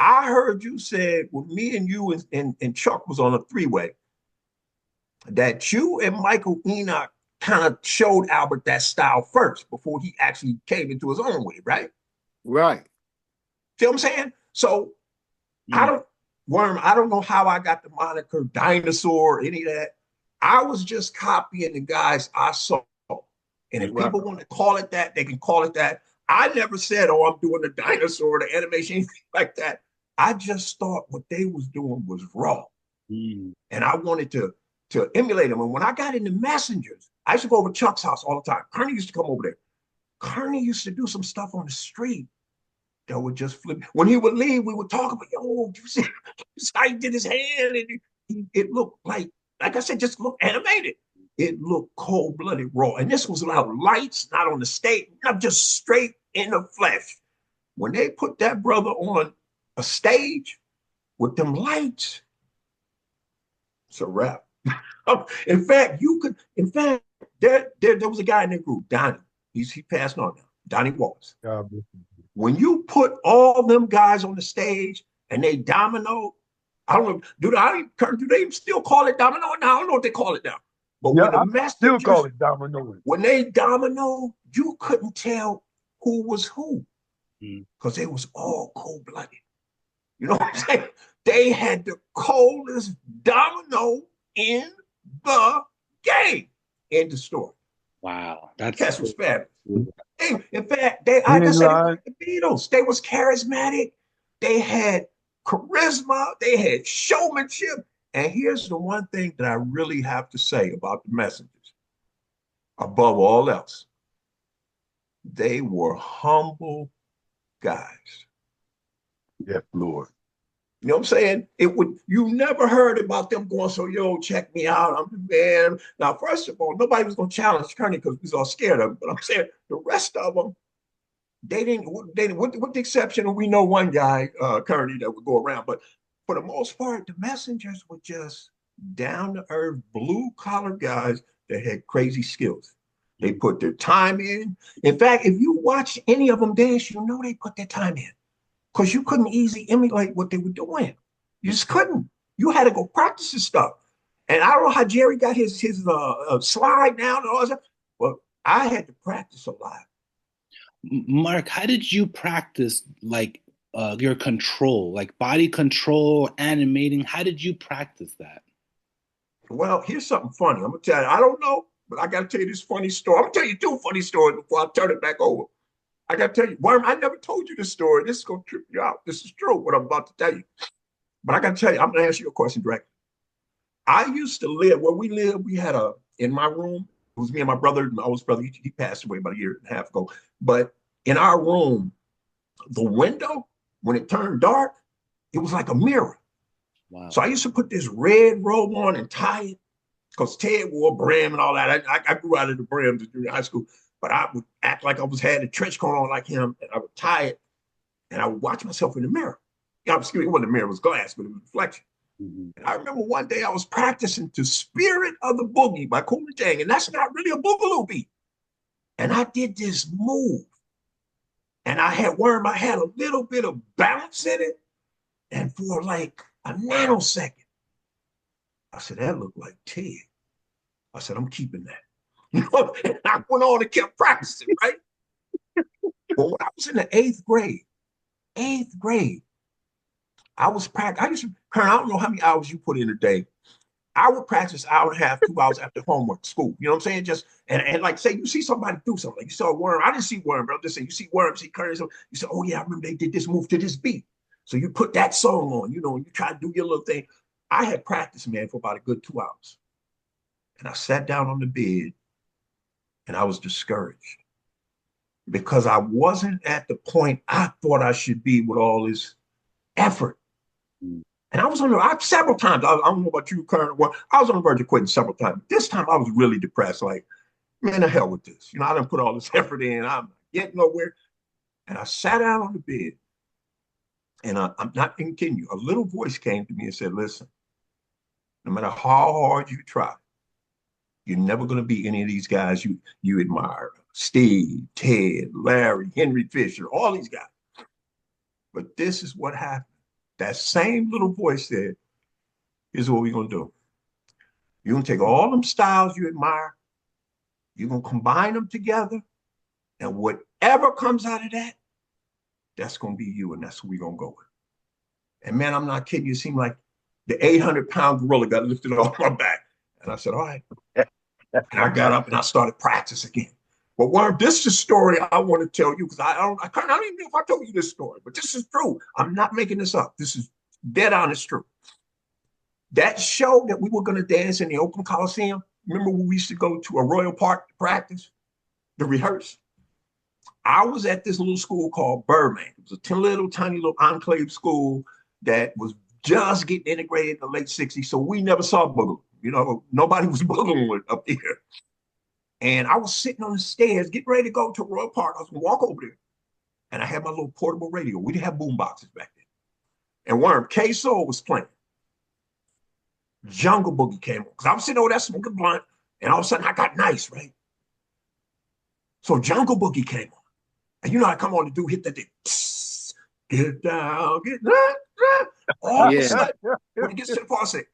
I heard you said when me and you and Chuck was on a three-way that you and Michael Enoch kind of showed Albert that style first before he actually came into his own way, right? Right. See what I'm saying? So I don't know how I got the moniker dinosaur or any of that. I was just copying the guys I saw. And if people want to call it that, they can call it that. I never said, oh, I'm doing the dinosaur, the animation, anything like that. I just thought what they was doing was raw. And I wanted to emulate them. And when I got into Messengers, I used to go over to Chuck's house all the time. Kerney used to come over there. Kerney used to do some stuff on the street that would just flip. When he would leave, we would talk about, yo, you see how he did his hand? And it looked like I said, just looked animated. It looked cold-blooded raw. And this was without lights, not on the stage, not just straight in the flesh. When they put that brother on a stage with them lights, it's a wrap. In fact, there was a guy in that group, Donnie. He passed on now. Donnie Wallace. When you put all them guys on the stage and they domino. I don't know, do they still call it domino now? I don't know what they call it now. But Yeah, when the I still messengers, call it domino. when they domino, you couldn't tell who was who because they was all cold-blooded. You know what I'm saying? They had the coldest domino in the game. End of story. Wow, that's Cats was fabulous. cool. In fact, You ain't that's how they lying. were the Beatles. They was charismatic. They had charisma. They had showmanship. And here's the one thing that I really have to say about the Messengers. Above all else, they were humble guys. Yes, Lord. You know what I'm saying? You never heard about them going, so yo, check me out. I'm the man. Now, first of all, nobody was gonna challenge Kerney because we was all scared of him. But I'm saying the rest of them, they didn't, with the exception of we know one guy, Kerney, that would go around. But for the most part, the Messengers were just down-to-earth, blue-collar guys that had crazy skills. They put their time in. In fact, if you watch any of them dance, you know they put their time in because you couldn't easily emulate what they were doing. You just couldn't. You had to go practice this stuff. And I don't know how Jerry got his slide down and all that. Well, I had to practice a lot. Mark, how did you practice like your control, like body control, animating? How did you practice that? Well, here's something funny. I'm gonna tell you. I don't know, but I gotta tell you this funny story. I'm gonna tell you two funny stories before I turn it back over. I gotta tell you, Worm, I never told you this story. This is gonna trip you out. This is true, what I'm about to tell you. But I gotta tell you, I'm gonna ask you a question directly. I used to live where we lived. We had in my room, it was me and my brother, my oldest brother. He passed away about a year and a half ago. But in our room, the window, when it turned dark, it was like a mirror. Wow. So I used to put this red robe on and tie it because Ted wore brim and all that. I grew out of the brim during high school, but I would act like I had a trench coat on like him, and I would tie it, and I would watch myself in the mirror. Yeah, excuse me, it wasn't a mirror, it was glass, but it was reflection. And I remember one day I was practicing to Spirit of the Boogie by Kool & Gang, and that's not really a Boogaloo beat. And I did this move, and I had a little bit of bounce in it, and for like a nanosecond, I said, that looked like Ted. I said, I'm keeping that. And I went on and kept practicing, right? But when I was in the eighth grade, I was practicing. I don't know how many hours you put in a day. I would practice an hour and a half, 2 hours after homework, school. You know what I'm saying? Just and like say you see somebody do something. Like you saw Worm. I didn't see Worm, but I'm just saying you see Worm, see Kerney. So you say, oh yeah, I remember they did this move to this beat. So you put that song on, you know, and you try to do your little thing. I had practiced, man, for about a good 2 hours. And I sat down on the bed and I was discouraged because I wasn't at the point I thought I should be with all this effort. And I was several times. I don't know about you, Kern. I was on the verge of quitting several times. This time I was really depressed. Like, man, the hell with this. You know, I didn't put all this effort in. I'm getting nowhere. And I sat down on the bed. And I'm not even kidding you. A little voice came to me and said, listen, no matter how hard you try, you're never going to be any of these guys you admire. Steve, Ted, Larry, Henry Fisher, all these guys. But this is what happened. That same little voice said, here's what we're going to do. You're going to take all them styles you admire, you're going to combine them together, and whatever comes out of that, that's going to be you, and that's what we're going to go with. And man, I'm not kidding you. It seemed like the 800-pound gorilla got lifted off my back. And I said, all right. And I got up and I started practicing again. But Worm, this is a story I want to tell you because I don't even know if I told you this story, but this is true. I'm not making this up. This is dead honest true. That show that we were going to dance in the Oakland Coliseum, remember when we used to go to a Royal Park to practice, to rehearse? I was at this little school called Birdman. It was a tiny little enclave school that was just getting integrated in the late 60s, so we never saw Boogaloo. You know, nobody was Boogaloo up there. And I was sitting on the stairs, getting ready to go to Royal Park. I was going to walk over there. And I had my little portable radio. We didn't have boom boxes back then. And Worm, K-Soul was playing. Jungle Boogie came on. Because I was sitting over there smoking blunt. And all of a sudden, I got nice, right? So Jungle Boogie came on. And you know how I come on to do hit that thing. Get down, get down. All of a Yeah. sudden, when it gets to the part, I say,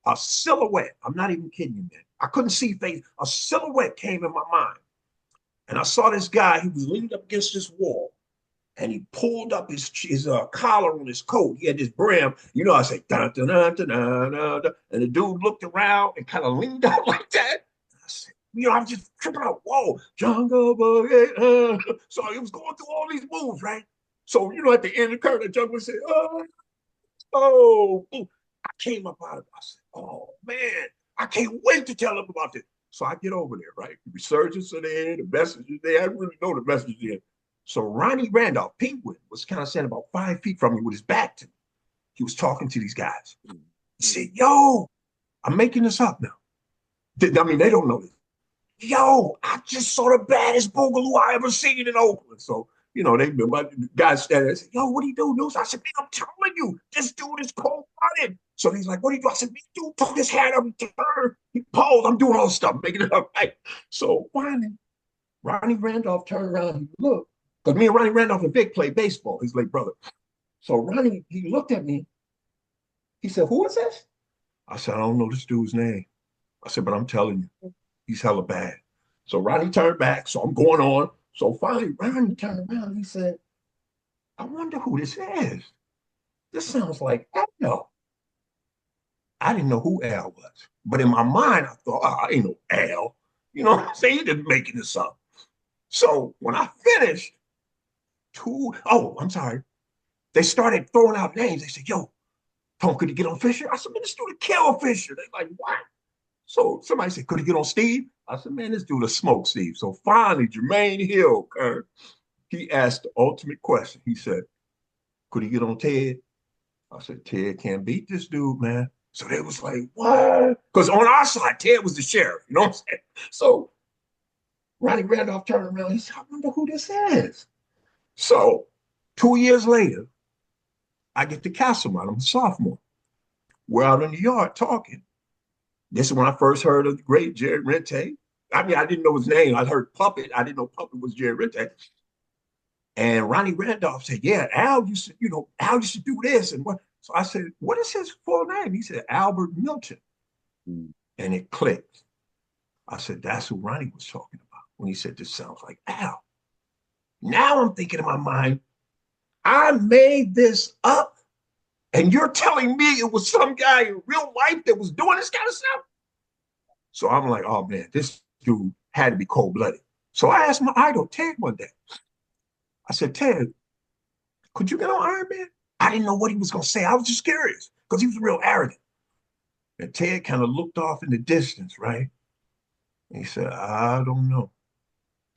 a silhouette. I'm not even kidding you, man. I couldn't see face. A silhouette came in my mind. And I saw this guy, he was leaning up against this wall. And he pulled up his collar on his coat. He had this brim. You know, I said, dun, dun, dun, dun, dun, dun, dun. And the dude looked around and kind of leaned out like that. I said, you know, I was just tripping out. Whoa, Jungle Boy. So he was going through all these moves, right? So, you know, at the end of the curtain, the Jungle said, oh. I came up out of it. I said, oh, man, I can't wait to tell him about this. So I get over there, right? The resurgence are there, the messengers there. I didn't really know the messengers there. So Ronnie Randolph, Penguin, was kind of standing about 5 feet from me with his back to me. He was talking to these guys. He said, yo, I'm making this up now. I mean, they don't know this. Yo, I just saw the baddest Boogaloo I ever seen in Oakland. So, you know, my guys standing there said, yo, what do you do, Newsome? I said, man, I'm telling you, this dude is cold-blooded. So he's like, what do you do? I said, man, dude, took his hat up, he posed, I'm doing all this stuff, making it up, right? So Ronnie Randolph turned around and looked. Because me and Ronnie Randolph and Vic played baseball, his late brother. So Ronnie, he looked at me. He said, who is this? I said, I don't know this dude's name. I said, but I'm telling you, he's hella bad. So Ronnie turned back. So I'm going on. So finally, Ronnie turned around. He said, I wonder who this is. This sounds like Al. I didn't know who Al was. But in my mind, I thought, I ain't no Al. You know what I'm saying? He just making this up. So when I finished, I'm sorry. They started throwing out names. They said, yo, Tom, could he get on Fisher? I said, man, this dude kill Fisher. They're like, what? So somebody said, could he get on Steve? I said, man, this dude will smoke Steve. So finally, Jermaine Hill, he asked the ultimate question. He said, could he get on Ted? I said, Ted can't beat this dude, man. So they was like, what? Because on our side, Ted was the sheriff. You know what I'm saying? So Ronnie Randolph turned around. He said, I wonder who this is. So 2 years later, I get to Castlemont. I'm a sophomore. We're out in the yard talking. This is when I first heard of the great Jerry Rentie. I mean, I didn't know his name. I heard Puppet. I didn't know Puppet was Jerry Rentie. And Ronnie Randolph said, yeah, Al used to do this. And what? So I said, what is his full name? He said, Albert Milton. And it clicked. I said, that's who Ronnie was talking about when he said, this sounds like Al. Now I'm thinking in my mind, I made this up, and you're telling me it was some guy in real life that was doing this kind of stuff? So I'm like, oh man, this dude had to be cold-blooded. So I asked my idol, Ted, one day. I said, Ted, could you get on Iron Man? I didn't know what he was going to say. I was just curious because he was real arrogant. And Ted kind of looked off in the distance, right? And he said, I don't know.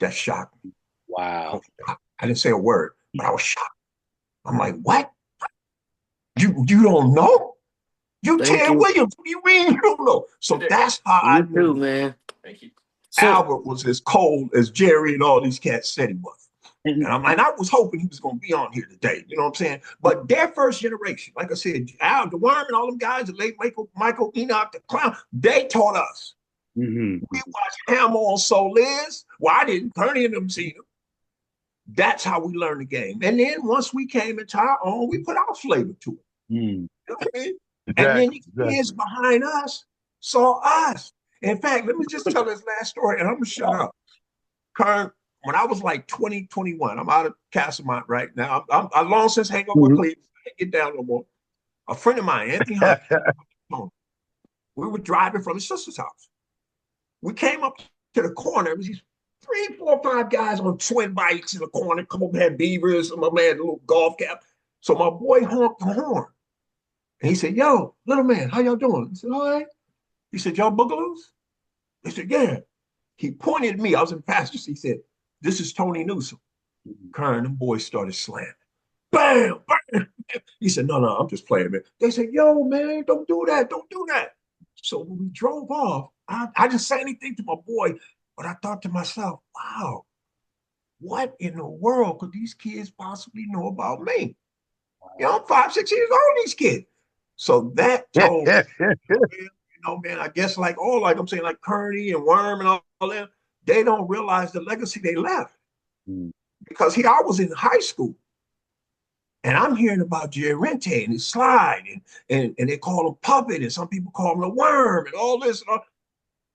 That shocked me. Wow. I didn't say a word, but I was shocked. I'm like, what? You don't know? You Ted Williams. What do you mean you don't know? So that's how I knew, man. Thank you. Albert was as cold as Jerry and all these cats said he was. And I was hoping he was going to be on here today. You know what I'm saying? But their first generation, like I said, Al, the Worm and all them guys, the late Michael Enoch, the Clown, they taught us. We watched Hammer on Soul Liz. Well, I didn't. Kerney and them seen them. That's how we learned the game. And then once we came into our own, we put our flavor to it. You know what I mean? Exactly, and then the kids behind us saw us. In fact, let me just tell this last story, and I'm going to shut up. Kern, when I was like 20, 21, I'm out of Castlemont right now. I long since hang up with Cleveland. I can't get down no more. A friend of mine, Anthony Hunt, we were driving from his sister's house. We came up to the corner. It was these 3, 4, 5 guys on twin bikes in the corner. Come up, had beavers. Some of them had a little golf cap. So my boy honked the horn. And he said, yo, little man, how y'all doing? I said, all right. He said, y'all Boogaloos? He said, yeah. He pointed at me. I was in the passenger seat. He said, this is Tony Newsome. Kern, them boys started slamming. Bam, bam. He said, no, I'm just playing, man. They said, yo, man, don't do that. Don't do that. So when we drove off, I didn't say anything to my boy, but I thought to myself, wow, what in the world could these kids possibly know about me? You know, I'm 5, 6 years old, these kids. So that told me, you know, man, I guess like I'm saying, like Kerney and Worm and all that, they don't realize the legacy they left. Because I was in high school And I'm hearing about Jerry Rentie and his slide, and they call him puppet, and some people call him the worm, and all this. And all.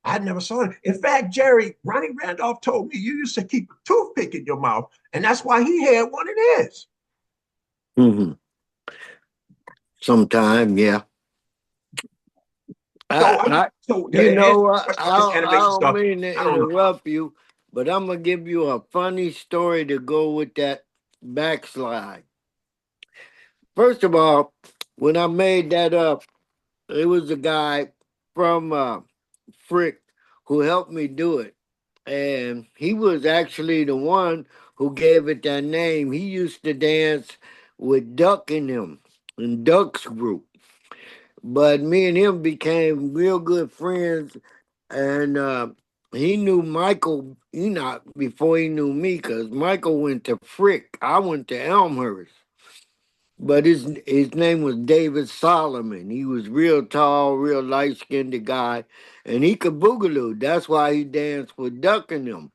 I never saw it. In fact, Ronnie Randolph told me you used to keep a toothpick in your mouth, and that's why he had one of his. Mm-hmm. Sometime, yeah. I don't mean to interrupt you, but I'm gonna give you a funny story to go with that backslide. First of all, when I made that up, it was a guy from Frick who helped me do it. And he was actually the one who gave it that name. He used to dance with Duck in him, in Duck's group. But me and him became real good friends, and he knew Michael Enoch before he knew me, because Michael went to Frick. I went to Elmhurst. But his name was David Solomon. He was real tall, real light-skinned guy, and he could boogaloo. That's why he danced with Duck and them.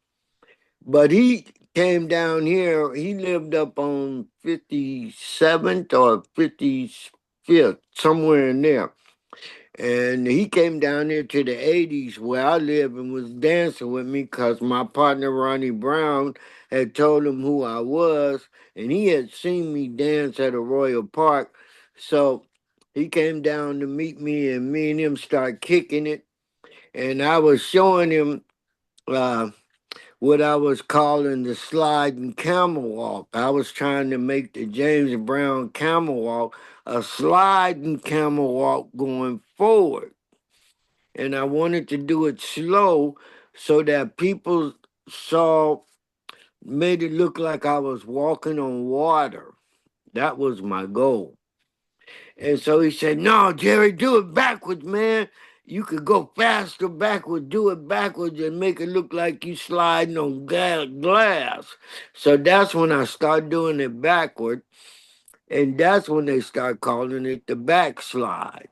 But he came down here. He lived up on 57th or 55th, somewhere in there. And he came down here to the 80s where I live and was dancing with me because my partner Ronnie Brown had told him who I was, and he had seen me dance at a Royal Park. So he came down to meet me, and me and him started kicking it. And I was showing him what I was calling the sliding camel walk. I was trying to make the James Brown camel walk a sliding camel walk going forward. And I wanted to do it slow so that people made it look like I was walking on water. That was my goal. And so he said, "No, Jerry, do it backwards, man. You could go faster backwards, do it backwards and make it look like you sliding on glass." So that's when I started doing it backward. And that's when they start calling it the backslide,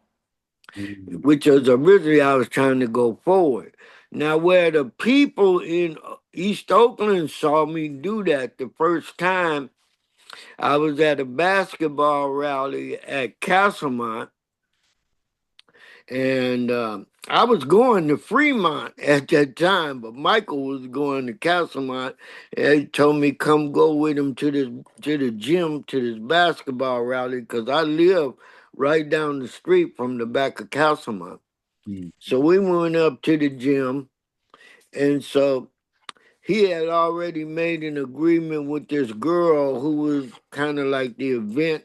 which was originally I was trying to go forward. Now, where the people in East Oakland saw me do that the first time, I was at a basketball rally at Castlemont, and I was going to Fremont at that time, but Michael was going to Castlemont, and he told me come go with him to the gym to this basketball rally because I live right down the street from the back of Castlemont. So we went up to the gym, and so he had already made an agreement with this girl who was kind of like the event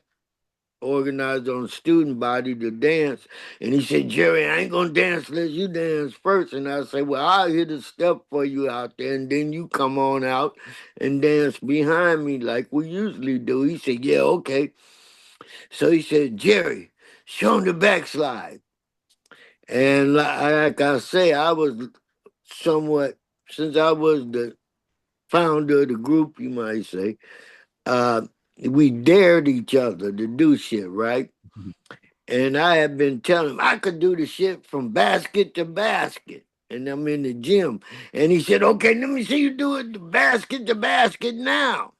organized on student body to dance. And he said, "Jerry, I ain't gonna dance unless you dance first." And I said, "Well, I'll hit a step for you out there, and then you come on out and dance behind me like we usually do." He said, "Yeah, okay." So he said, "Jerry, show him the backslide." And like I say, I was somewhat, since I was the founder of the group, you might say, uh, we dared each other to do shit, right? And I had been telling him I could do the shit from basket to basket. And I'm in the gym. And he said, "Okay, let me see you do it basket to basket now."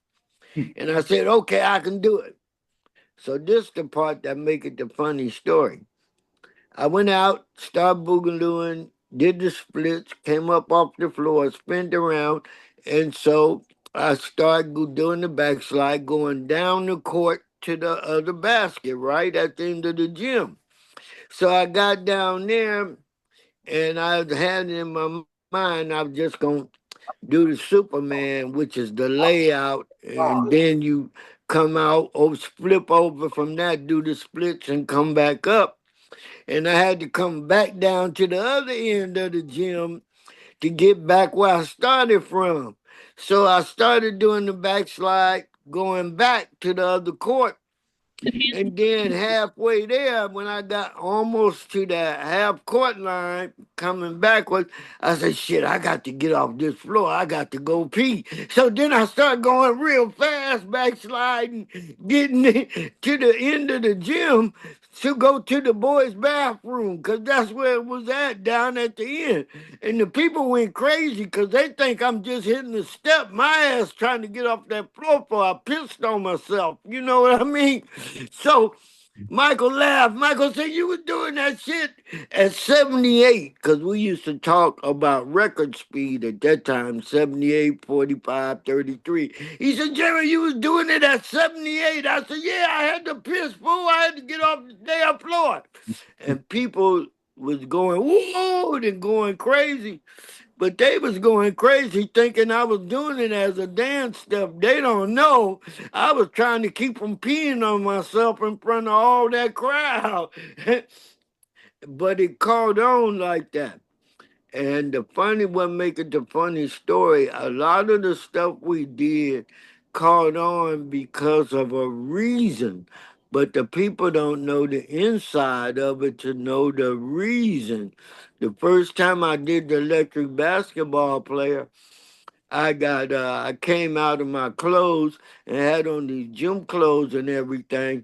And I said, "Okay, I can do it." So this is the part that make it the funny story. I went out, started boogalooing, did the splits, came up off the floor, spinned around, and so I started doing the backslide, going down the court to the other basket, right at the end of the gym. So I got down there, and I had it in my mind I was just going to do the Superman, which is the layout, and then you come out, flip over from that, do the splits, and come back up. And I had to come back down to the other end of the gym to get back where I started from. So I started doing the backslide, going back to the other court. And then halfway there, when I got almost to the half court line coming backwards, I said, shit, I got to get off this floor. I got to go pee. So then I started going real fast, backsliding, getting to the end of the gym to go to the boys' bathroom, because that's where it was at, down at the end. And the people went crazy because they think I'm just hitting the step, my ass trying to get off that floor before I pissed on myself. You know what I mean? So Michael laughed. Michael said, you were doing that shit at 78, because we used to talk about record speed at that time, 78, 45, 33. He said, Jerry, you was doing it at 78. I said, yeah, I had to piss, fool. I had to get off the damn floor. And people was going, whoa, and going crazy. But they was going crazy thinking I was doing it as a dance step. They don't know. I was trying to keep from peeing on myself in front of all that crowd. But it caught on like that. And the funny what make it the funny story, a lot of the stuff we did caught on because of a reason. But the people don't know the inside of it to know the reason. The first time I did the electric basketball player, I came out of my clothes and had on these gym clothes and everything.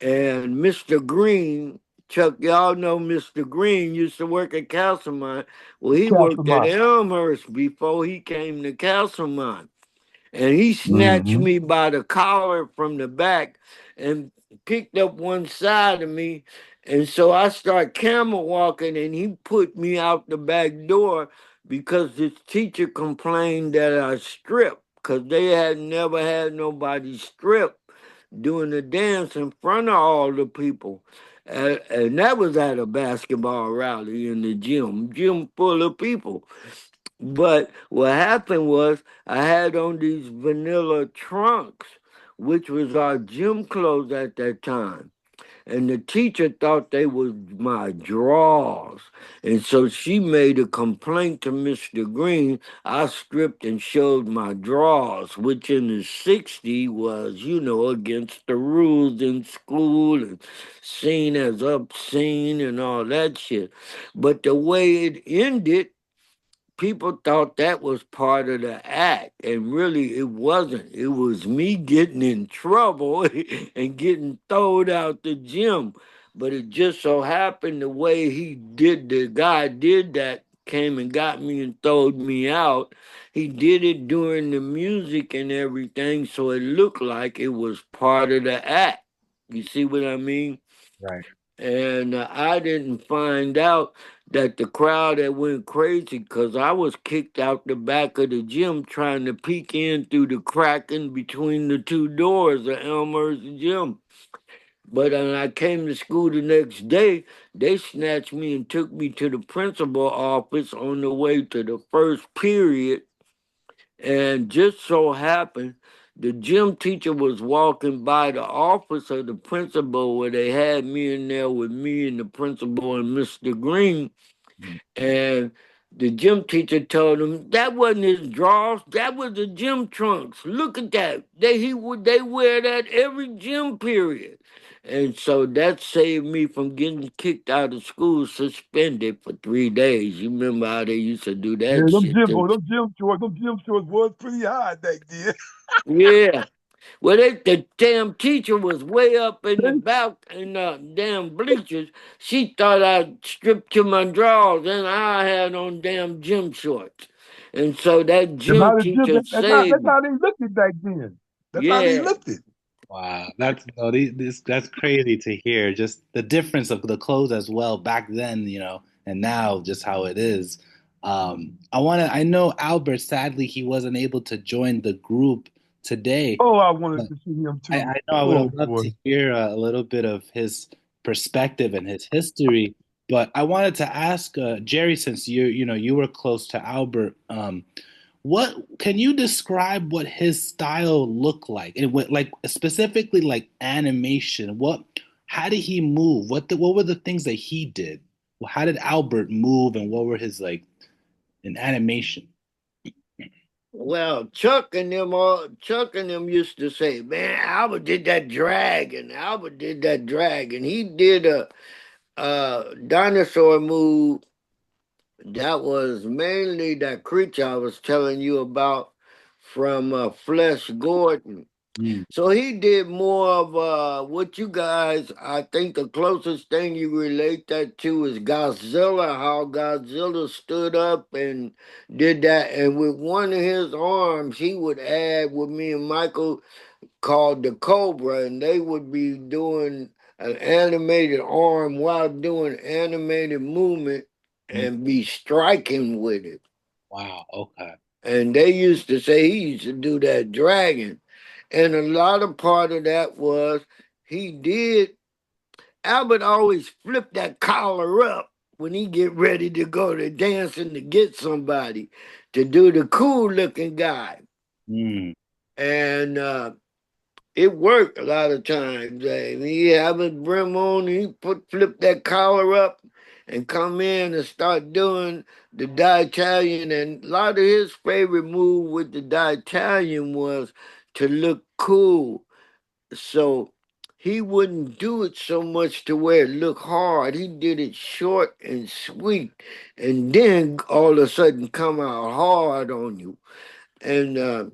And Mr. Green, Chuck, y'all know Mr. Green used to work at Castlemont. Well, he worked at Castlemont. Elmhurst before he came to Castlemont. And he snatched Mm-hmm. me by the collar from the back and picked up one side of me. And so I start camel walking, and he put me out the back door because this teacher complained that I stripped, because they had never had nobody strip doing a dance in front of all the people. And that was at a basketball rally in the gym full of people. But what happened was I had on these vanilla trunks, which was our gym clothes at that time. And the teacher thought they was my drawers. And so she made a complaint to Mr. Green. I stripped and showed my drawers, which in the 60s was, against the rules in school and seen as obscene and all that shit. But the way it ended, people thought that was part of the act, and really it wasn't. It was me getting in trouble and getting thrown out the gym. But it just so happened the way the guy did that, came and got me and throwed me out. He did it during the music and everything, so it looked like it was part of the act. You see what I mean? Right. And I didn't find out that the crowd had went crazy because I was kicked out the back of the gym trying to peek in through the crack in between the two doors of Elmer's gym. But when I came to school the next day, they snatched me and took me to the principal office on the way to the first period. And just so happened, the gym teacher was walking by the office of the principal where they had me in there with me and the principal and Mr. Green. And the gym teacher told him that wasn't his drawers, that was the gym trunks. Look at that. They wear that every gym period. And so that saved me from getting kicked out of school, suspended for 3 days. You remember how they used to do Yeah, that shit too? them gym shorts was pretty high back then. Yeah. Well, the damn teacher was way up in the back in the damn bleachers. She thought I stripped to my drawers and I had on damn gym shorts. And so that That's gym how the gym. teacher saved That's me. how they looked it back then. That's how they Yeah. looked it. Wow, that's no, that's crazy to hear. Just the difference of the clothes as well back then, and now just how it is. I know Albert, sadly, he wasn't able to join the group today. Oh, I wanted to see him I too. know I would Oh have loved boy. to hear a little bit of his perspective and his history, but I wanted to ask Jerry, since you were close to Albert, what can you describe what his style looked like, and what, like, specifically like animation? How did he move? What were the things that he did? How did Albert move, and what were his like in animation? Well, Chuck and them used to say, "Man, Albert did that dragon. Albert did that dragon. He did a dinosaur move that was mainly that creature I was telling you about from Flesh Gordon." Mm. So he did more of what you guys, I think the closest thing you relate that to is Godzilla, how Godzilla stood up and did that. And with one of his arms, he would add what me and Michael called the Cobra, and they would be doing an animated arm while doing animated movement Mm. and be striking with it. Wow. Okay. And they used to say he used to do that dragon. And a lot of part of that was he did. Albert always flipped that collar up when he get ready to go to dancing to get somebody to do the cool looking guy. Mm. And it worked a lot of times. He have his brim on, he flip that collar up and come in and start doing the Italian. And a lot of his favorite move with the Italian was to look cool. So he wouldn't do it so much to where it looked hard. He did it short and sweet, and then all of a sudden come out hard on you. And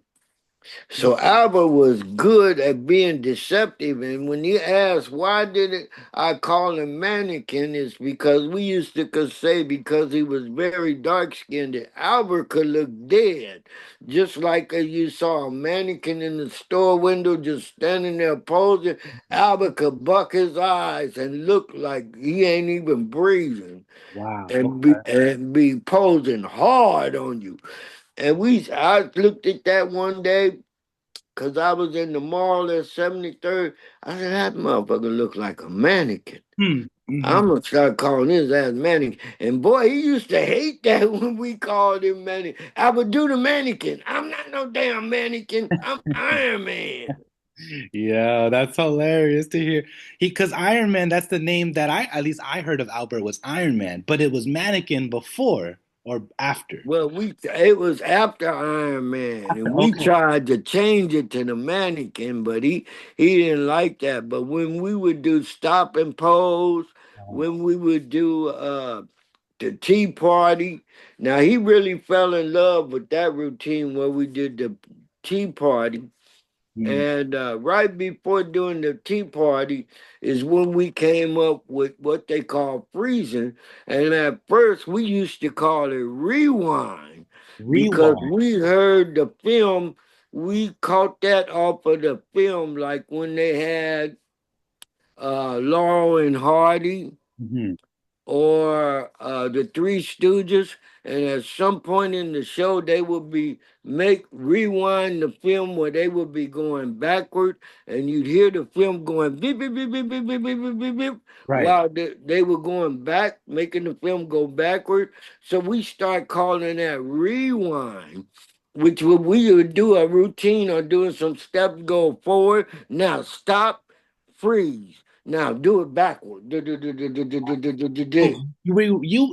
so Albert was good at being deceptive. And when you ask why did it I call him mannequin, it's because we used to say because he was very dark skinned that Albert could look dead. Just like you saw a mannequin in the store window just standing there posing, Albert could buck his eyes and look like he ain't even breathing Wow. and Okay. be posing hard on you. And I looked at that one day because I was in the mall at 73rd. I said, that motherfucker look like a mannequin. Hmm. Mhm. I'm going to start calling his ass mannequin. And boy, he used to hate that when we called him mannequin. I would do the mannequin. I'm not no damn mannequin. I'm Iron Man. Yeah, that's hilarious to hear. Because Iron Man, that's the name that at least I heard of Albert was Iron Man, but it was Mannequin before or after. Well, it was after Iron Man, and we Okay. tried to change it to the mannequin, but he didn't like that. But when we would do stop and pose, when we would do the tea party. Now he really fell in love with that routine where we did the tea party. Mm. And right before doing the tea party is when we came up with what they call freezing. And at first we used to call it rewind because Rewind. we heard the film, we caught that off of the film, like when they had Laurel and Hardy Mhm. or the Three Stooges, and at some point in the show, they would be rewind the film where they would be going backward, and you'd hear the film going beep beep beep beep beep beep beep beep beep, beep Right. while they were going back, making the film go backward. So we start calling that rewind. Which we would do a routine or doing some steps go forward. Now stop, freeze. Now do it backward. So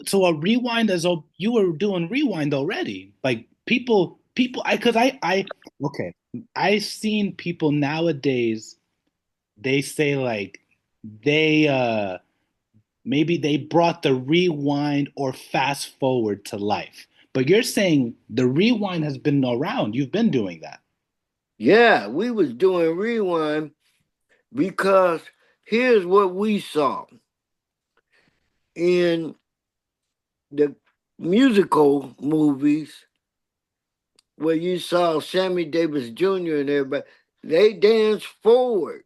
so a rewind as though you were doing rewind already. Like people I because I okay. I've seen people nowadays they say like they maybe they brought the rewind or fast forward to life. But you're saying the rewind has been around. You've been doing that. Yeah, we was doing rewind because here's what we saw in the musical movies where you saw Sammy Davis Jr. and everybody. They danced forward.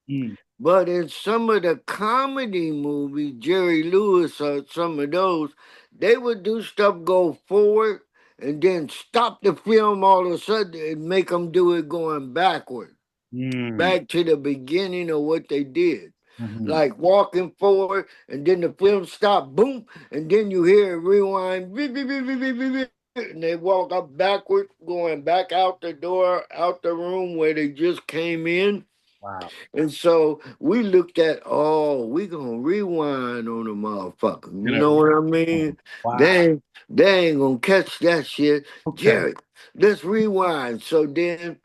Mm. But in some of the comedy movies, Jerry Lewis or some of those, they would do stuff go forward and then stop the film all of a sudden and make them do it going backward, Mm. back to the beginning of what they did. Mhm. Like walking forward and then the film stop, boom, and then you hear it rewind, beep, beep, beep, beep, beep, beep, beep, and they walk up backward, going back out the door, out the room where they just came in. Wow. And so we looked at, oh, we gonna rewind on the motherfucker. You Gonna know what I oh, mean? wow. They ain't gonna catch that shit. Okay. Jerry, let's rewind. So then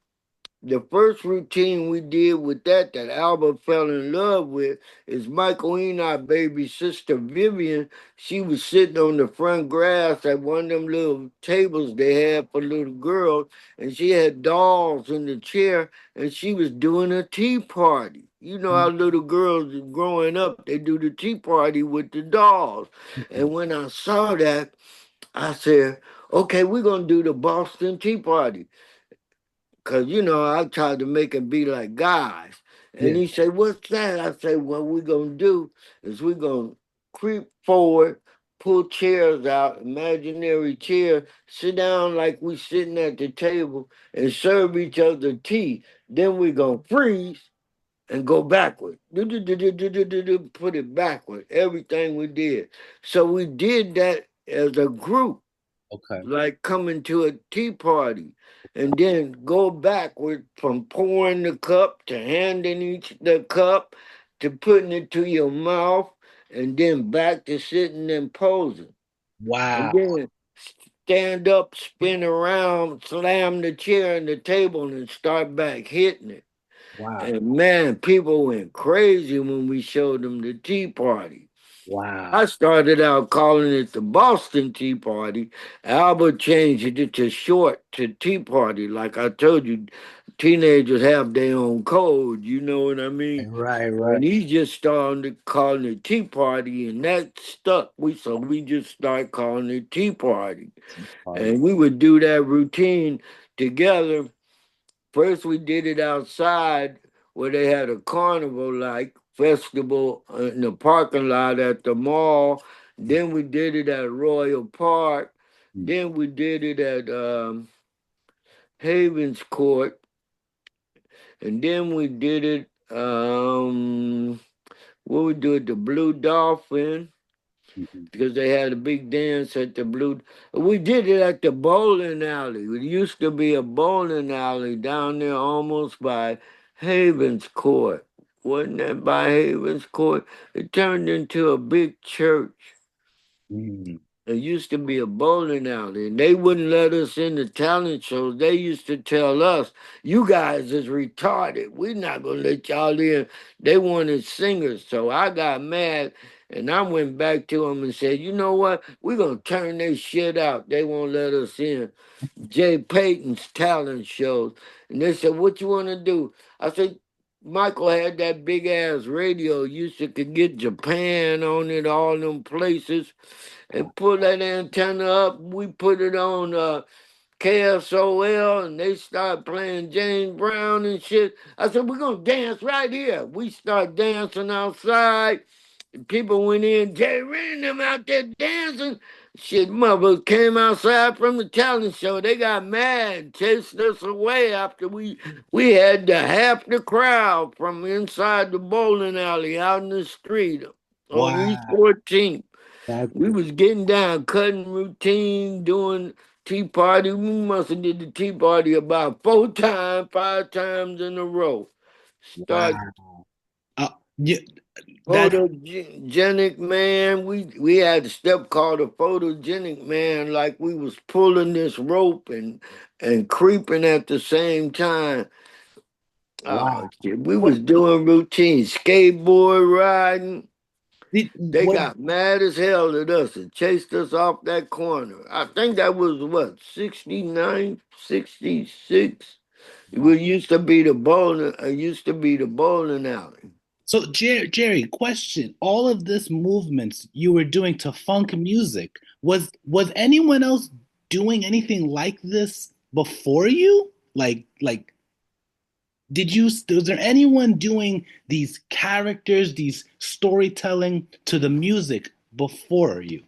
the first routine we did with that Albert fell in love with is Michael Enoch baby sister Vivian. She was sitting on the front grass at one of them little tables they had for little girls, and she had dolls in the chair, and she was doing a tea party. You know how little girls growing up, they do the tea party with the dolls. And when I saw that, I said, okay, we're gonna do the Boston Tea Party. Cause I tried to make it be like guys. And Yeah. he said, what's that? I said, what we're gonna do is we're gonna creep forward, pull chairs out, imaginary chair, sit down like we sitting at the table and serve each other tea. Then we're gonna freeze and go backward. Put it backward. Everything we did. So we did that as a group, Okay. like coming to a tea party, and then go backward from pouring the cup to handing each the cup to putting it to your mouth, and then back to sitting and posing, and Wow. then stand up, spin around, slam the chair and the table, and start back hitting it. Wow. And man, people went crazy when we showed them the tea party. Wow. I started out calling it the Boston Tea Party. Albert changed it to short to Tea Party. Like I told you, teenagers have their own code, you know what I mean? Right, right. And he just started calling it Tea Party, and that stuck. So we just started calling it Tea Party. Party. And we would do that routine together. First, we did it outside where they had a carnival like festival in the parking lot at the mall. Then we did it at Royal Park. Then we did it at Havens Court. And then we did it, what we do at the Blue Dolphin, Mhm. because they had a big dance at the Blue. We did it at the bowling alley. It used to be a bowling alley down there almost by Havens Court. Wasn't that by Havens Court? It turned into a big church. Mm. It used to be a bowling alley, and they wouldn't let us in the talent shows. They used to tell us, "You guys is retarded. We're not gonna let y'all in." They wanted singers, so I got mad, and I went back to them and said, "You know what? We're gonna turn this shit out. They won't let us in." Jay Payton's talent shows, and they said, "What you want to do?" I said, "Michael had that big ass radio. Used to could get Japan on it, all them places." And pull that antenna up. We put it on KSOL, and they start playing James Brown and shit. I said, we're going to dance right here. We start dancing outside. People went in, Jay ran them out there dancing. Shit, mother came outside from the talent show. They got mad, chased us away after we had the half the crowd from inside the bowling alley out in the street on East Wow. 14th. That's We was getting down, cutting routine, doing tea party. We must have did the tea party about 4 times, 5 times in a row. Start wow. Yeah, that photogenic man. We had a step called a photogenic man, like we was pulling this rope and creeping at the same time. wow. Oh shit. We What was doing routine, skateboard riding. did They what got mad as hell at us and chased us off that corner. I think that was what, 69, 66. wow. It used to be the bowling. It used to be the bowling alley. So Jerry, question. All of this movements you were doing to funk music, was anyone else doing anything like this before you? Like was there anyone doing these characters, these storytelling to the music before you?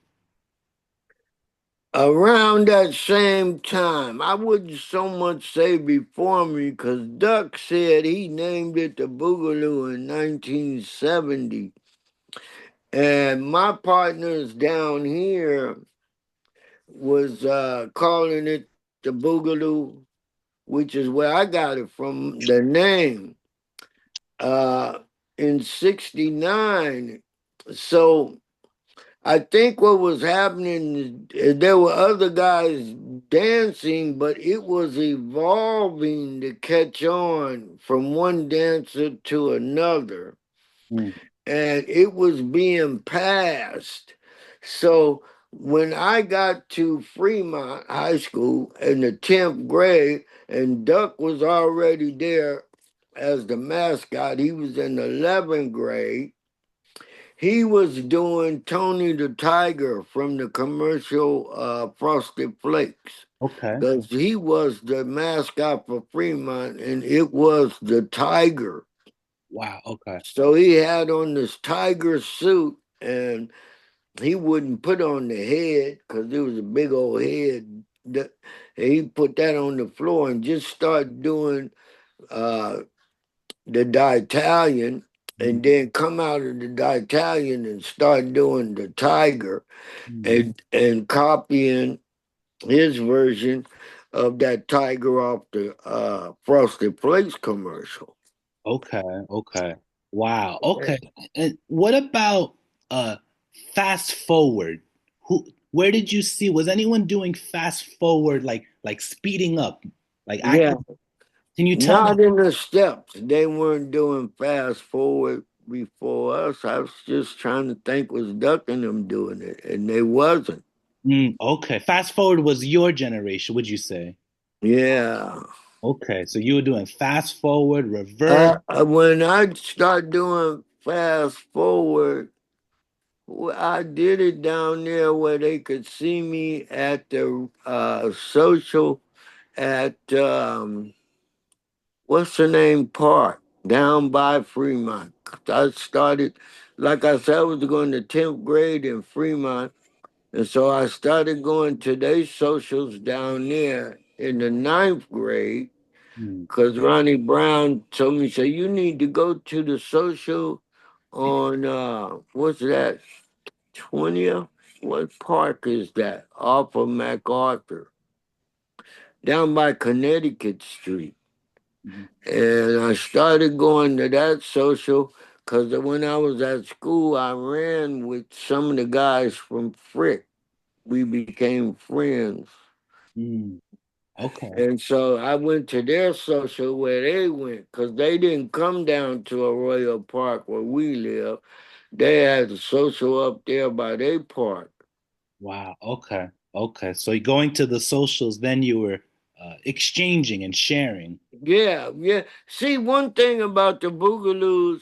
Around that same time, I wouldn't so much say before me, because Duck said he named it the Boogaloo in 1970. And my partners down here was calling it the Boogaloo, which is where I got it from, the name. in '69. So I think what was happening is there were other guys dancing, but it was evolving to catch on from one dancer to another. Mm. And it was being passed. So when I got to Fremont High School in the 10th grade, and Duck was already there as the mascot, he was in the 11th grade. He was doing Tony the Tiger from the commercial Frosted Flakes Okay. because he was the mascot for Fremont and it was the tiger. Wow. Okay. So he had on this tiger suit and he wouldn't put on the head because it was a big old head. He put that on the floor and just started doing uh, the Italian Mm. and then come out of the Italian and start doing the tiger Mm. and copying his version of that tiger off the Frosted Flakes commercial. Okay. Okay. Wow. Okay. And what about uh fast forward? Where did you see, was anyone doing fast forward, like speeding up? Like Yeah, acting, can you tell me? not in the steps. They weren't doing fast forward before us. I was just trying to think was Duck and them doing it, and they wasn't. Okay. Fast forward was your generation, would you say? Yeah. Okay. So you were doing fast forward, reverse. When I start doing fast forward, well, I did it down there where they could see me at the social at what's the name park down by Fremont. I started, like I said, I was going to 10th grade in Fremont. And so I started going to their socials down there in the 9th grade Mm. because Ronnie Brown told me, so you need to go to the social on, what's that, 20th? What park is that? Off of MacArthur, down by Connecticut Street. Mhm. And I started going to that social because when I was at school, I ran with some of the guys from Frick. We became friends. Mm. Okay. And so I went to their social where they went because they didn't come down to Arroyo Park where we live. They had a social up there by their park. Wow. Okay. Okay. So you're going to the socials, then you were exchanging and sharing. Yeah, yeah. See, one thing about the Boogaloos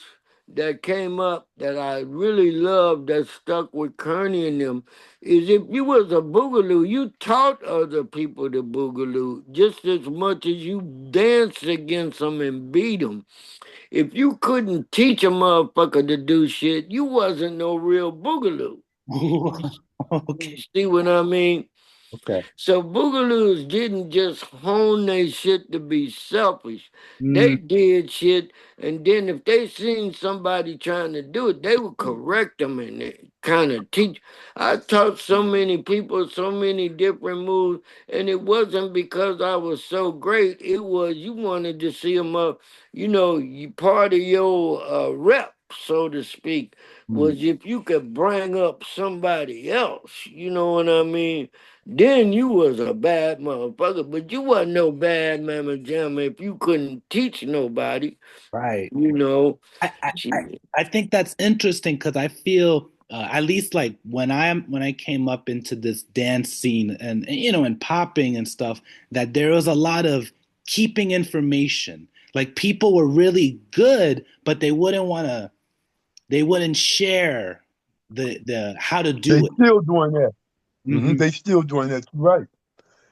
that came up that I really loved that stuck with Kerney and them is if you was a Boogaloo, you taught other people the Boogaloo just as much as you danced against them and beat them. If you couldn't teach a motherfucker to do shit, you wasn't no real Boogaloo. Okay. You see what I mean? Okay. So Boogaloos didn't just hone their shit to be selfish. Mm. They did shit, and then if they seen somebody trying to do it, they would correct them and kind of teach. I taught so many people so many different moves, and it wasn't because I was so great. It was you wanted to see them up. You know, you part of your rep, so to speak, Mm. was if you could bring up somebody else. You know what I mean? Then you was a bad motherfucker, but you wasn't no bad mama jamma if you couldn't teach nobody, Right. you know. I, I, I Shit. I think that's interesting because I feel at least like when I came up into this dance scene and and popping and stuff, that there was a lot of keeping information. Like people were really good, but they wouldn't share the how to They do it. still doing that. Hmm. They still doing that. You're right.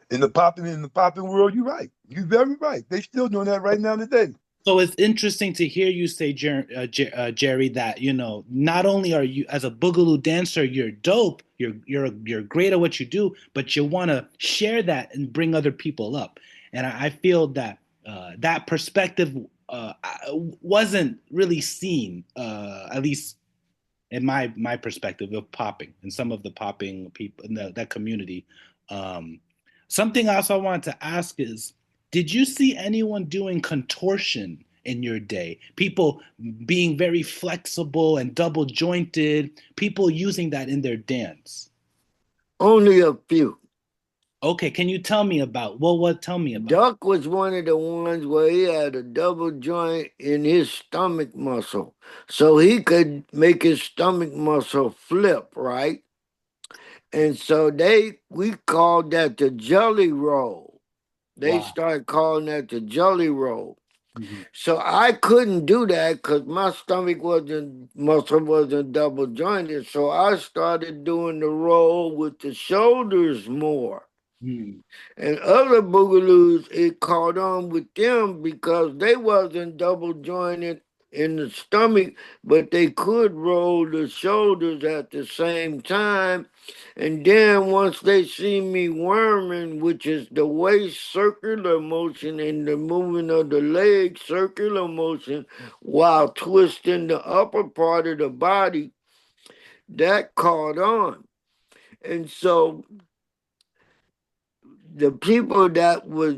In the popping world, you're right. You're very right. They still doing that right now today. So it's interesting to hear you say, Jerry, that not only are you as a boogaloo dancer, you're dope, you're great at what you do, but you want to share that and bring other people up. And I feel that that perspective wasn't really seen, at least in my perspective of popping and some of the popping people in that community. Um, Something else I wanted to ask is, did you see anyone doing contortion in your day? People being very flexible and double jointed, people using that in their dance. Only a few. Okay, can you tell me about what tell me about? Duck was one of the ones where he had a double joint in his stomach muscle. So he could make his stomach muscle flip, right? And so we called that the jelly roll. They Wow. started calling that the jelly roll. Mhm. So I couldn't do that because my stomach muscle wasn't double jointed. So I started doing the roll with the shoulders more. Mm. And other boogaloos, it caught on with them because they wasn't double jointed in the stomach, but they could roll the shoulders at the same time. And then once they see me worming, which is the waist circular motion and the movement of the leg circular motion while twisting the upper part of the body, that caught on. And so the people that was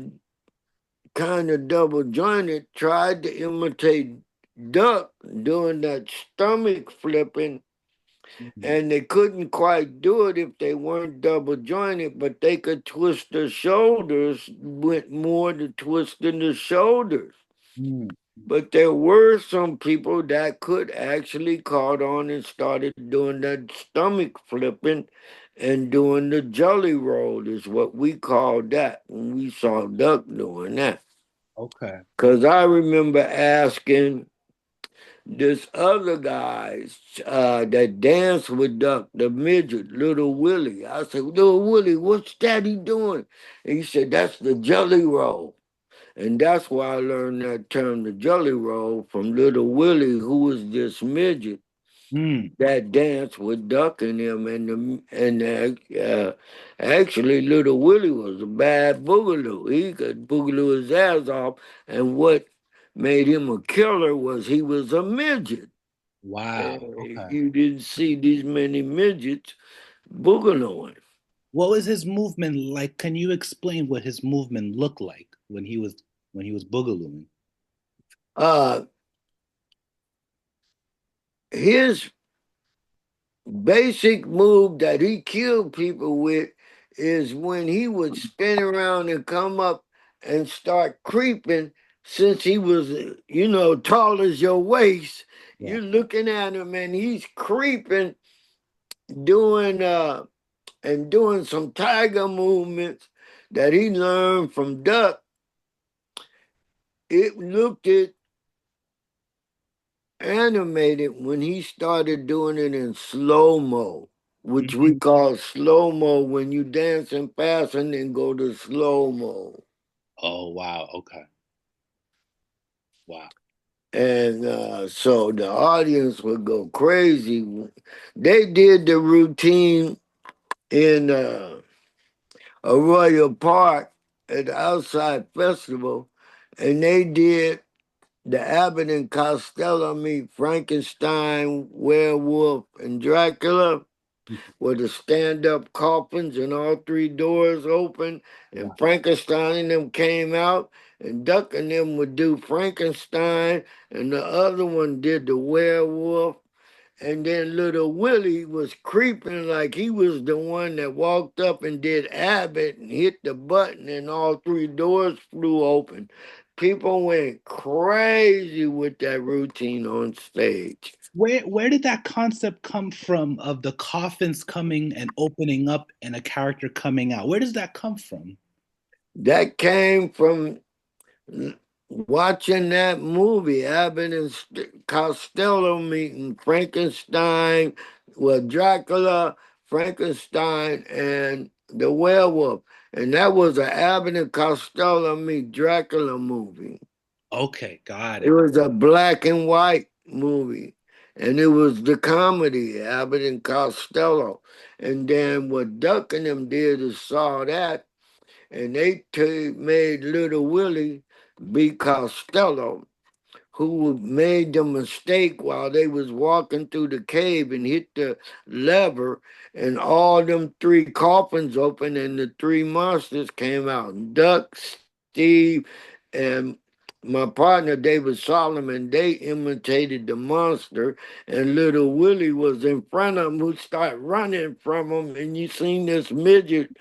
kind of double jointed tried to imitate Duck doing that stomach flipping, Mhm. and they couldn't quite do it if they weren't double jointed, but they could twist their shoulders, went more to twisting the shoulders. Mm. But there were some people that could actually caught on and started doing that stomach flipping and doing the jelly roll is what we called that when we saw Duck doing that. Okay. Because I remember asking this other guy that danced with Duck, the midget, Little Willie. I said, Little Willie, what's Daddy doing? And he said, that's the jelly roll. And that's why I learned that term, the jelly roll, from Little Willie, who was this midget Mm. that danced with Duck and him. Actually, Little Willie was a bad boogaloo. He could boogaloo his ass off. And what made him a killer was he was a midget. Wow. Okay. You didn't see these many midgets boogalooing. What was his movement like? Can you explain what his movement looked like when he was boogalooing? Uh, his basic move that he killed people with is when he would spin around and come up and start creeping. Since he was, tall as your waist, Yeah. you're looking at him and he's creeping, doing doing some tiger movements that he learned from Duck. It looked animated when he started doing it in slow-mo, which we Mhm. call slow-mo when you dancing fast and then go to slow-mo. Oh wow. Okay. Wow. And so the audience would go crazy. They did the routine in Arroyo Park at the Outside Festival, and they did the Abbott and Costello meet Frankenstein, Werewolf, and Dracula with the stand-up coffins and all three doors open, and Wow. Frankenstein and them came out, and Duck and them would do Frankenstein, and the other one did the werewolf, and then little Willie was creeping like he was the one that walked up and did Abbott and hit the button, and all three doors flew open. People went crazy with that routine on stage. Where did that concept come from of the coffins coming and opening up and a character coming out? Where does that come from? That came from watching that movie, Abbott and Costello meeting Frankenstein, Dracula, Frankenstein, and the werewolf. And that was an Abbott and Costello meet Dracula movie. Okay, got It it. was a black and white movie. And it was the comedy, Abbott and Costello. And then what Duck and them did is saw that, and they made Little Willie be Costello, who made the mistake while they was walking through the cave and hit the lever, and all them three coffins opened, and the three monsters came out: Duck, Steve, and my partner David Solomon, they imitated the monster, and little Willie was in front of him, who started running from him, and you seen this midget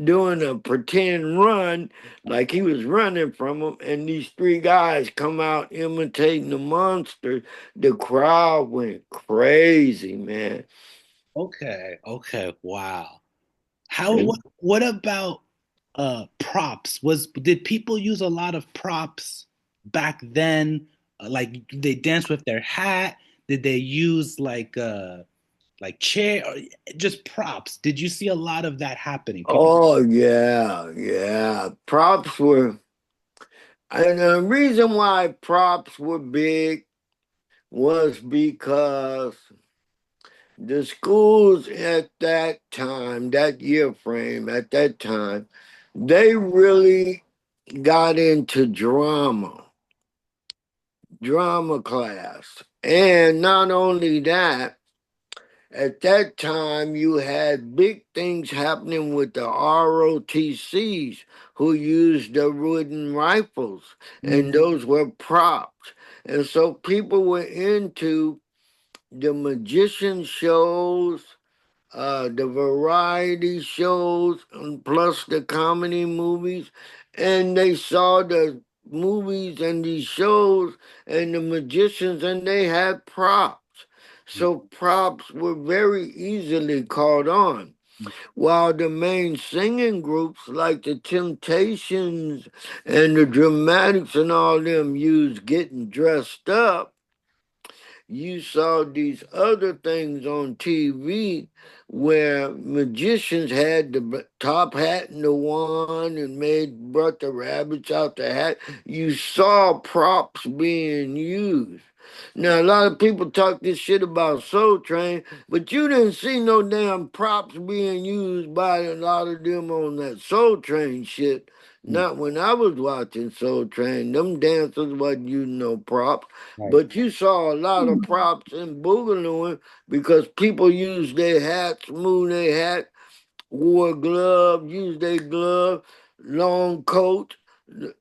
doing a pretend run like he was running from him, and these three guys come out imitating the monster. The crowd went crazy, man. Okay. Okay. Wow. And What about props? Did people use a lot of props back then? Like they dance with their hat? Did they use like chair or just props? Did you see a lot of that happening? People. oh yeah, yeah. Props were, and the reason why props were big was because the schools at that time, that year frame, at that time, they really got into drama class. And not only that, at that time, you had big things happening with the ROTCs who used the wooden rifles, and those were props. And so people were into the magician shows, the variety shows, and plus the comedy movies. And they saw the movies and these shows and the magicians, and they had props. So props were very easily caught on. While the main singing groups like the Temptations and the Dramatics and all them used getting dressed up, you saw these other things on TV where magicians had the top hat and the wand and brought the rabbits out the hat. You saw props being used. Now a lot of people talk this shit about Soul Train, but you didn't see no damn props being used by a lot of them on that Soul Train shit. Not when I was watching Soul Train. Them dancers wasn't using no props. Right. But you saw a lot of props in Boogalooing because people used their hats, moved their hat, wore gloves, used their glove, long coat.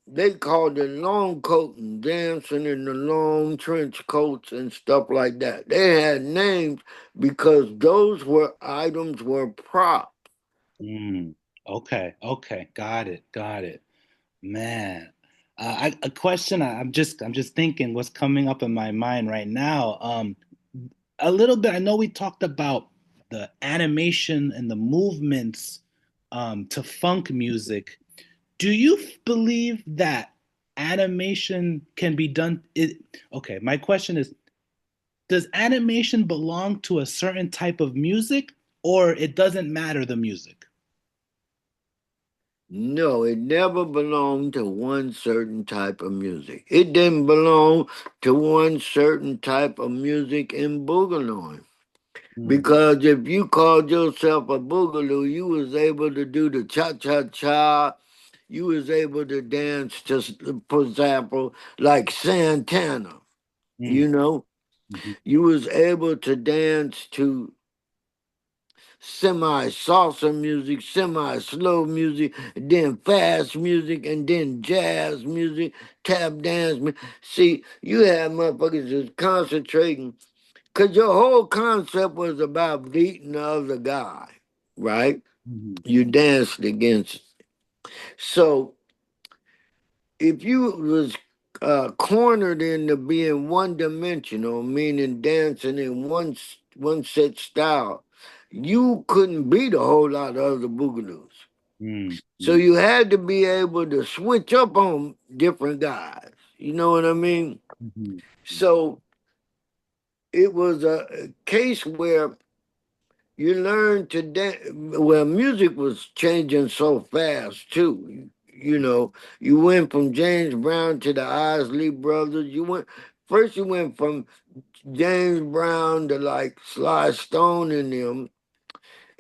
They called it long coat and dancing in the long trench coats and stuff like that. They had names because those were items were props. Okay. Okay. Got it. Got it. Man, a question I'm just thinking what's coming up in my mind right now. A little bit. I know we talked about the animation and the movements to funk music. Do you believe that animation can be done? Okay, my question is, does animation belong to a certain type of music, or it doesn't matter the music? No, it never belonged to one certain type of music. It didn't belong to one certain type of music in Boogaloo. Because if you called yourself a Boogaloo, you was able to do the cha-cha-cha. You was able to dance to, for example, like Santana, you know? Mhm. You was able to dance to semi salsa music, semi slow music, then fast music, and then jazz music, tap dance. See, you had motherfuckers just concentrating because your whole concept was about beating the other guy, right? Mhm. You danced against. So if you was cornered into being one dimensional, meaning dancing in one set style, you couldn't beat a whole lot of other boogaloos. Mhm. So you had to be able to switch up on different guys. You know what I mean? Mhm. So it was a case where you learned to dance. Well, music was changing so fast too. You know, you went from James Brown to the Isley Brothers. You went from James Brown to like Sly Stone and them.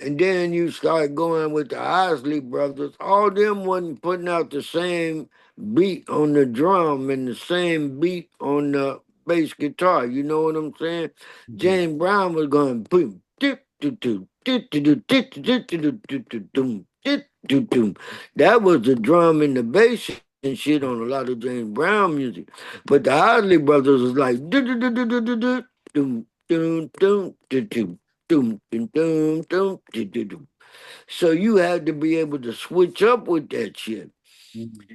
And then you start going with the Isley Brothers. All them wasn't putting out the same beat on the drum and the same beat on the bass guitar. You know what I'm saying? Mhm. James Brown was going boom, dip, dip, dip, dip, dip, dip, dip, dip, dip, dip, dip, dip, dip, dip. That was the drum and the bass and shit on a lot of James Brown music. But the Isley Brothers was like do do do do do do do doom doom doom do do doom doom doom doom do do do. So you had to be able to switch up with that shit.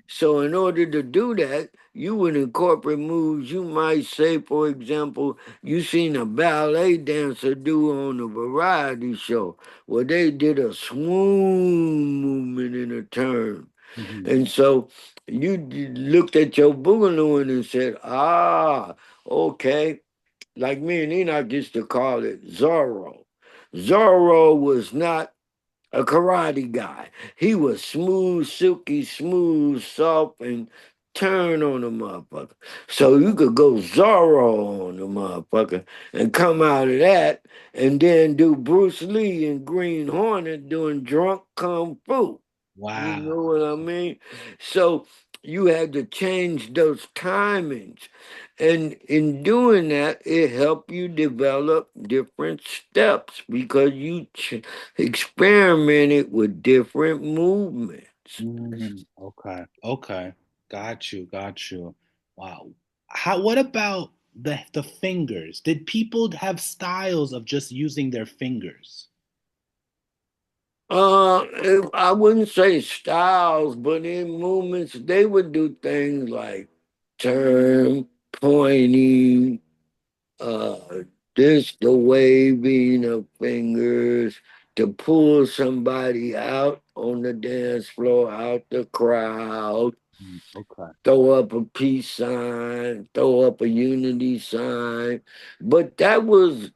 So in order to do that, you would incorporate moves. You might say, for example, you seen a ballet dancer do on a variety show where they did a swoon movement in a turn. And so you looked at your boogaloo and said, ah, okay. Like me and Enoch used to call it Zorro. Zorro was not a karate guy. He was smooth, silky smooth, soft, and turn on the motherfucker. So you could go Zorro on the motherfucker and come out of that and then do Bruce Lee and Green Hornet doing drunk kung fu. You know what I mean? So you had to change those timings. And in doing that, it helped you develop different steps because you experimented with different movements. Okay. Okay. Got you. Got you. Wow. What about the fingers? Did people have styles of just using their fingers? I wouldn't say styles, but in movements, they would do things like turn, pointing, uh, this the waving of fingers to pull somebody out on the dance floor, out the crowd, Okay. throw up a peace sign, throw up a unity sign. But that was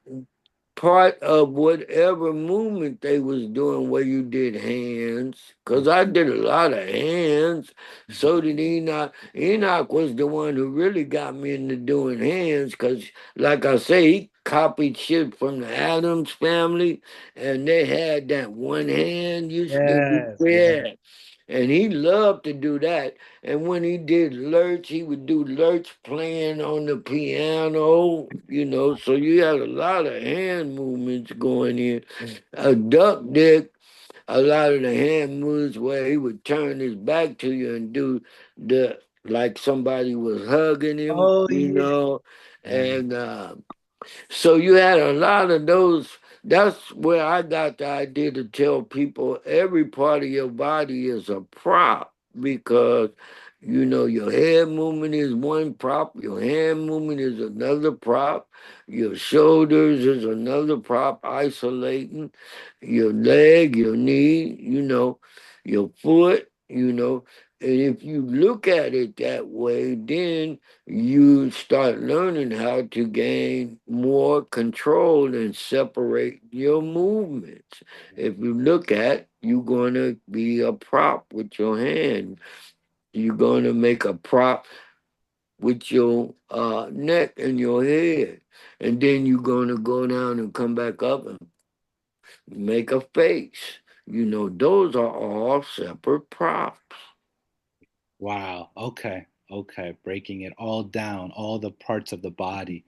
part of whatever movement they was doing where you did hands. Because I did a lot of hands. So did Enoch. Enoch was the one who really got me into doing hands because, like I say, he copied shit from the Adams family and they had that one hand used to be Yes. there. And he loved to do that. And when he did lurch, he would do lurch playing on the piano, you know. So you had a lot of hand movements going in. A duck dick, a lot of the hand moves where he would turn his back to you and do the like somebody was hugging him, Oh you yeah. know. And so you had a lot of those. That's where I got the idea to tell people every part of your body is a prop because you know your head movement is one prop, your hand movement is another prop, your shoulders is another prop, isolating your leg, your knee, you know, your foot, you know. And if you look at it that way, then you start learning how to gain more control and separate your movements. If you look at, you're going to be a prop with your hand. You're going to make a prop with your neck and your head. And then you're going to go down and come back up and make a face. You know, those are all separate props. Wow. Okay. Okay. Breaking it all down, all the parts of the body.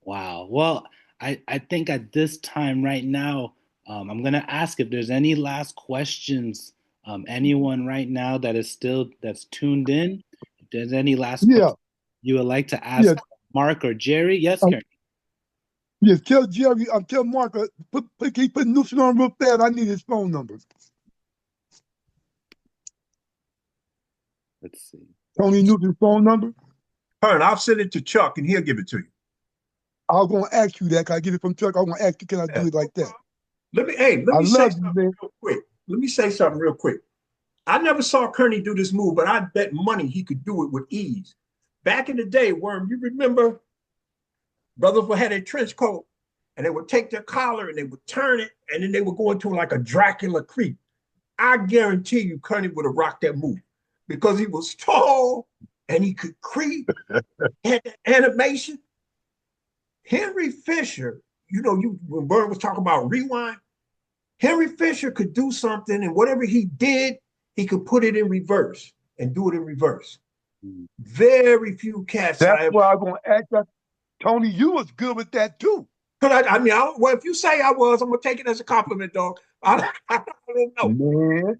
Wow. Well, I think at this time right now, I'm gonna ask if there's any last questions. Anyone right now that is still that's tuned in, if there's any last Yeah, question you would like to yeah. ask Mark or Jerry? Yes, Um, Karen. yes, tell Jerry, tell Mark, keep putting Newsome on real fast. I need his phone number. Let's see. Tony Newsome's phone number. Kern, I'll send it to Chuck and he'll give it to you. I was going to ask you that. Can I get it from Chuck? I was going to ask you, can I do Yeah. it like that? Let me I say love you, something man. real quick. Let me say something real quick. I never saw Kerney do this move, but I bet money he could do it with ease. Back in the day, Worm, you remember brothers would have their trench coat and they would take their collar and they would turn it and then they would go into like a Dracula creep. I guarantee you Kerney would have rocked that move because he was tall and he could creep, had the animation. Henry Fisher, you know, when Bird was talking about rewind, Henry Fisher could do something, and whatever he did, he could put it in reverse and do it in reverse. Very few cats. That's why I'm going to ask that. Tony, you was good with that too. Well, if you say I was, I'm gonna take it as a compliment, dog. I don't know. Man,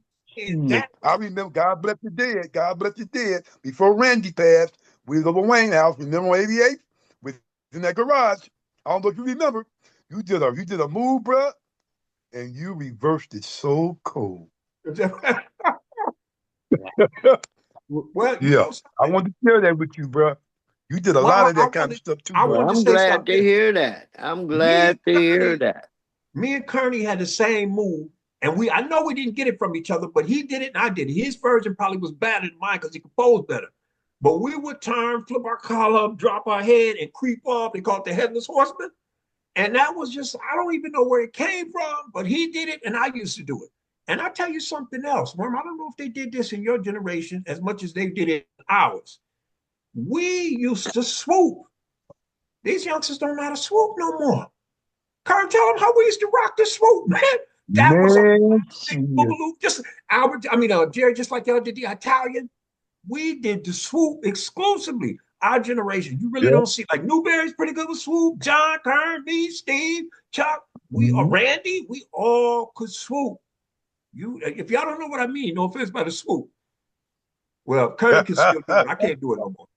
That I remember, God bless the dead. God bless the dead. Before Rentie passed, we was over Wayne House. Remember on 88? Was in that garage. I don't know if you remember. You did a move, bruh, and you reversed it so cold. well, you Yeah, know I something. want to share that with you, bruh. You did a lot of that kind of stuff too, I bruh. Well, wanted to I'm say glad to something. hear that. I'm Me and glad to hear Kerney, that. me and Kerney had the same move, and I know we didn't get it from each other, but he did it and I did it. His version probably was better than mine because he composed better. But we would turn, flip our collar up, drop our head, and creep up. They call it the headless horseman. And that was just, I don't even know where it came from, but he did it and I used to do it. And I'll tell you something else, Worm. I don't know if they did this in your generation as much as they did it in ours. We used to swoop. These youngsters don't know how to swoop no more. Kurt, tell them how we used to rock the swoop, man. That was a Man, classic shit. boogaloo. Just Jerry, just like y'all did the Italian. We did the swoop exclusively. Our generation, you really Yeah. don't see like Newberry's pretty good with swoop. John, Kern, me, Steve, Chuck, we are Mhm. Randy. We all could swoop. If y'all don't know what I mean, no offense by the swoop. Well, Kern can still do it. I can't do it no more.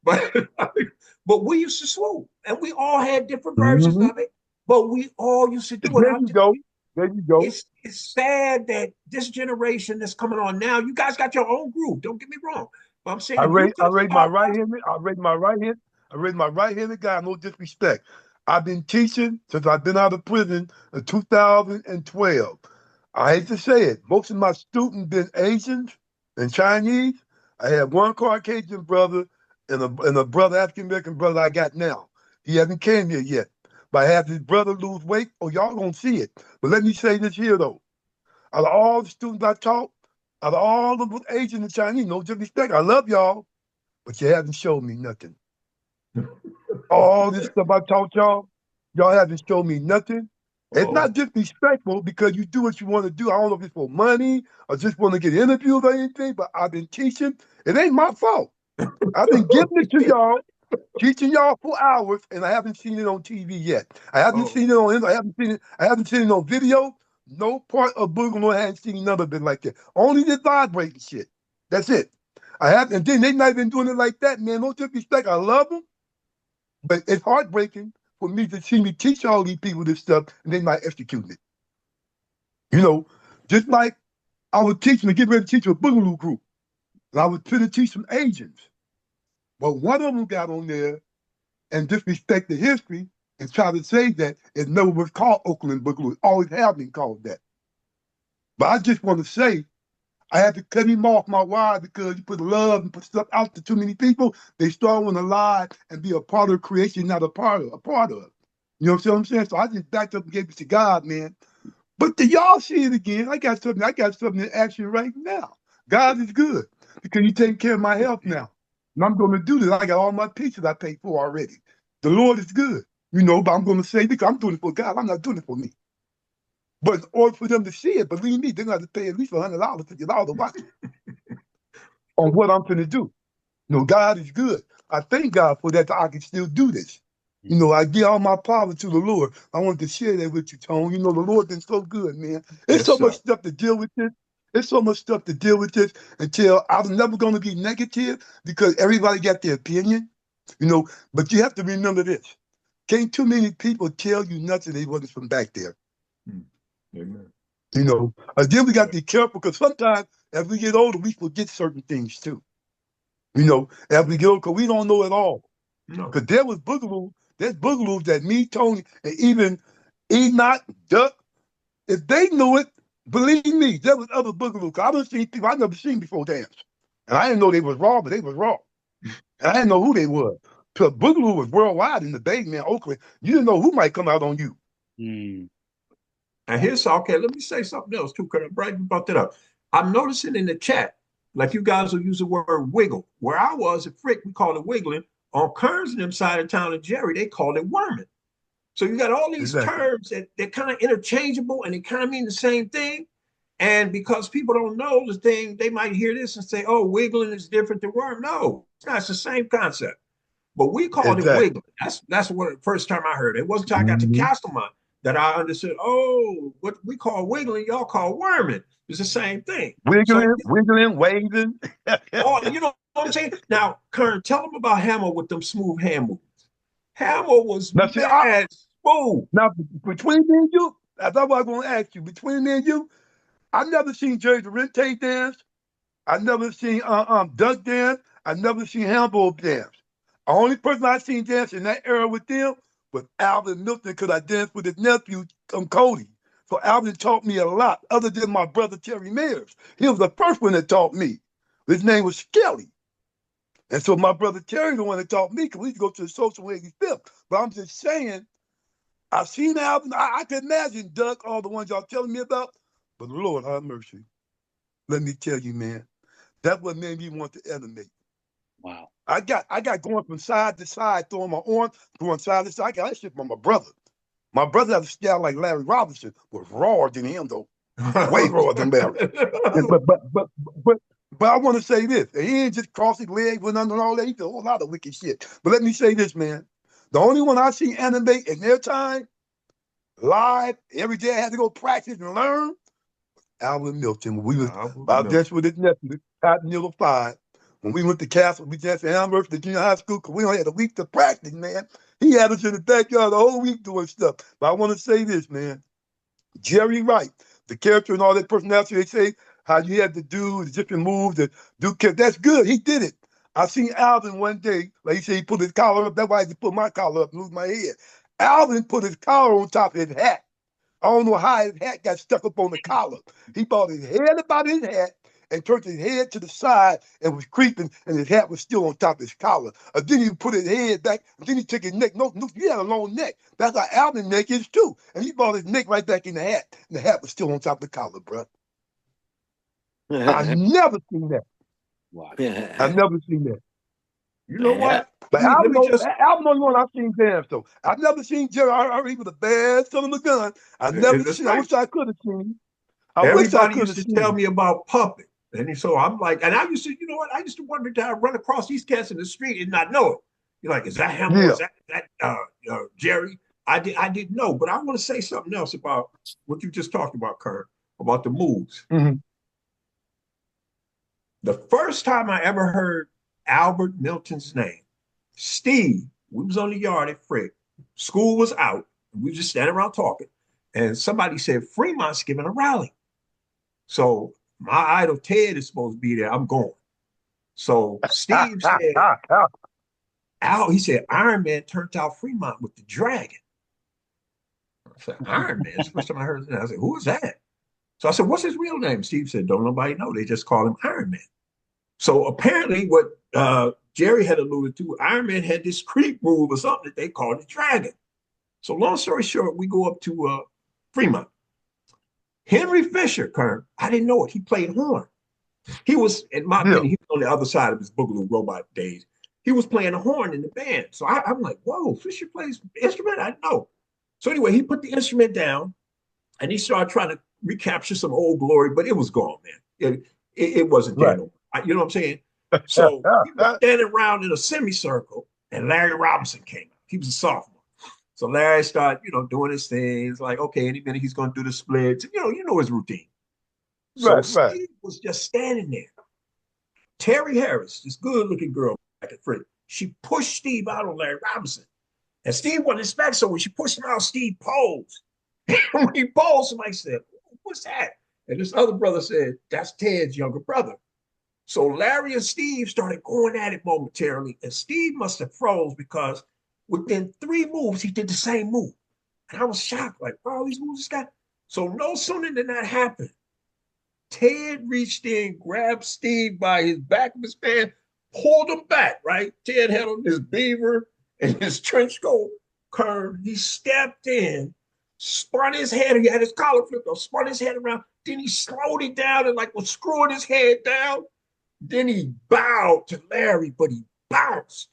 But we used to swoop, and we all had different versions Mhm. of it. But we all used to do it. There you go. There you go. It's sad that this generation that's coming on now, you guys got your own group. Don't get me wrong. But I'm I saying you rate could I have rate my started right handed. I rate my right hand. I rate my right handed guy. No disrespect. I've been teaching since I've been out of prison in 2012. I hate to say it. Most of my students been Asians and Chinese. I have one Caucasian brother and a brother African American brother I got now. He hasn't came here yet. But I have his brother lose weight. Oh, y'all gonna see it. But let me say this here though. Out of all the students I taught, out of all the Asian and Chinese, no disrespect, I love y'all, but you haven't showed me nothing. All this stuff I taught y'all haven't shown me nothing. It's Oh, not disrespectful because you do what you want to do. I don't know if it's for money or just want to get interviews or anything, but I've been teaching. It ain't my fault. I've been giving it to y'all, teaching y'all for hours, and I haven't seen it on TV yet. I haven't oh, seen it on. I haven't seen it. I haven't seen it on video. No part of Boogaloo I haven't seen none of it like that. Only the vibrating shit. That's it. I have, and then they not even doing it like that, man. No disrespect. I love them, but it's heartbreaking for me to see me teach all these people this stuff and they not executing it. You know, just like I was teaching to get ready to teach a Boogaloo group, and I was trying to teach some Asians, but one of them got on there and disrespect the history and try to say that it never was called Oakland Boogaloo. It always have been called that. But I just want to say, I had to cut him off my wire because you put love and put stuff out to too many people. They start want to lie and be a part of creation, not a part of. You know what I'm saying? So I just backed up and gave it to God, man. But do y'all see it again? I got something in action right now. God is good because He's taking care of my health now. And I'm going to do this. I got all my pieces I paid for already. The Lord is good, but I'm going to say because I'm doing it for God. I'm not doing it for me. But in order for them to see it, believe me, they're going to have to pay at least $100, $50 to watch it on what I'm going to do. God is good. I thank God for that I can still do this. I give all my power to the Lord. I wanted to share that with you, Tone. The Lord been so good, man. There's yes, so much sir. stuff to deal with this. There's so much stuff to deal with this until I'm never going to be negative because everybody got their opinion, but you have to remember this. Can't too many people tell you nothing they wasn't from back there. Amen. Again, we got to be careful because sometimes as we get older, we forget certain things too. As we get older, because we don't know it all. No, Because there's Boogaloos that me, Tony, and even Enoch, Duck, if they knew it, believe me, there was other Boogaloo. Cause I done seen people I never seen before dance. And I didn't know they was raw, but they was raw. And I didn't know who they were. Because Boogaloo was worldwide in the Bay, man, Oakland. You didn't know who might come out on you. Mm. and here's okay. Let me say something else too, because I'm glad you brought that up. I'm noticing in the chat, like you guys will use the word wiggle. Where I was at Frick, we call it wiggling. On Kearns and them side of town, and Jerry, they call it worming. So you got all these Exactly. terms that they're kind of interchangeable and they kind of mean the same thing. And because people don't know the thing, they might hear this and say, "Oh, wiggling is different than worm." No, it's not. It's the same concept. But we called it Exactly. wiggling. That's what the first time I heard it. It wasn't until I got to Mm-hmm. Castlemont that I understood, oh, what we call wiggling, y'all call worming. It's the same thing. So, Wiggling, waving. oh, you know what I'm saying? Now, Kern, tell them about Hammer with them smooth hand movements. Hammer was Now, see, mad smooth. now between me and you, that's what I was going to ask you. Between me and you, I never seen Jerry the Rentie dance. I never seen Doug dance. I never seen Hambo dance. The only person I seen dance in that era with them was Alvin Milton because I danced with his nephew, Cody. So Alvin taught me a lot, other than my brother Terry Mears. He was the first one that taught me. His name was Skelly. And so my brother Terry the one that taught me because we used to go to the social 85th. But I'm just saying, I've seen Alvin. I can imagine Doug, all the ones y'all telling me about. But Lord have mercy. Let me tell you, man, that's what made me want to animate. Wow. I got going from side to side, throwing my arm, going side to side. I got that shit from my brother. My brother had a style like Larry Robinson, was rawer than him though, way rawer than Larry. But I want to say this: and he ain't just cross his legs, went under all that. He did a whole lot of wicked shit. But let me say this, man: the only one I see animate in their time, live, every day I had to go practice and learn. Alvin Milton. When we was out there with his nephew, Cotton Yellow 5. When we went to Castle, we danced at Amherst, the junior high school, because we only had a week to practice, man. He had us in the backyard the whole week doing stuff. But I want to say this, man. Jerry Wright, the character and all that personality, they say how you had to do the different moves, to do character. That's good. He did it. I seen Alvin one day, like he said, he put his collar up. That's why I had to put my collar up and lose my head. Alvin put his collar on top of his hat. I don't know how his hat got stuck up on the collar. He brought his head about his hat and turned his head to the side and was creeping, and his hat was still on top of his collar. Then he put his head back, and then he took his neck. No, he had a long neck. That's how Alvin's neck is too. And he brought his neck right back in the hat, and the hat was still on top of the collar, bro. I never seen that. Wow. I never seen that. You know what? But Alvin only one I've seen dance though. I've never seen Jerry. I heard he was a bad son of a gun. I never seen. I wish I could have seen him. Everybody used to tell me about Puppet. And so I'm like, and I used to, you know what? I used to wonder, did I run across these cats in the street and not know it? You're like, is that him? Yeah. Or is that Jerry? I didn't know, but I want to say something else about what you just talked about, Kurt, about the moves. Mm-hmm. The first time I ever heard Albert Milton's name, Steve, we was on the yard at Frick. School was out. We were just standing around talking. And somebody said, Fremont's giving a rally. So my idol Ted is supposed to be there. I'm going. So Steve said, he said, Iron Man turned out Fremont with the dragon. I said, Iron Man? It's the first time I heard that. I said, who is that? So I said, what's his real name? Steve said, don't nobody know. They just call him Iron Man. So apparently what Jerry had alluded to, Iron Man had this creep move or something that they called the dragon. So long story short, we go up to Fremont. Henry Fisher, Kern, I didn't know it. He played horn. He was, in my opinion, he was on the other side of his Boogaloo robot days. He was playing the horn in the band. So I'm like, whoa, Fisher plays instrument? I know. So anyway, he put the instrument down and he started trying to recapture some old glory, but it was gone, man. It wasn't there no more. You know what I'm saying? So he was standing around in a semicircle and Larry Robinson came out. He was a sophomore. So Larry started, doing his things like, okay, any minute he's going to do the splits. You know his routine. So Steve was just standing there. Terry Harris, this good-looking girl back at Frick, she pushed Steve out on Larry Robinson. And Steve wasn't expecting, so when she pushed him out, Steve posed. And when he posed, somebody said, what's that? And this other brother said, that's Ted's younger brother. So Larry and Steve started going at it momentarily, and Steve must have froze because within 3 moves, he did the same move. And I was shocked, like, wow, these moves got. So no sooner than that happened, Ted reached in, grabbed Steve by his back of his pants, pulled him back, right? Ted had on his beaver and his trench coat curve. He stepped in, spun his head. He had his collar flipped up, spun his head around. Then he slowed it down and was screwing his head down. Then he bowed to Larry, but he bounced.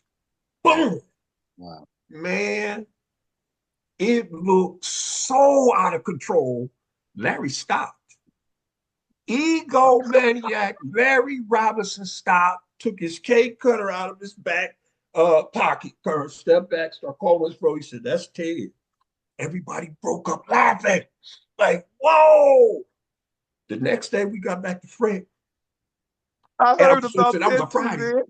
Boom. Wow. Man, it looked so out of control. Larry stopped. Egomaniac Larry Robinson stopped, took his cake cutter out of his back pocket, stepped back, started calling his bro. He said, that's Ted. Everybody broke up laughing. Like, whoa. The next day we got back to Fred. I And I'm heard so about that was a that too, Friday. man.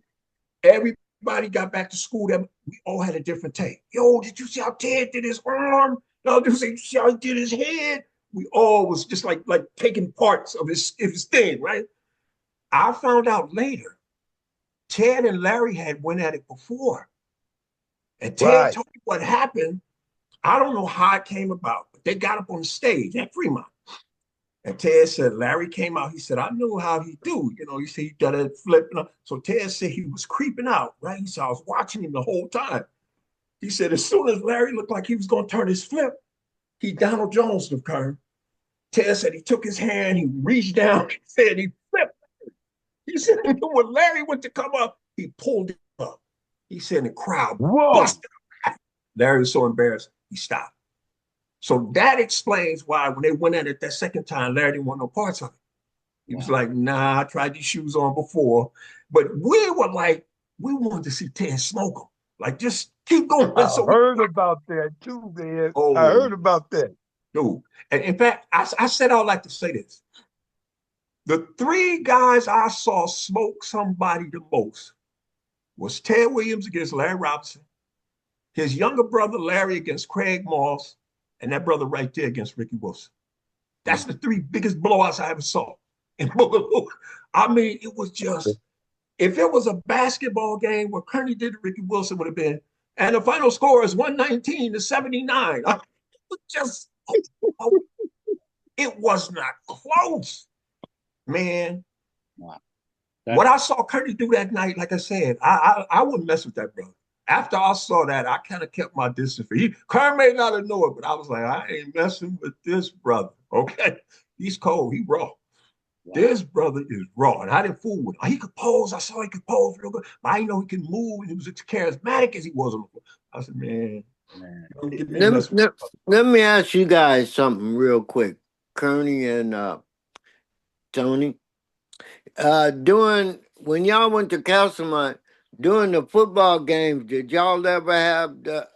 Everybody got back to school. That we all had a different take. Yo, did you see how Ted did his arm? No, did you see how he did his head? We all was just like taking parts of his thing, right? I found out later, Ted and Larry had went at it before. And Ted Right. told me what happened. I don't know how it came about, but they got up on the stage at Fremont. And Ted said, Larry came out. He said, I knew how he do. You know, he said he done that flip. So Ted said he was creeping out, right? He said, I was watching him the whole time. He said, as soon as Larry looked like he was going to turn his flip, he Donald Jones the Kern. Ted said he took his hand, he reached down, he said he flipped. He said, when Larry went to come up, he pulled it up. He said the crowd Whoa. busted up. Larry was so embarrassed, he stopped. So that explains why when they went at it that second time, Larry didn't want no parts of it. He was like, nah, I tried these shoes on before. But we were like, we wanted to see Ted smoke them. Like, just keep going. I So heard about that too, man. I oh, heard about that. dude. And in fact, I said I'd like to say this. The three guys I saw smoke somebody the most was Ted Williams against Larry Robinson, his younger brother Larry against Craig Moss, and that brother right there against Ricky Wilson. That's the three biggest blowouts I ever saw in Boogaloo. I mean, it was just, if it was a basketball game where Kerney did Ricky Wilson would have been, and the final score is 119-79. I mean, it was just, it was not close, man. Wow. What I saw Kerney do that night, like I said, I wouldn't mess with that brother. After I saw that, I kind of kept my distance. Kern may not have known it, but I was like, I ain't messing with this brother. Okay, he's cold. He raw. Wow. This brother is raw, and I didn't fool with him. He could pose. I saw he could pose real good, but I didn't know he could move, and he was as charismatic as he was on the floor. I said, man. Let me ask you guys something real quick, Kerney and Tony. When y'all went to Castlemont, during the football games, did y'all ever have the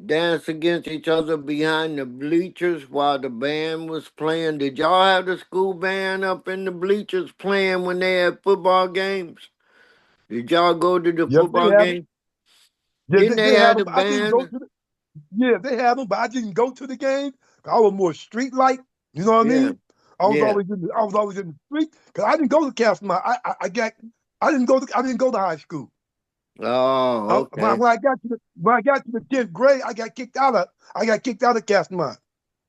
dance against each other behind the bleachers while the band was playing? Did y'all have the school band up in the bleachers playing when they had football games? Did y'all go to the Yes, they football have them. game? Yeah, Didn't they they have have them. the But I didn't go band? to the. Yeah, they have them, but I didn't go to the game. I was more street like. You know what I Yeah, mean? I was yeah. always in the street because I didn't go to Castlemont. I didn't go to high school. Oh, okay. When I got to the 10th grade, I got kicked out of Castlemont.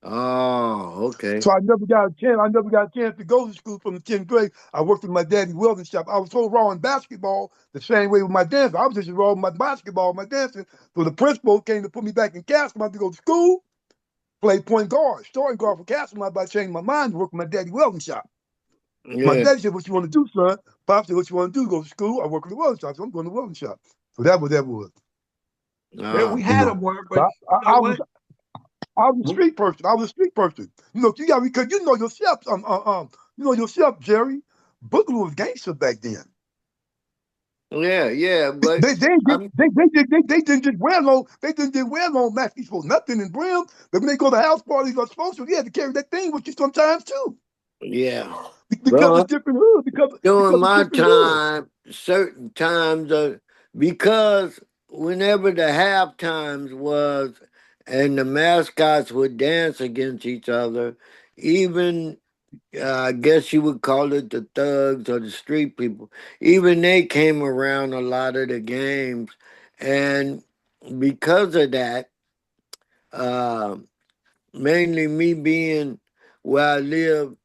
Oh, okay. So I never got a chance. I never got a chance to go to school from the 10th grade. I worked with my daddy welding shop. I was so raw in basketball the same way with my dancing. I was just raw in my basketball, my dancing. So the principal came to put me back in Castlemont to go to school, play point guard, starting guard for Castlemont, by changing my mind to work with my daddy welding shop. My Yeah. daddy said, "What you want to do, son?" Pop said, "What you want to do? Go to school." I work with the welding shop, so I'm going to the welding shop. So that was that was. Yeah, we Oh, You had know, a word, so but you know what? I was a street person. I was a street person. You know, you got because you know yourself, Jerry. Boogaloo was gangster back then. yeah, but They I'm they didn't just wear long. They didn't just wear long maxis for nothing in brim. But when they go to house parties or social, you had to carry that thing with you sometimes too, yeah. because Well, of different hood. during Because of my different hoods. time, certain times, because whenever the half times was and the mascots would dance against each other, even I guess you would call it the thugs or the street people, even they came around a lot of the games. And because of that, uh, mainly me being where I live,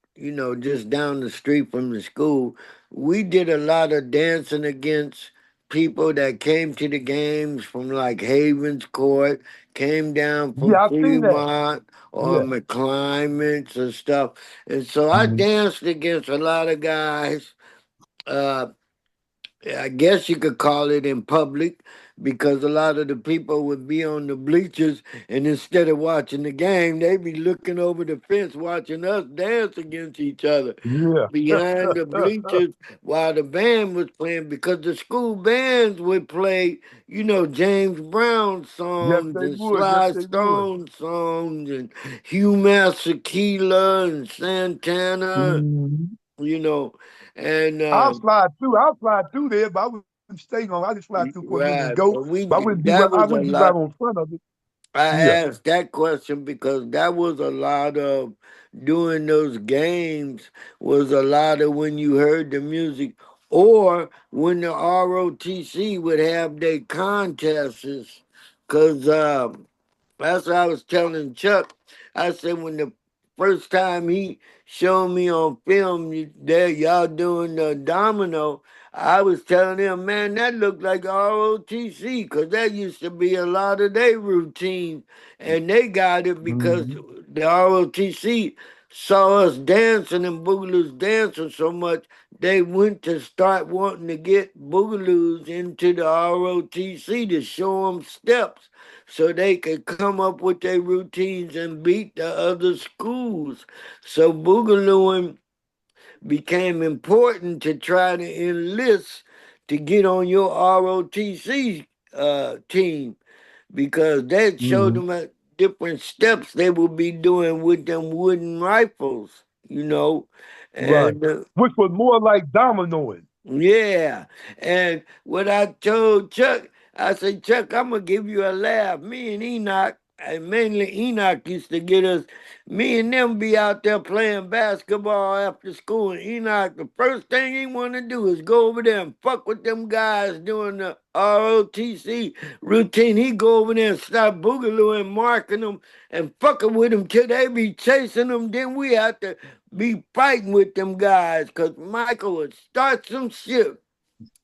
just down the street from the school, we did a lot of dancing against people that came to the games from like Havens Court, came down from Yeah, I've seen that. Fremont or Yeah. McClymonds and stuff. And so I danced against a lot of guys. Uh, I guess you could call it in public because a lot of the people would be on the bleachers, and instead of watching the game, they'd be looking over the fence watching us dance against each other Yeah. behind the bleachers while the band was playing, because the school bands would play, you know, James Brown Yes, songs they and would. Yes, Sly they would. Stone songs and Hugh Masekela and Santana, Mhm. you know, and I'll slide through. I'll slide through there, but I wouldn't stay long. I just slide through for a minute and right, go. but we But I wouldn't be that right. I was a wouldn't be right lot. on front of it. I Yeah. asked that question because that was a lot of during those games, was a lot of when you heard the music, or when the ROTC would have their contests, because that's what I was telling Chuck. I said when the first time he showed me on film there y'all doing the domino, I was telling him, man, that looked like ROTC, because that used to be a lot of their routine, and they got it because Mhm. the ROTC saw us dancing and Boogaloo's dancing so much, they went to start wanting to get Boogaloos into the ROTC to show them steps so they could come up with their routines and beat the other schools. So Boogalooing became important to try to enlist to get on your ROTC team, because that showed Mhm. them different steps they would be doing with them wooden rifles, you know. Right. And Which was more like dominoing. yeah, and what I told Chuck, I said, Chuck, I'm gonna give you a laugh. Me and Enoch, and mainly Enoch used to get us. Me and them be out there playing basketball after school, and Enoch, the first thing he want to do is go over there and fuck with them guys doing the ROTC routine. He go over there and start boogalooing, marking them, and fucking with them till they be chasing them. Then we have to be fighting with them guys, because Michael would start some shit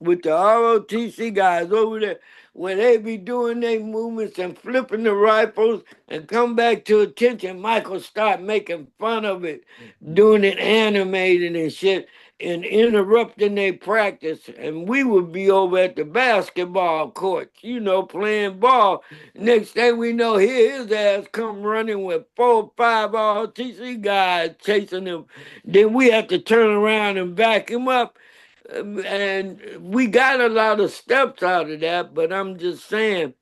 with the ROTC guys over there when they be doing their movements and flipping the rifles and come back to attention. Michael start making fun of it, doing it animated and shit, and interrupting their practice. And we would be over at the basketball courts, you know, playing ball. Next thing we know, here his ass come running with 4 or 5 ROTC guys chasing him. Then we have to turn around and back him up, and we got a lot of steps out of that, but I'm just saying,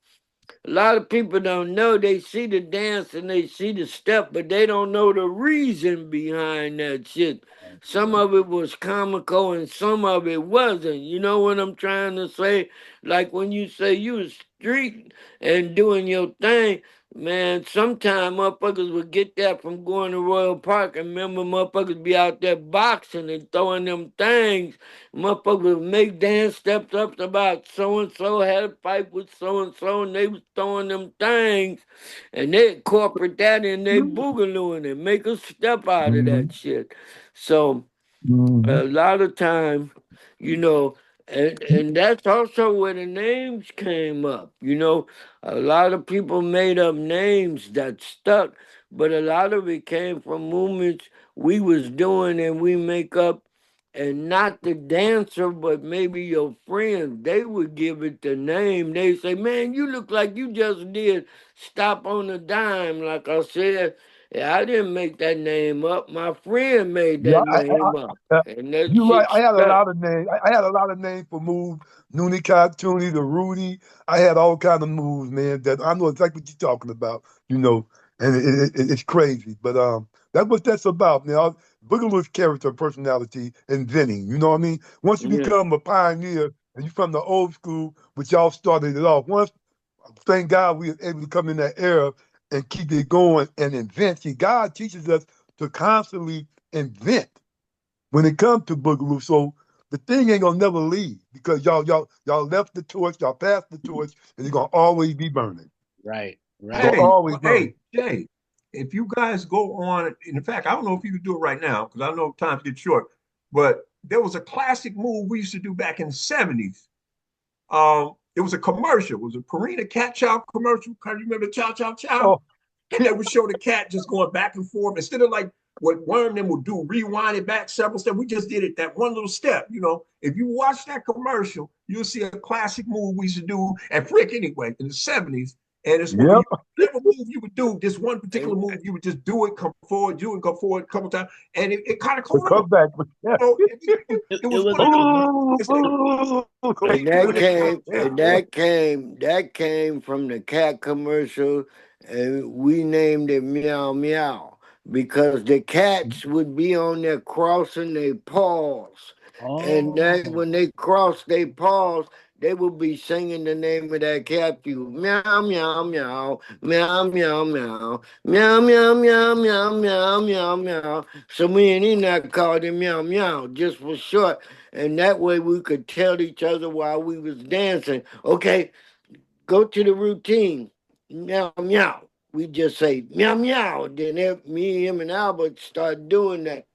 a lot of people don't know. They see the dance and they see the step, but they don't know the reason behind that shit. Some of it was comical and some of it wasn't. You know what I'm trying to say? Like when you say you was street and doing your thing, man, sometime motherfuckers would get that from going to Royal Park. And remember, motherfuckers be out there boxing and throwing them things. Motherfuckers would make dance steps up about so and so had a fight with so and they was throwing them things, and they incorporate that in their boogalooing and make a step out of Mhm. that shit. So a Mhm. lot of time, you know, and that's also where the names came up. You know, a lot of people made up names that stuck, but a lot of it came from movements we was doing and we make up, and not the dancer, but maybe your friends. They would give it the name. They say, man, you look like you just did Stop on a Dime. Like I said, yeah, I didn't make that name up. My friend made Yeah, that name up. And that you're right. shit I had a stuck. lot of names. I had a lot of names for moves. Noonie Cartoony, the Rudy. I had all kind of moves, man. That I know exactly what you're talking about. You know, and it's crazy, but that's what that's about, man. Boogaloo's character, personality, inventing. You know what I mean? Once you Yeah. become a pioneer and you're from the old school, which y'all started it off. Once, thank God, we were able to come in that era and keep it going and invent. See, God teaches us to constantly invent when it comes to Boogaloo. So the thing ain't gonna never leave because y'all left the torch, y'all passed the torch, and it's gonna always be burning. Right, It's gonna right. Hey, always burn. hey, Jay, if you guys go on, in fact, I don't know if you can do it right now because I know times get short, but there was a classic move we used to do back in the 70s. It was a commercial. It was a Purina Cat Chow commercial. Can you remember Chow Chow Chow? Oh, And they would show the cat just going back and forth instead of like what Worm them will do, rewind it back several steps. We just did it that one little step. You know, if you watch that commercial, you'll see a classic move we used to do at Frick anyway in the 70s. And it's where Yep. whatever move you would do, this one particular move, you would just do it, come forward, do it, come forward a couple times, and it kind of The caught on. comeback. Yeah. So it was one of the that came from the cat commercial, and we named it Meow Meow because the cats would be on there crossing their paws, and that when they cross their paws, they would be singing the name of that cat. You meow meow meow meow meow meow meow meow meow meow meow meow meow. So me and Enoch called him Meow Meow just for short. And that way we could tell each other while we was dancing, okay, go to the routine, meow, meow. We just say, meow, meow. Then me, him, and Albert start doing that,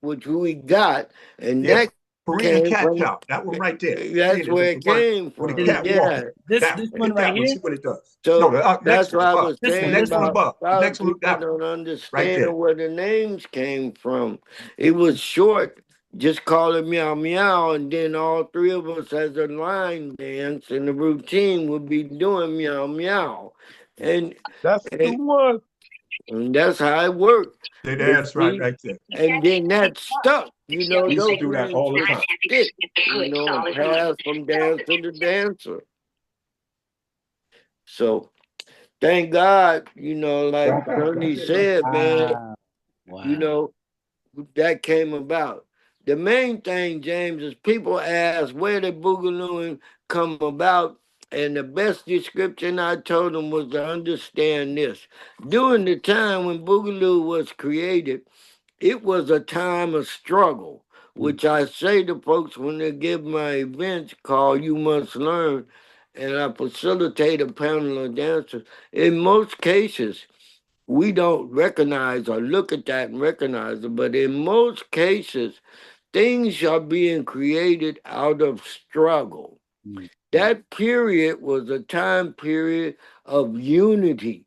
which we got. And that Korean came cat from, cow. That one right there. that's where it came with from. the cat Yeah. walking. This Hit one right that one, here. see what it does. So No, that's why I was the saying next one about above. The next one, people that don't right understand there. where the names came from. It was short. Just call it meow meow, and then all three of us as a line dance, and the routine would be doing meow meow, and That's the one. and that's how it worked. That's right there. And then that stuck. You know, We used to those do that names all the would time. stick. You know, and pass from dancer to dancer. So thank God, you know, like Kerney said, man, you know, that came about. The main thing, James, is people ask where did Boogaloo come about, and the best description I told them was to understand this. During the time when Boogaloo was created, it was a time of struggle, which I say to folks when they give my events called You Must Learn, and I facilitate a panel of dancers. In most cases, we don't recognize or look at that and recognize it, but in most cases, things are being created out of struggle. That period was a time period of unity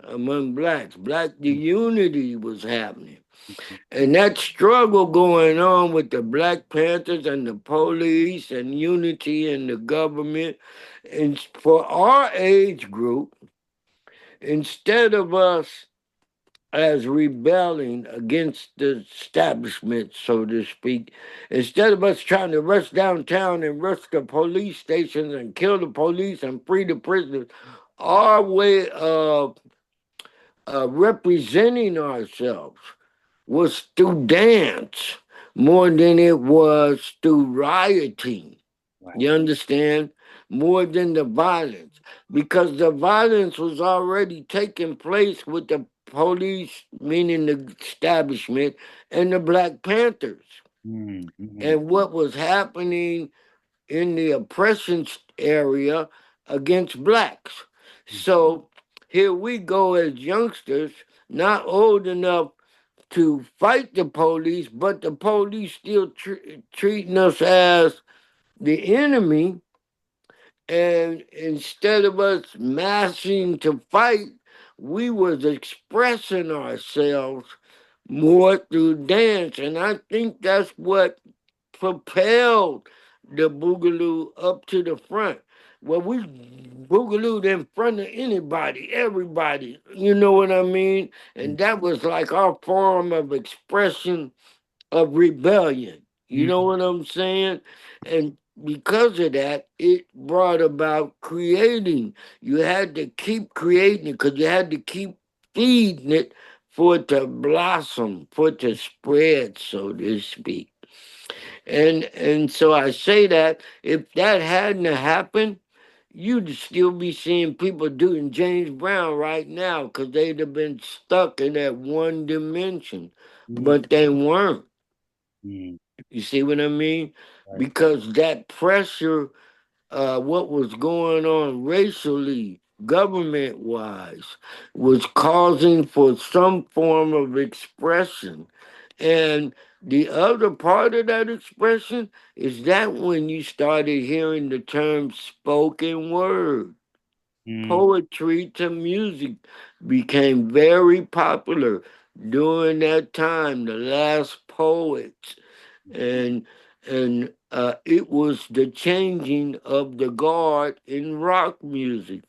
among blacks. The unity was happening. And that struggle going on with the Black Panthers and the police and unity in the government. And for our age group, instead of us as rebelling against the establishment, so to speak, instead of us trying to rush downtown and rush the police stations and kill the police and free the prisoners, our way of representing ourselves was through dance more than it was through rioting. You understand? More than the violence. Because the violence was already taking place with the police, meaning the establishment, and the Black Panthers. And what was happening in the oppression area against blacks. So here we go as youngsters, not old enough to fight the police, but the police still treating us as the enemy. And instead of us massing to fight, we was expressing ourselves more through dance. And I think that's what propelled the Boogaloo up to the front. Well, we Boogalooed in front of anybody, everybody. You know what I mean? And that was like our form of expression of rebellion. You know what I'm saying? And because of that, it brought about creating. You had to keep creating it because you had to keep feeding it for it to blossom, for it to spread, so to speak. And so I say that if that hadn't happened, you'd still be seeing people doing James Brown right now because they'd have been stuck in that one dimension, but they weren't. You see what I mean? Right. Because that pressure, what was going on racially, government wise, was causing for some form of expression. And the other part of that expression is that when you started hearing the term spoken word, poetry to music became very popular. during that time, the last poets, and it was the changing of the guard in rock music.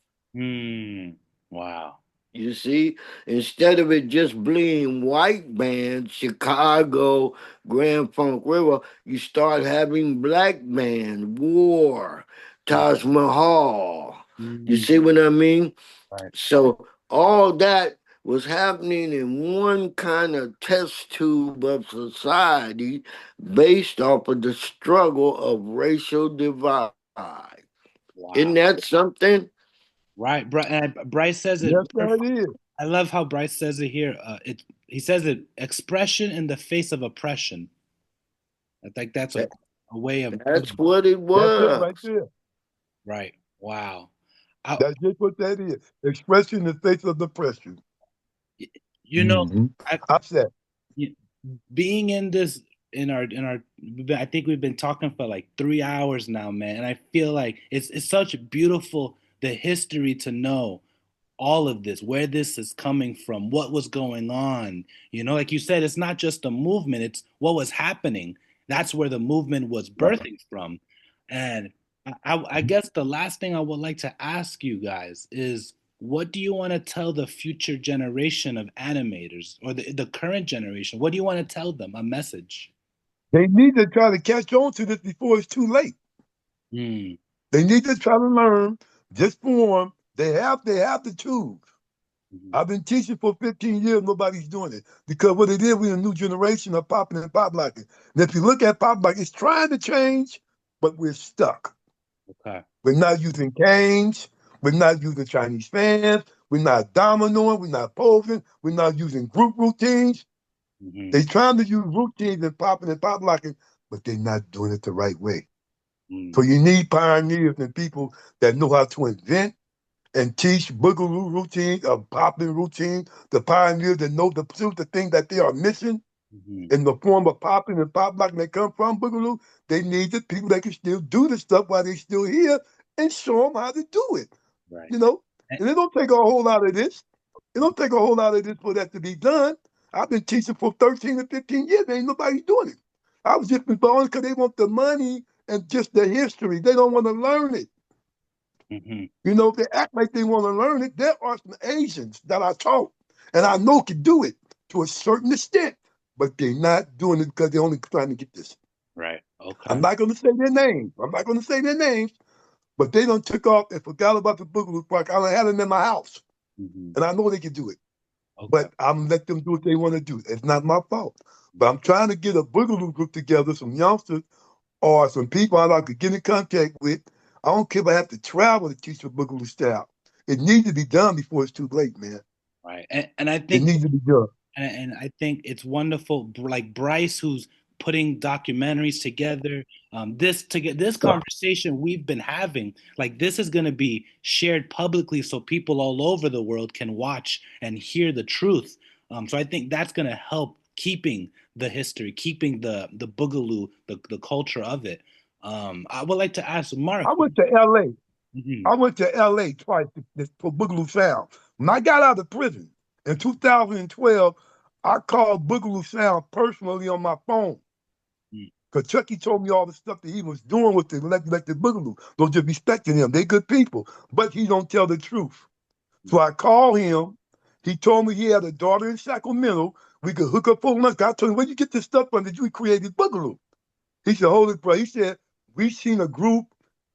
Wow. You see, instead of it just being white bands, Chicago, Grand Funk River, you start having black bands, War, Taj Mahal. You see what I mean? Right. So all that was happening in one kind of test tube of society based off of the struggle of racial divide. Isn't Wow. that something? Right. Bryce says it. Yes, that is. I love how Bryce says it here. He says it, expression in the face of oppression. I think that's a way of That's putting what it That's it right was. there. right. Wow. I, That's just what that is. Expression in the face of oppression. you know, I, I said, being in this I think we've been talking for like 3 hours now, man, and I feel like it's such beautiful the history to know all of this, where this is coming from, what was going on. Like you said, it's not just a movement, it's what was happening. That's where the movement was birthing from. And I guess the last thing I would like to ask you guys is, what do you want to tell the future generation of animators, or the current generation? What do you want to tell them? A message? they need to try to catch on to this before it's too late. Mm, They need to try to learn this form. They have the tools. mhm. I've been teaching for 15 years. Nobody's doing it because what it is, we're a new generation of popping and pop locking. And if you look at pop lock, it's trying to change, but we're stuck. Okay. We're not using canes. We're not using Chinese fans. We're not dominoing. We're not posing. We're not using group routines. Mhm, They're trying to use routines and pop locking, but they're not doing it the right way. So mm, you need pioneers and people that know how to invent and teach boogaloo routine, a popping routine, the pioneers that know the thing that they are missing mhm. in the form of popping and pop locking that come from boogaloo. They need the people that can still do the stuff while they're still here and show them how to do it. Right. You know, Eh, and it don't take a whole lot of this. It don't take a whole lot of this for that to be done. I've been teaching for 13 or 15 years. Ain't nobody doing it. I was just involved because they want the money and just the history. They don't want to learn it. mhm. They act like they want to learn it. There are some Asians that I taught and I know can do it to a certain extent, but they're not doing it because they're only trying to get this. Right. I'm Okay. not going to say their names. I'm not going to say their names, but they done took off and forgot about the Boogaloo Park. I done had them in my house, Mhm. and I know they can do it. Okay. But I'm gonna let them do what they want to do. It's not my fault. But I'm trying to get a Boogaloo group together, some youngsters or some people I could get in contact with. I don't care if I have to travel to teach the Boogaloo style. It needs to be done before it's too late, man. Right. And I It think needs to be done. and I think it's wonderful, like Bryce, who's putting documentaries together. This conversation we've been having, like this is going to be shared publicly, so people all over the world can watch and hear the truth. So I think that's going to help keeping the history, keeping the boogaloo, the culture of it. I would like to ask Mark. I went to L.A. Mhm, I went to L.A. twice for Boogaloo Sound. When I got out of prison in 2012, I called Boogaloo Sound personally on my phone. mhm, Because Chucky told me all the stuff that he was doing with the elected Boogaloo. Don't just respecting him. They good people. But he don't tell the truth. So I called him. He told me he had a daughter in Sacramento. We could hook up for lunch. I told him, where you get this stuff from that you created Boogaloo? He said, hold it, bro. He said, we seen a group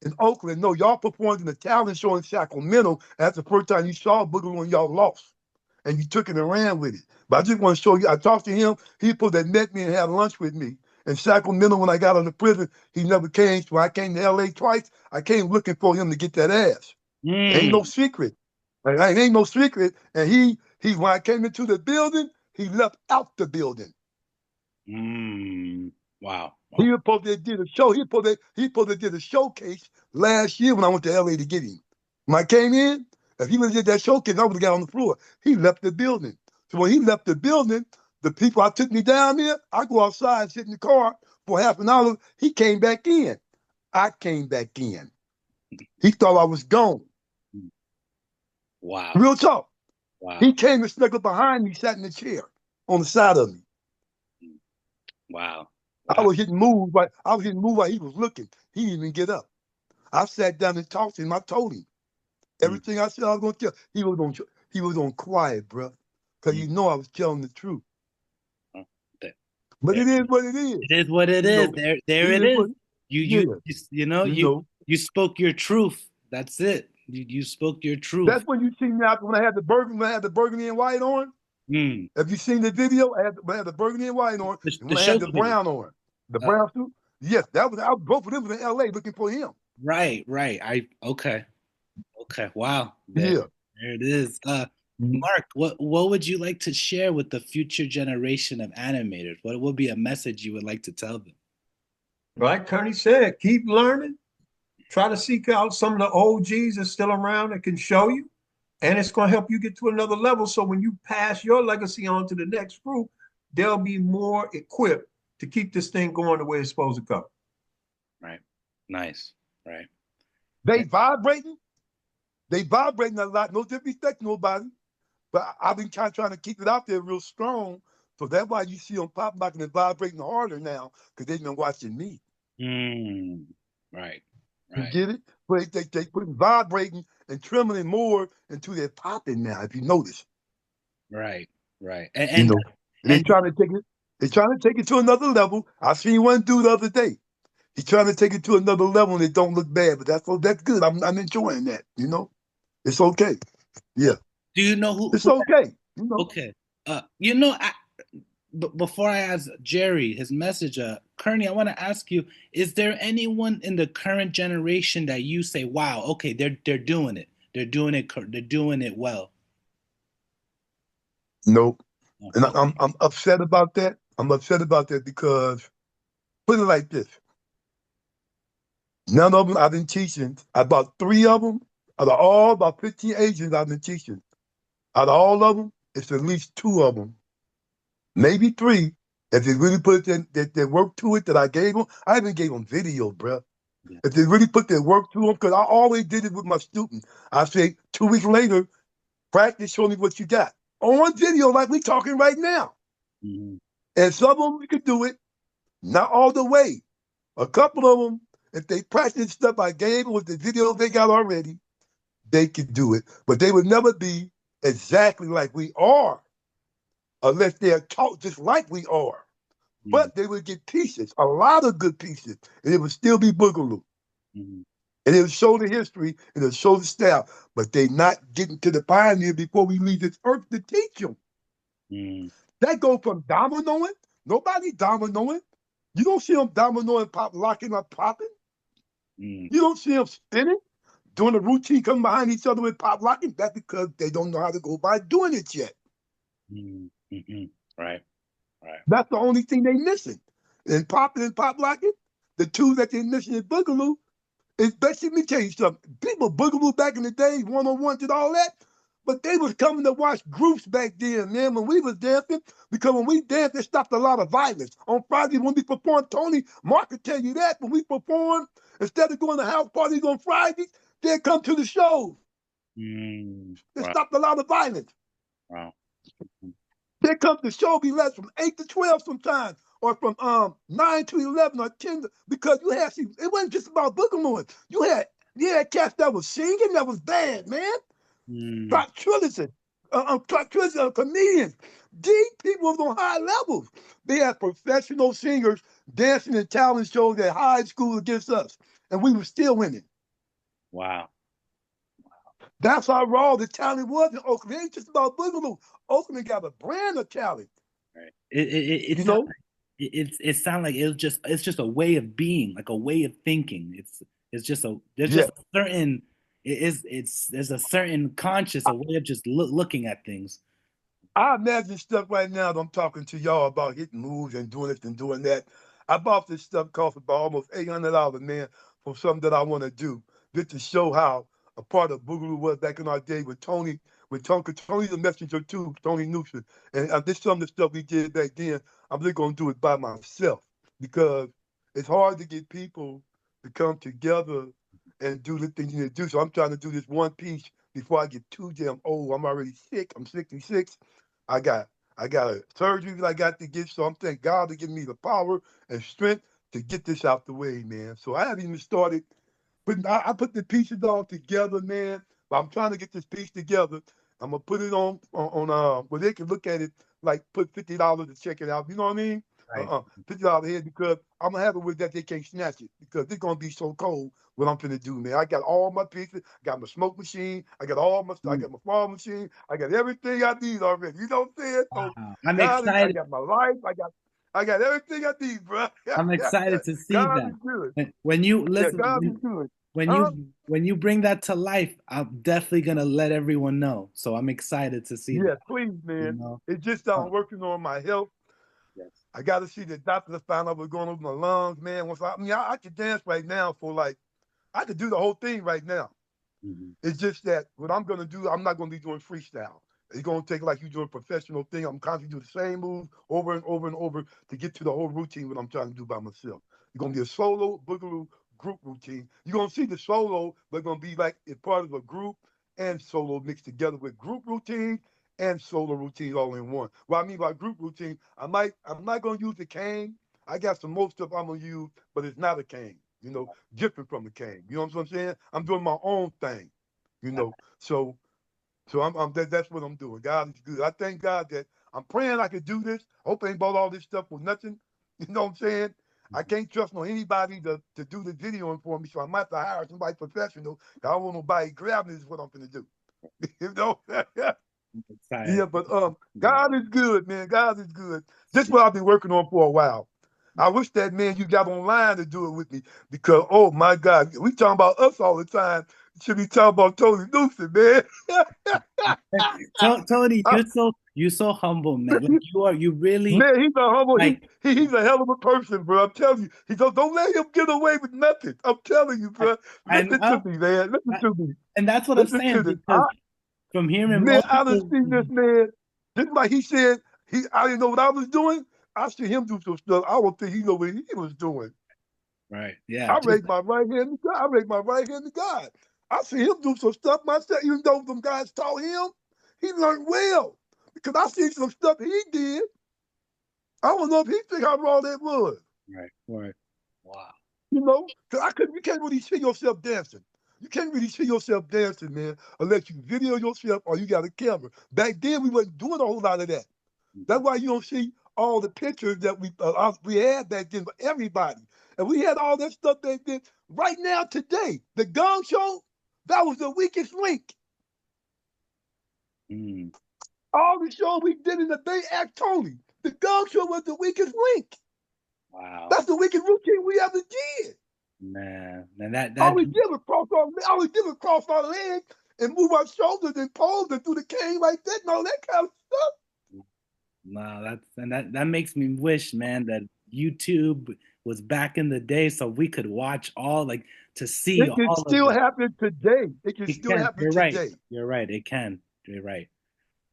in Oakland. No, y'all performed in a talent show in Sacramento. That's the first time you saw Boogaloo and y'all lost. And you took it and ran with it. But I just want to show you, I talked to him. He supposed to met me and had lunch with me. In Sacramento, when I got out of prison, he never came. So I came to LA twice. I came looking for him to get that ass. Ain't no mm, secret. Like, ain't no secret. And he when I came into the building, he left out the building. mm. Wow. He Okay. was supposed to did a show. He supposed to did a showcase last year when I went to LA to get him. When I came in, if he would have did that showcase, I would have got on the floor. He left the building. So when he left the building, the people I took me down there, I go outside, sit in the car for half an hour. He came back in. I came back in. He thought I was gone. Wow. Real talk. Wow. He came and snuck up behind me, sat in the chair on the side of me. Wow. I was hitting moves, but I was hitting moves while he was looking. He didn't even get up. I sat down and talked to him. I told him everything I said I was going to tell. He was on quiet, bro, because he know I was telling the truth. But it is what it is. It is what it is. There it is. You Spoke your truth. That's it. You spoke your truth. That's when you see me out when I had the burgundy and white on. Have you seen the video? I had the burgundy and white on, and when I had the brown on, the brown suit. Yes, both of them was in LA looking for him. Right. Okay. Wow. There it is. Mark, what would you like to share with the future generation of animators? What would be a message you would like to tell them? Like Kerney said, keep learning. Try to seek out some of the OGs that's still around that can show you. And it's going to help you get to another level. So when you pass your legacy on to the next group, they'll be more equipped to keep this thing going the way it's supposed to go. Right. Nice. Right. They vibrating a lot. No disrespect to nobody. But I've been trying to keep it out there real strong. So that's why you see them pop knocking and vibrating harder now, because they've been watching me. Right. You get it? But they put vibrating and trembling more into their popping now, if you notice. Right. And they're trying to take it. They're trying to take it to another level. I seen one dude the other day. He's trying to take it to another level, and it don't look bad, but that's good. I'm enjoying that. It's okay. Yeah. Do you know who? It's okay. Okay. Before I ask Jerry his message, Kerney, I want to ask you: is there anyone in the current generation that you say, "Wow, okay, they're doing it. They're doing it well"? Nope. And I'm upset about that. I'm upset about that because, put it like this: none of them I've been teaching. About 3 of them, out of all about 15 agents I've been teaching, out of all of them, it's at least 2 of them, maybe 3. If they really put their work to it that I gave them, I even gave them video, bro. Yeah. If they really put their work to them, because I always did it with my students. I say 2 weeks later, practice, show me what you got. On video, like we talking right now. And some of them you could do it, not all the way. A couple of them, if they practice stuff I gave them with the video they got already, they could do it. But they would never be exactly like we are, unless they're taught just like we are. But they would get pieces, a lot of good pieces, and it would still be Boogaloo. And it would show the history, and it would show the style, but they not getting to the pioneer before we leave this earth to teach them. That goes from dominoing. Nobody dominoing. You don't see them dominoing, pop, locking up, popping. You don't see them spinning, doing a routine, coming behind each other with pop locking. That's because they don't know how to go by doing it yet. Right. That's the only thing they missing. And popping and pop locking, the 2 that they missing in Boogaloo, is basically, let me tell you something. People Boogaloo back in the day, one-on-one did all that, but they was coming to watch groups back then, man, when we was dancing, because when we danced, it stopped a lot of violence. On Friday, when we performed, Tony, Mark could tell you that, when we performed, instead of going to house parties on Fridays, they'd come to the shows. It stopped a lot of violence. Wow. They come to show be less from 8 to 12 sometimes, or from 9 to 11 or 10, because you had, see, it wasn't just about Boogalooing. You had cats that was singing that was bad, man. Comedians. These people was on high levels. They had professional singers dancing in talent shows at high school against us, and we were still winning. Wow. That's how raw the talent was in Oakland. It ain't just about Boogaloo. Oakland got a brand of talent. Right. It sounds like it's just a way of being, like a way of thinking. There's just a certain there's a certain conscious, a way of just looking at things. I imagine stuff right now that I'm talking to y'all about hitting moves and doing this and doing that. I bought this stuff cost about almost $800, man, for something that I want to do, just to show how a part of Boogaloo was back in our day with Tony. Tony's the messenger too, Tony Newsome. And this some of the stuff we did back then, I'm just going to do it by myself, because it's hard to get people to come together and do the things you need to do. So I'm trying to do this one piece before I get too damn old. I'm already sick. I'm 66. I got I got a surgery that I got to get, so I'm thanking God to give me the power and strength to get this out the way, man. So I haven't even started putting. I put the pieces all together, man. But I'm trying to get this piece together. I'm gonna put it on where they can look at it, like put $50 to check it out. You know what I mean? Right. $50 here because I'm gonna have it with that they can't snatch it because it's gonna be so cold. What I'm finna do, man. I got all my pieces. I got my smoke machine. I got all my stuff. I got my farm machine. I got everything I need already. You know what I'm saying? So Wow. I'm God is, I excited. got my life. I got everything I need, bro. I'm excited to see God is that. good. When you Yeah, listen, God is good. when Huh? you bring that to life, I'm definitely gonna let everyone know. So I'm excited to see Yeah, that. please, You man. know. It's just I'm Oh, working on my health. yes. I got to see the doctor to find out what's going on with my lungs, man. I could dance right now for like, I could do the whole thing right now. Mhm. It's just that what I'm going to do, I'm not going to be doing freestyle. It's going to take like you doing a professional thing. I'm constantly doing the same moves over and over and over to get to the whole routine what I'm trying to do by myself. It's going to be a solo Boogaloo group routine. You're going to see the solo, but it's going to be like it's part of a group and solo mixed together with group routine and solo routine all in one. What I mean by group routine, I'm not going to use the cane. I got some more stuff I'm going to use, but it's not a cane, different from the cane. You know what I'm saying? I'm doing my own thing. So that's what I'm doing. God is good. I thank God that I'm praying I could do this. I hope I ain't bought all this stuff for nothing. You know what I'm saying? I can't trust no anybody to do the videoing for me, so I might have to hire somebody professional. I don't want nobody grabbing this is what I'm gonna do. you know? I'm excited. Yeah, but God is good, man. God is good. This is what I've been working on for a while. I wish that man you got online to do it with me because oh my God, we talking about us all the time. Should be talking about Tony Newsome, man. Tony, you're so humble, man. Like you really Man, he's a humble. like, He's a hell of a person, bro. I'm telling you. He don't let him get away with nothing. I'm telling you, bro. and Listen to me, man. Listen to me. and that's what I'm Listen to saying this. because from hearing Man, most I done people, seen this man. Just like he said, I didn't know what I was doing. I see him do some stuff. I don't think he know what he was doing. right? Yeah, I just raised my right hand to God. I raised my right hand to God. I see him do some stuff myself. Even though some guys taught him, he learned well because I see some stuff he did. I don't know if he think how raw that was. right. Wow. Because you can't really see yourself dancing. You can't really see yourself dancing, man, unless you video yourself or you got a camera. Back then, we wasn't doing a whole lot of that. That's why you don't see all the pictures that we had back then for everybody. And we had all that stuff back then. Right now, today, the Gong Show, that was the weakest link. Mm, All the shows we did in the Bay Act Tony, the Gong Show was the weakest link. wow, That's the weakest routine we ever did. man, and that All that we did was cross our legs and move our shoulders and pose and do the cane like that and all that kind of stuff. no, that makes me wish, man, that YouTube was back in the day so we could watch all like to see It can all of still it. happen today. It can It still can. happen You're right. today. You're right. It can. You're right.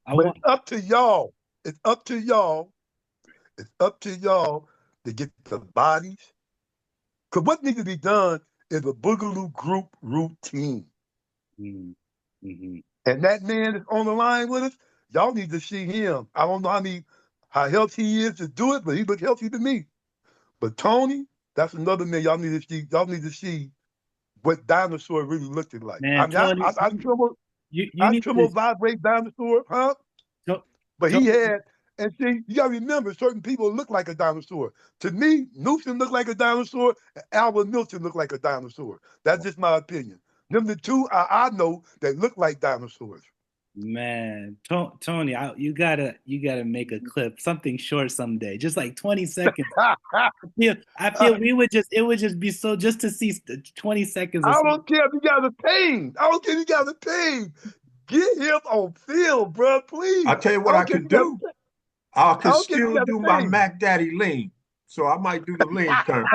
I But want. it's up to y'all. It's up to y'all. It's up to y'all to get the bodies. Because what needs to be done is a Boogaloo group routine. Mm, hmm. And that man is on the line with us. Y'all need to see him. I don't know how healthy he is to do it, but he looks healthy to me. But Tony, that's another man y'all need to see. Y'all need to see what dinosaur really looked like. I Man, mean, I, Tony, I, I tremble, you I need tremble to. vibrate dinosaur, huh? To, But he Tony, had, and see, you gotta remember, certain people look like a dinosaur. To me, Newsom looked like a dinosaur, and Albert Milton looked like a dinosaur. That's just my opinion. Them the two I know that look like dinosaurs. man, Tony, you gotta make a clip, something short someday, just like 20 seconds. I feel it would just be so just to see 20 seconds or I something. don't care if you got a pain. I don't care if you got a pain. Get him on film, bro, please. I'll tell you I what I don't care if could you got do. a I I could don't care if you still got do a my pain. Mac Daddy lean. So I might do the lean turn.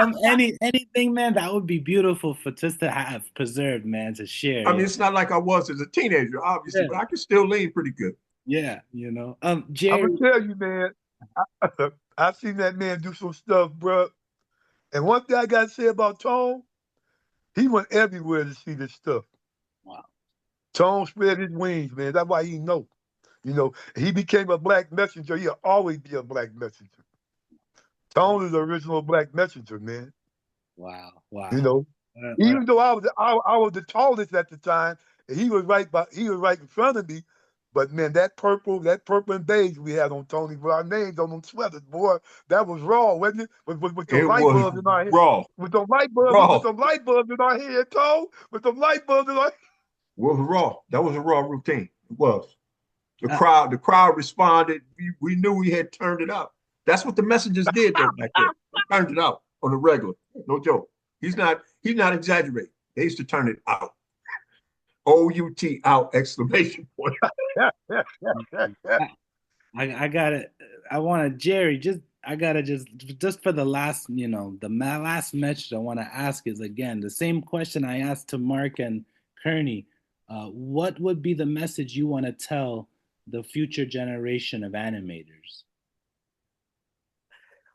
Anything, man, that would be beautiful for just to have preserved, man, to share. I mean, it's not like I was as a teenager, obviously, Yeah, but I can still lean pretty good. yeah, I'm gonna Jerry. tell you, man. I seen that man do some stuff, bro. And one thing I gotta say about Tone, he went everywhere to see this stuff. Wow. Tone spread his wings, man. That's why he know. You know, he became a black messenger. He'll always be a black messenger. Tone is the original black messenger, man. Wow. You Wow. know, even though I was the tallest at the time, and he was right in front of me. But man, that purple and beige we had on Tony with our names on them sweaters, boy, that was raw, wasn't it? With them It light was bulbs in our head, raw, with raw. them light bulbs in our head, Tone, with them light bulbs in our It was raw. That was a raw routine. It was. Uh, The crowd responded. We knew we had turned it up. That's what the messengers did though back then. They turned it out on the regular. No joke. He's not exaggerating. They used to turn it out. OUT out exclamation point. I gotta. I want to Jerry. I gotta just for the last, last message I want to ask is again the same question I asked to Mark and Kerney. What would be the message you want to tell the future generation of animators?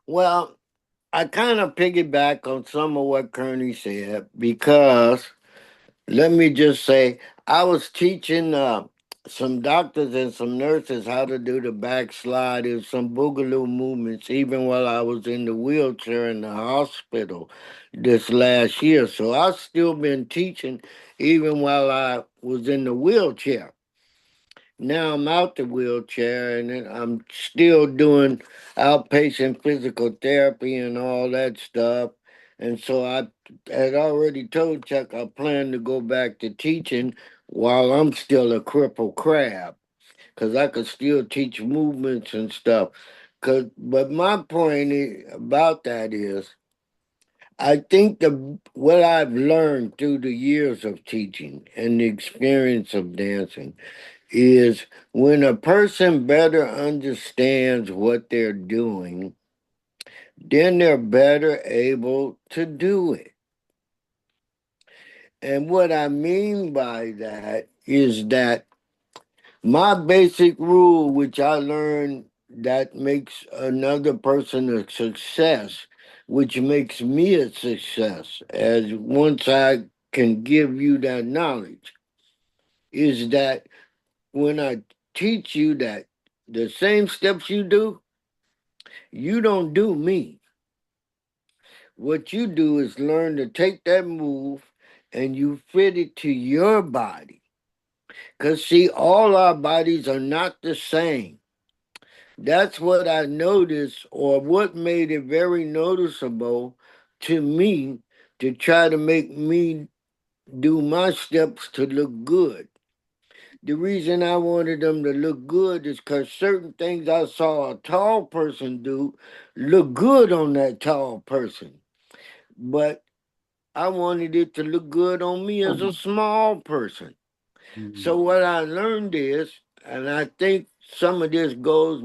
Well, I kind of piggyback on some of what Kerney said because let me just say I was teaching some doctors and some nurses how to do the backslide and some boogaloo movements even while I was in the wheelchair in the hospital this last year. So I've still been teaching even while I was in the wheelchair. Now I'm out the wheelchair and then I'm still doing outpatient physical therapy and all that stuff. And so I had already told Chuck I plan to go back to teaching while I'm still a crippled crab because I could still teach movements and stuff. But my point about that is I think what I've learned through the years of teaching and the experience of dancing is when a person better understands what they're doing, then they're better able to do it. And what I mean by that is that my basic rule, which I learned that makes another person a success, which makes me a success, as once I can give you that knowledge, is that when I teach you that the same steps you don't do me. What you do is learn to take that move and you fit it to your body. Because, see, all our bodies are not the same. That's what I noticed, or what made it very noticeable to me to try to make me do my steps to look good. The reason I wanted them to look good is because certain things I saw a tall person do look good on that tall person. But I wanted it to look good on me as a small person. Mm-hmm. So what I learned is, and I think some of this goes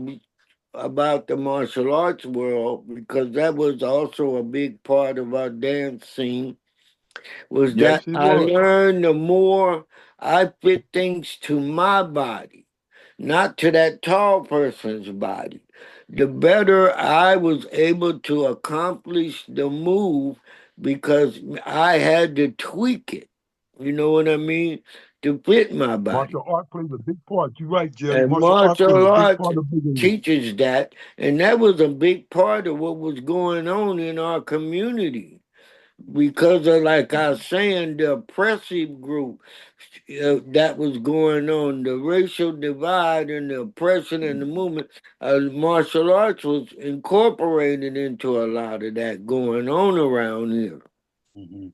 about the martial arts world, because that was also a big part of our dance scene, was Yes, that he I was. learned the more I fit things to my body, not to that tall person's body, the better I was able to accomplish the move because I had to tweak it. You know what I mean? To fit my body. Martial art plays a big part. You're right, Jerry. And Martial art plays martial a big arts part of Boogaloo. teaches that. And that was a big part of what was going on in our community because of, like I was saying, the oppressive group that was going on, the racial divide and the oppression and the movement. Martial arts was incorporated into a lot of that going on around here. Mm-hmm.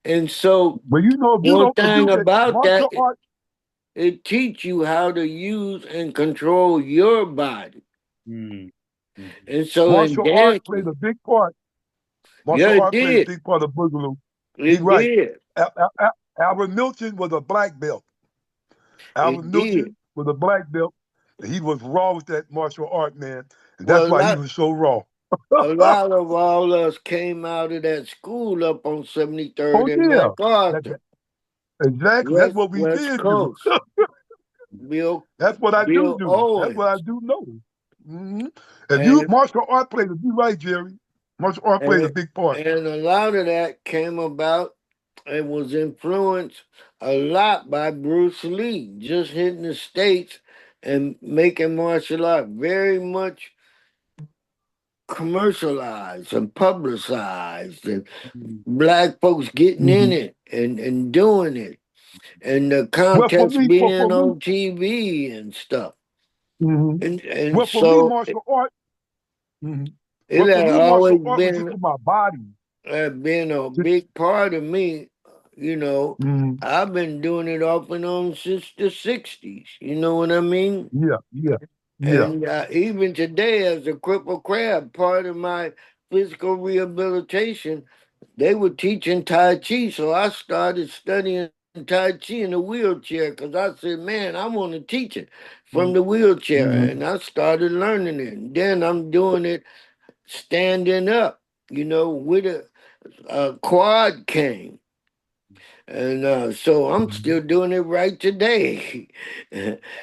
And so, But you know, one thing about that, martial art, it teach you how to use and control your body. Mm-hmm. And so in martial art played dancing, a big part. yeah, Martial it art played a did. big part of Boogaloo. He It right. did. Albert Milton was a black belt. Albert It did. Milton was a black belt. And he was raw with that martial art, man. And that's Well, why he was so raw. a lot of all us came out of that school up on 73rd Oh and yeah. MacArthur, Exactly. That's what we West did do. Coast. Bill That's what I do Bill do. That's what I Owens. do know. hmm And you, And martial art plays a big right, Jerry. Martial art plays a and big part. and a lot of that came about and was influenced a lot by Bruce Lee, just hitting the States and making martial art very much commercialized and publicized, and black folks getting in it and doing it, and the Well, for contests me, being on TV and stuff. And well, for me, so martial art. it Well, for had me, martial always art was just been for my body. been a Just, big part of me. You know, mhm. I've been doing it off and on since the 60s. You know what I mean? Yeah, yeah, yeah. And even today, as a crippled crab, part of my physical rehabilitation, they were teaching Tai Chi. So I started studying Tai Chi in a wheelchair because I said, man, I want to teach it from the wheelchair. And I started learning it. And then I'm doing it standing up, with a quad cane. And so I'm still doing it right today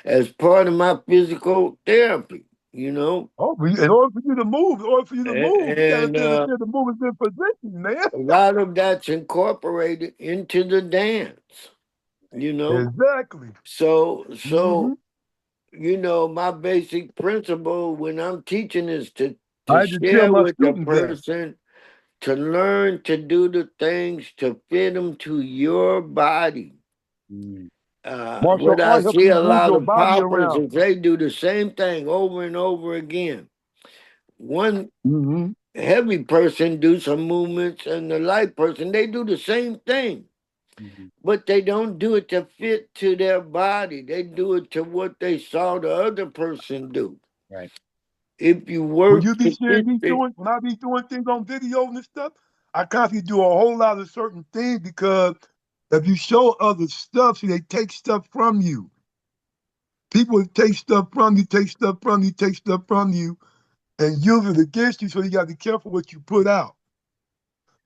as part of my physical therapy, Oh, in order for you to move, you got to And be able to move in position, man. a lot of that's incorporated into the dance, you know. Exactly. So my basic principle when I'm teaching is to I had to tell share my with the students that. person to learn to do the things to fit them to your body. Martial What I art helps see you a move lot your of body poppers around. is they do the same thing over and over again. One heavy person do some movements, and the light person, they do the same thing. But they don't do it to fit to their body. They do it to what they saw the other person do. Right. If you When work you be to seeing fit me it, doing, when I be doing things on video and stuff, I constantly do a whole lot of certain things because if you show other stuff, see, they take stuff from you. People take stuff from you, take stuff from you, take stuff from you, and use it against you. So you got to be careful what you put out.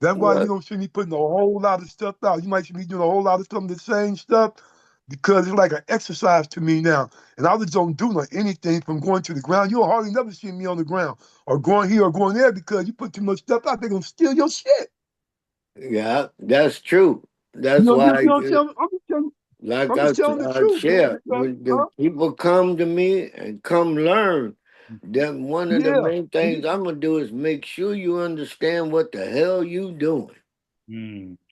That's why you what don't see me putting a whole lot of stuff out. You might see me doing a whole lot of some of the same stuff because it's like an exercise to me now. And I just don't do anything from going to the ground. You'll hardly never see me on the ground or going here or going there because you put too much stuff out, they're going to steal your shit. yeah, that's true. You That's know, why, you know what I'm saying? like I'm just telling the truth, man. shared, Because, when the people come to me and come learn, then one of the yeah. main things I'm gonna do is make sure you understand what the hell you doing.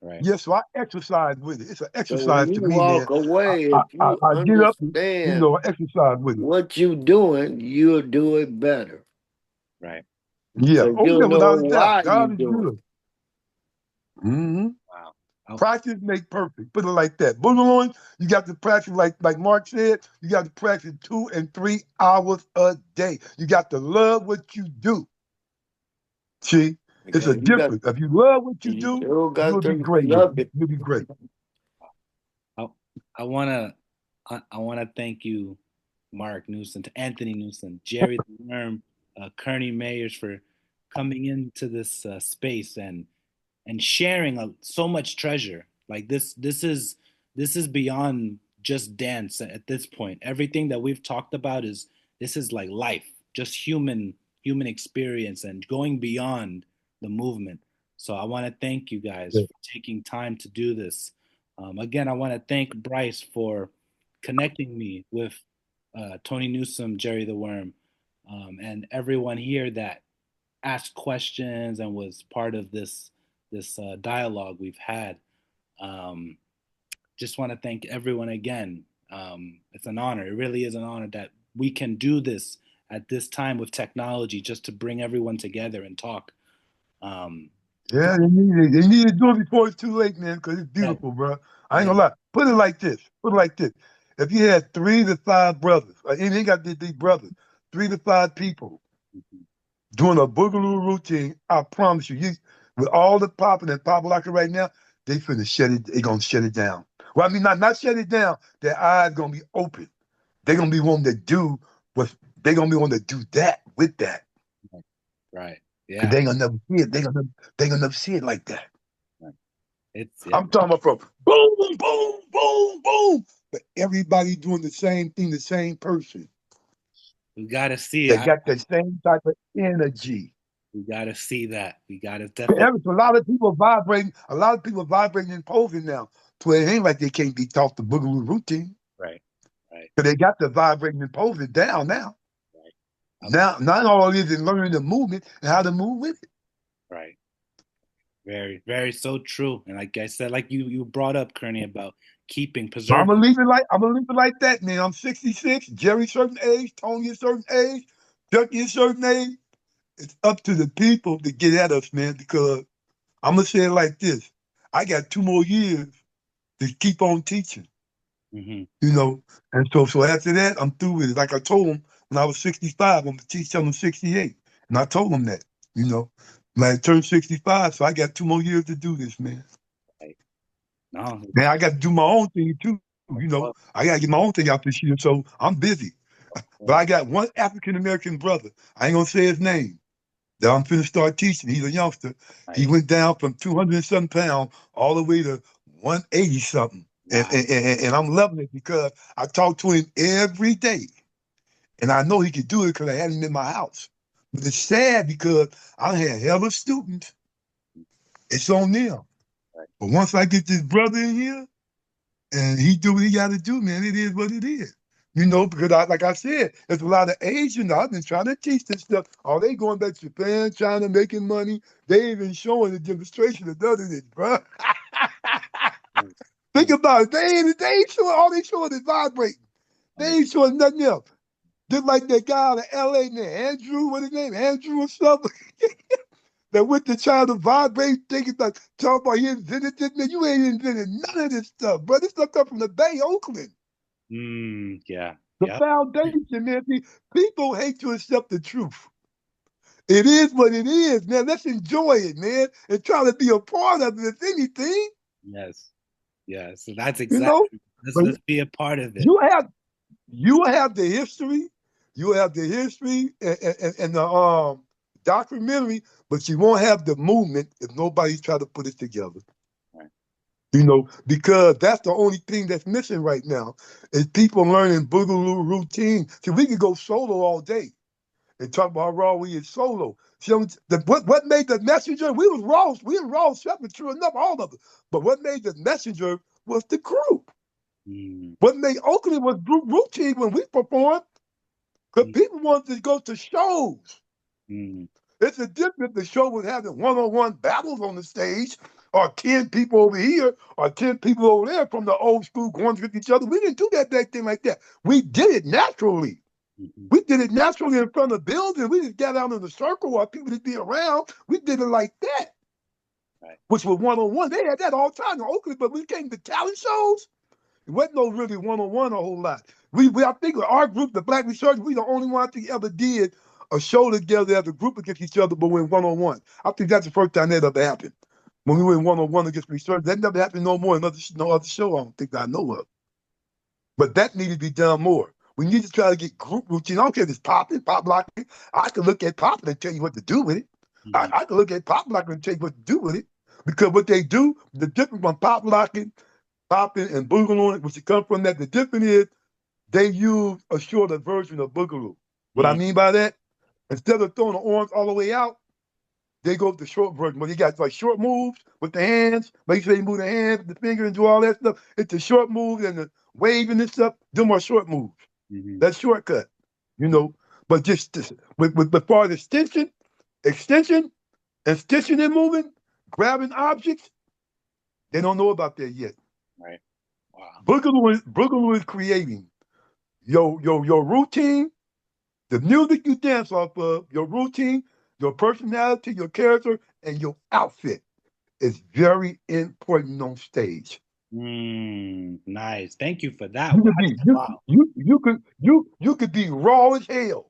Right. Yeah, so I exercise with it. It's an So when exercise you to me, man. walk away, if you I get up and, understand exercise with it. what you doing, you'll do it better. Right. Yeah. Because Oh, you'll yeah, know without a doubt. why you God is doing good. Mm-hmm. Wow. Oh, Practice make perfect. Put it like that. Boogaloo, you got to practice like Mark said. You got to practice 2 and 3 hours a day. You got to love what you do. See, it's yeah, a difference. If you love what you you do, still got you'll be to great with love it. it. You'll be great. I, I wanna I wanna thank you, Mark Newsome, to Anthony Newsome, Jerry the Worm, Kerney Mayers for coming into this space and sharing so much treasure. Like this is beyond just dance at this point. Everything that we've talked about is this is like life, just human experience and going beyond the movement. So I want to thank you guys Yeah. for taking time to do this. Again, I want to thank Bryce for connecting me with Tony Newsome, Jerry the Worm, and everyone here that asked questions and was part of this dialogue we've had. Um, just want to thank everyone again. It's an honor. It really is an honor that we can do this at this time with technology, just to bring everyone together and talk. Um, Yeah, they need to do it before it's too late, man, because it's yeah, beautiful, bro. I ain't yeah, gonna lie. Put it like this. Put it like this. If you had 3 to 5 brothers, and ain't got these brothers, 3 to 5 people doing a boogaloo routine, I promise you, with all the popping and pop locking right now, they finna shut it. They gonna shut it down. Well, I mean, not shut it down. Their eyes gonna be open. They gonna be wanting to do what they gonna be wanting to do that with that. right, Cause yeah. they ain't gonna never see it. They gonna never see it like that. Right. It's yeah, I'm talking about from boom, boom, boom, boom. But everybody doing the same thing, the same person. we gotta see They it. got the same type of energy. We gotta see that. We gotta definitely. A lot of people vibrating and posing now. So it ain't like they can't be taught the boogaloo routine. Right. Right. So they got the vibrating and pose it down now. Right. Now, not all it is learning the movement and how to move with it. Right. Very, very so true. And like I said, like you brought up, Kerney, about So I'm preserving. gonna leave it like that, man. I'm 66, Jerry certain age, Tony a certain age, Chucky a certain age. It's up to the people to get at us, man, because I'm gonna say it like this. I got 2 more years to keep on teaching. Mm-hmm. You know. And so after that, I'm through with it. Like I told him when I was 65, I'm gonna teach till I'm 68. And I told him that, you know. When I turned 65, so I got 2 more years to do this, man. Right. No. Now I got to do my own thing too, you know. Well, I gotta get my own thing out this year, so I'm busy. But well, I got one African American brother. I ain't gonna say his name. That I'm finna start teaching. He's a youngster. He right. went down from 200 and something pounds all the way to 180 something. Wow. And I'm loving it because I talk to him every day. And I know he could do it because I had him in my house. But it's sad because I had hella students. It's on them. Right. But once I get this brother in here and he do what he got to do, man, it is what it is. You know, because like I said, there's a lot of Asians. I've been trying to teach this stuff. Are they going back to Japan, China, making money? They even showing the demonstration of doing it, bro. Think about it. They ain't showing, all they showing is vibrating. They ain't showing nothing else. Just like that guy out of LA named Andrew, what his name? Andrew or something. That went to China to vibrate, thinking like, talking about he invented this. Man, you ain't invented none of this stuff, bro. This stuff come from the Bay, Oakland. Yeah. The Yep. foundation, man. See, people hate to accept the truth. It is what it is, man. Let's enjoy it, man, and try to be a part of it, if anything. Yes. Yeah. So that's You know, exactly. but Let's be a part of it. you have the history, and the documentary, but you won't have the movement if nobody try to put it together. Right. You know, because that's the only thing that's missing right now is people learning Boogaloo routine. See, we can go solo all day and talk about how raw we is solo. See, what made the messenger? We was raw, separate, true enough, all of it. But what made the messenger was the group. What made Oakland was group routine when we performed, because people wanted to go to shows. It's a difference if the show was having one-on-one battles on the stage, or 10 people over here, or 10 people over there from the old school going with each other. We didn't do that back then like that. We did it naturally. We did it naturally in front of buildings. We just got out in the circle while people would be around. We did it like that, Right. Which was one-on-one. They had that all the time in Oakland, but when it came to talent shows, it wasn't no really one-on-one a whole lot. I think with our group, the Black Researchers, we the only one I think ever did a show together as a group against each other, but went one-on-one. I think that's the first time that ever happened. When we went one-on-one against research, that never happened no more in no other show I don't think I know of. But that needed to be done more. We need to try to get group routine. I don't care if it's popping, pop locking. I can look at popping and tell you what to do with it. I can look at pop locking and tell you what to do with it. Because what they do, the difference from pop locking, popping, and boogaloo, which come from that, the difference is they use a shorter version of boogaloo. What I mean by that, instead of throwing the arms all the way out, they go with the short version. But you got like short moves with the hands. Make sure you move the hands, the finger, and do all that stuff. It's the short moves and the waving and stuff. Them are short moves. That's shortcut, you know. But just with far as extension, and stitching and moving, grabbing objects, they don't know about that yet. Right. Wow. Boogaloo is creating your routine, the music you dance off of, your routine, your personality, your character, and your outfit is very important on stage. Nice. Thank you for that. You could be Wow. you could be raw as hell,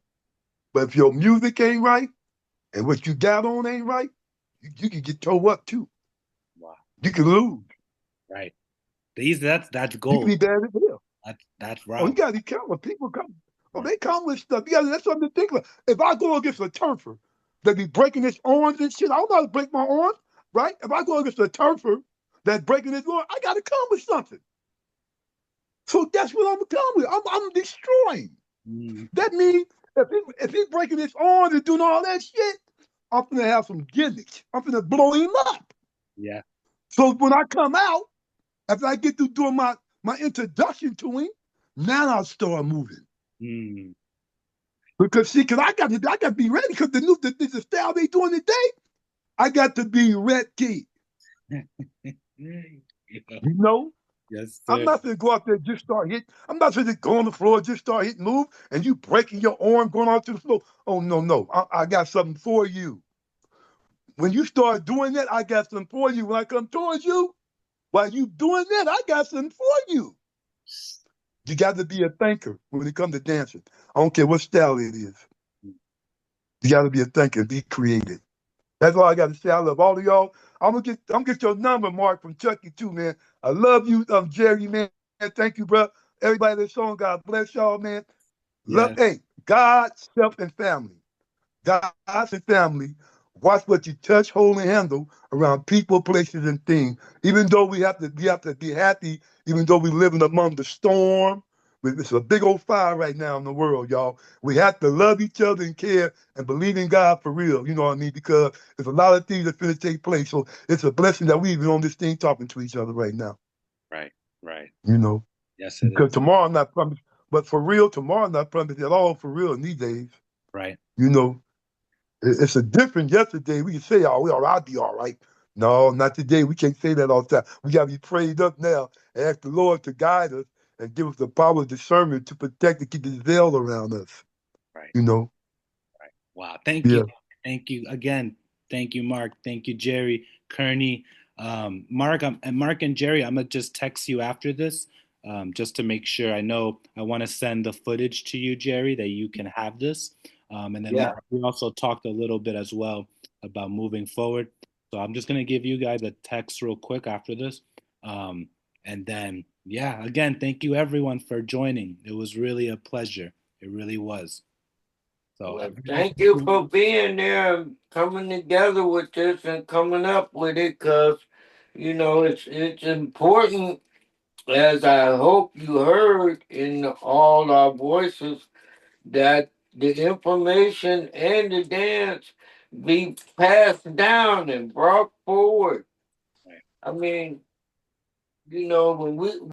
but if your music ain't right and what you got on ain't right, you can get towed up too. Wow. You can lose. Right. That's You gold. can be bad as hell. That's Oh, right. you gotta be careful. People come. Oh, they come with stuff. Yeah, that's something to think about. If I go against a turfer that be breaking his arms and shit, I don't know how to break my arms, right? If I go against a turfer that's breaking his arm, I gotta come with something. So that's what I'm gonna come with. I'm destroying. That means if he's breaking his arms and doing all that shit, I'm gonna have some gimmicks. I'm gonna blow him up. Yeah. So when I come out, after I get through doing my introduction to him, Now I start moving. Mm. Because I got to be ready because the style they doing today, I got to be ready. You know? Yes, I'm sir. not gonna go out there and just start hitting. I'm not gonna go on the floor, just start hitting, move, and you breaking your arm going out to the floor. Oh no. I got something for you. When you start doing that, I got something for you. When I come towards you, while you doing that, I got something for you. You got to be a thinker when it comes to dancing. I don't care what style it is. You got to be a thinker, be creative. That's all I got to say. I love all of y'all. I'm gonna get your number, Mark, from Chucky too, man. I love you, Jerry, man. Thank you, bro. Everybody that's on, God bless y'all, man. Love, Yes. hey, God, self, and family. God and family. Watch what you touch, hold, and handle around people, places, and things. Even though we have to be happy, even though we're living among the storm. It's a big old fire right now in the world, y'all. We have to love each other and care and believe in God for real. You know what I mean? Because there's a lot of things that's going to take place. So it's a blessing that we even on this thing talking to each other right now. Right. You know, Yes, it because is. tomorrow not promised, but for real, tomorrow not promised at all for real in these days. Right. You know, it's a different yesterday. We can say, oh, I'll be all right. No, not today. We can't say that all the time. We got to be prayed up now and ask the Lord to guide us and give us the power of discernment to protect and keep His veil around us. Right. You know? Right. Wow. Thank Yeah. you. Thank you again. Thank you, Mark. Thank you, Jerry, Kerney. Mark, Mark and Jerry, I'm gonna just text you after this, just to make sure. I know I want to send the footage to you, Jerry, that you can have this. And then Yeah. Mark, we also talked a little bit as well about moving forward. So I'm just gonna give you guys a text real quick after this. And then, yeah, again, thank you everyone for joining. It was really a pleasure. It really was. So Well, thank you for being there and coming together with this and coming up with it, because it's important, as I hope you heard in all our voices, that the information and the dance be passed down and brought forward. I mean, when we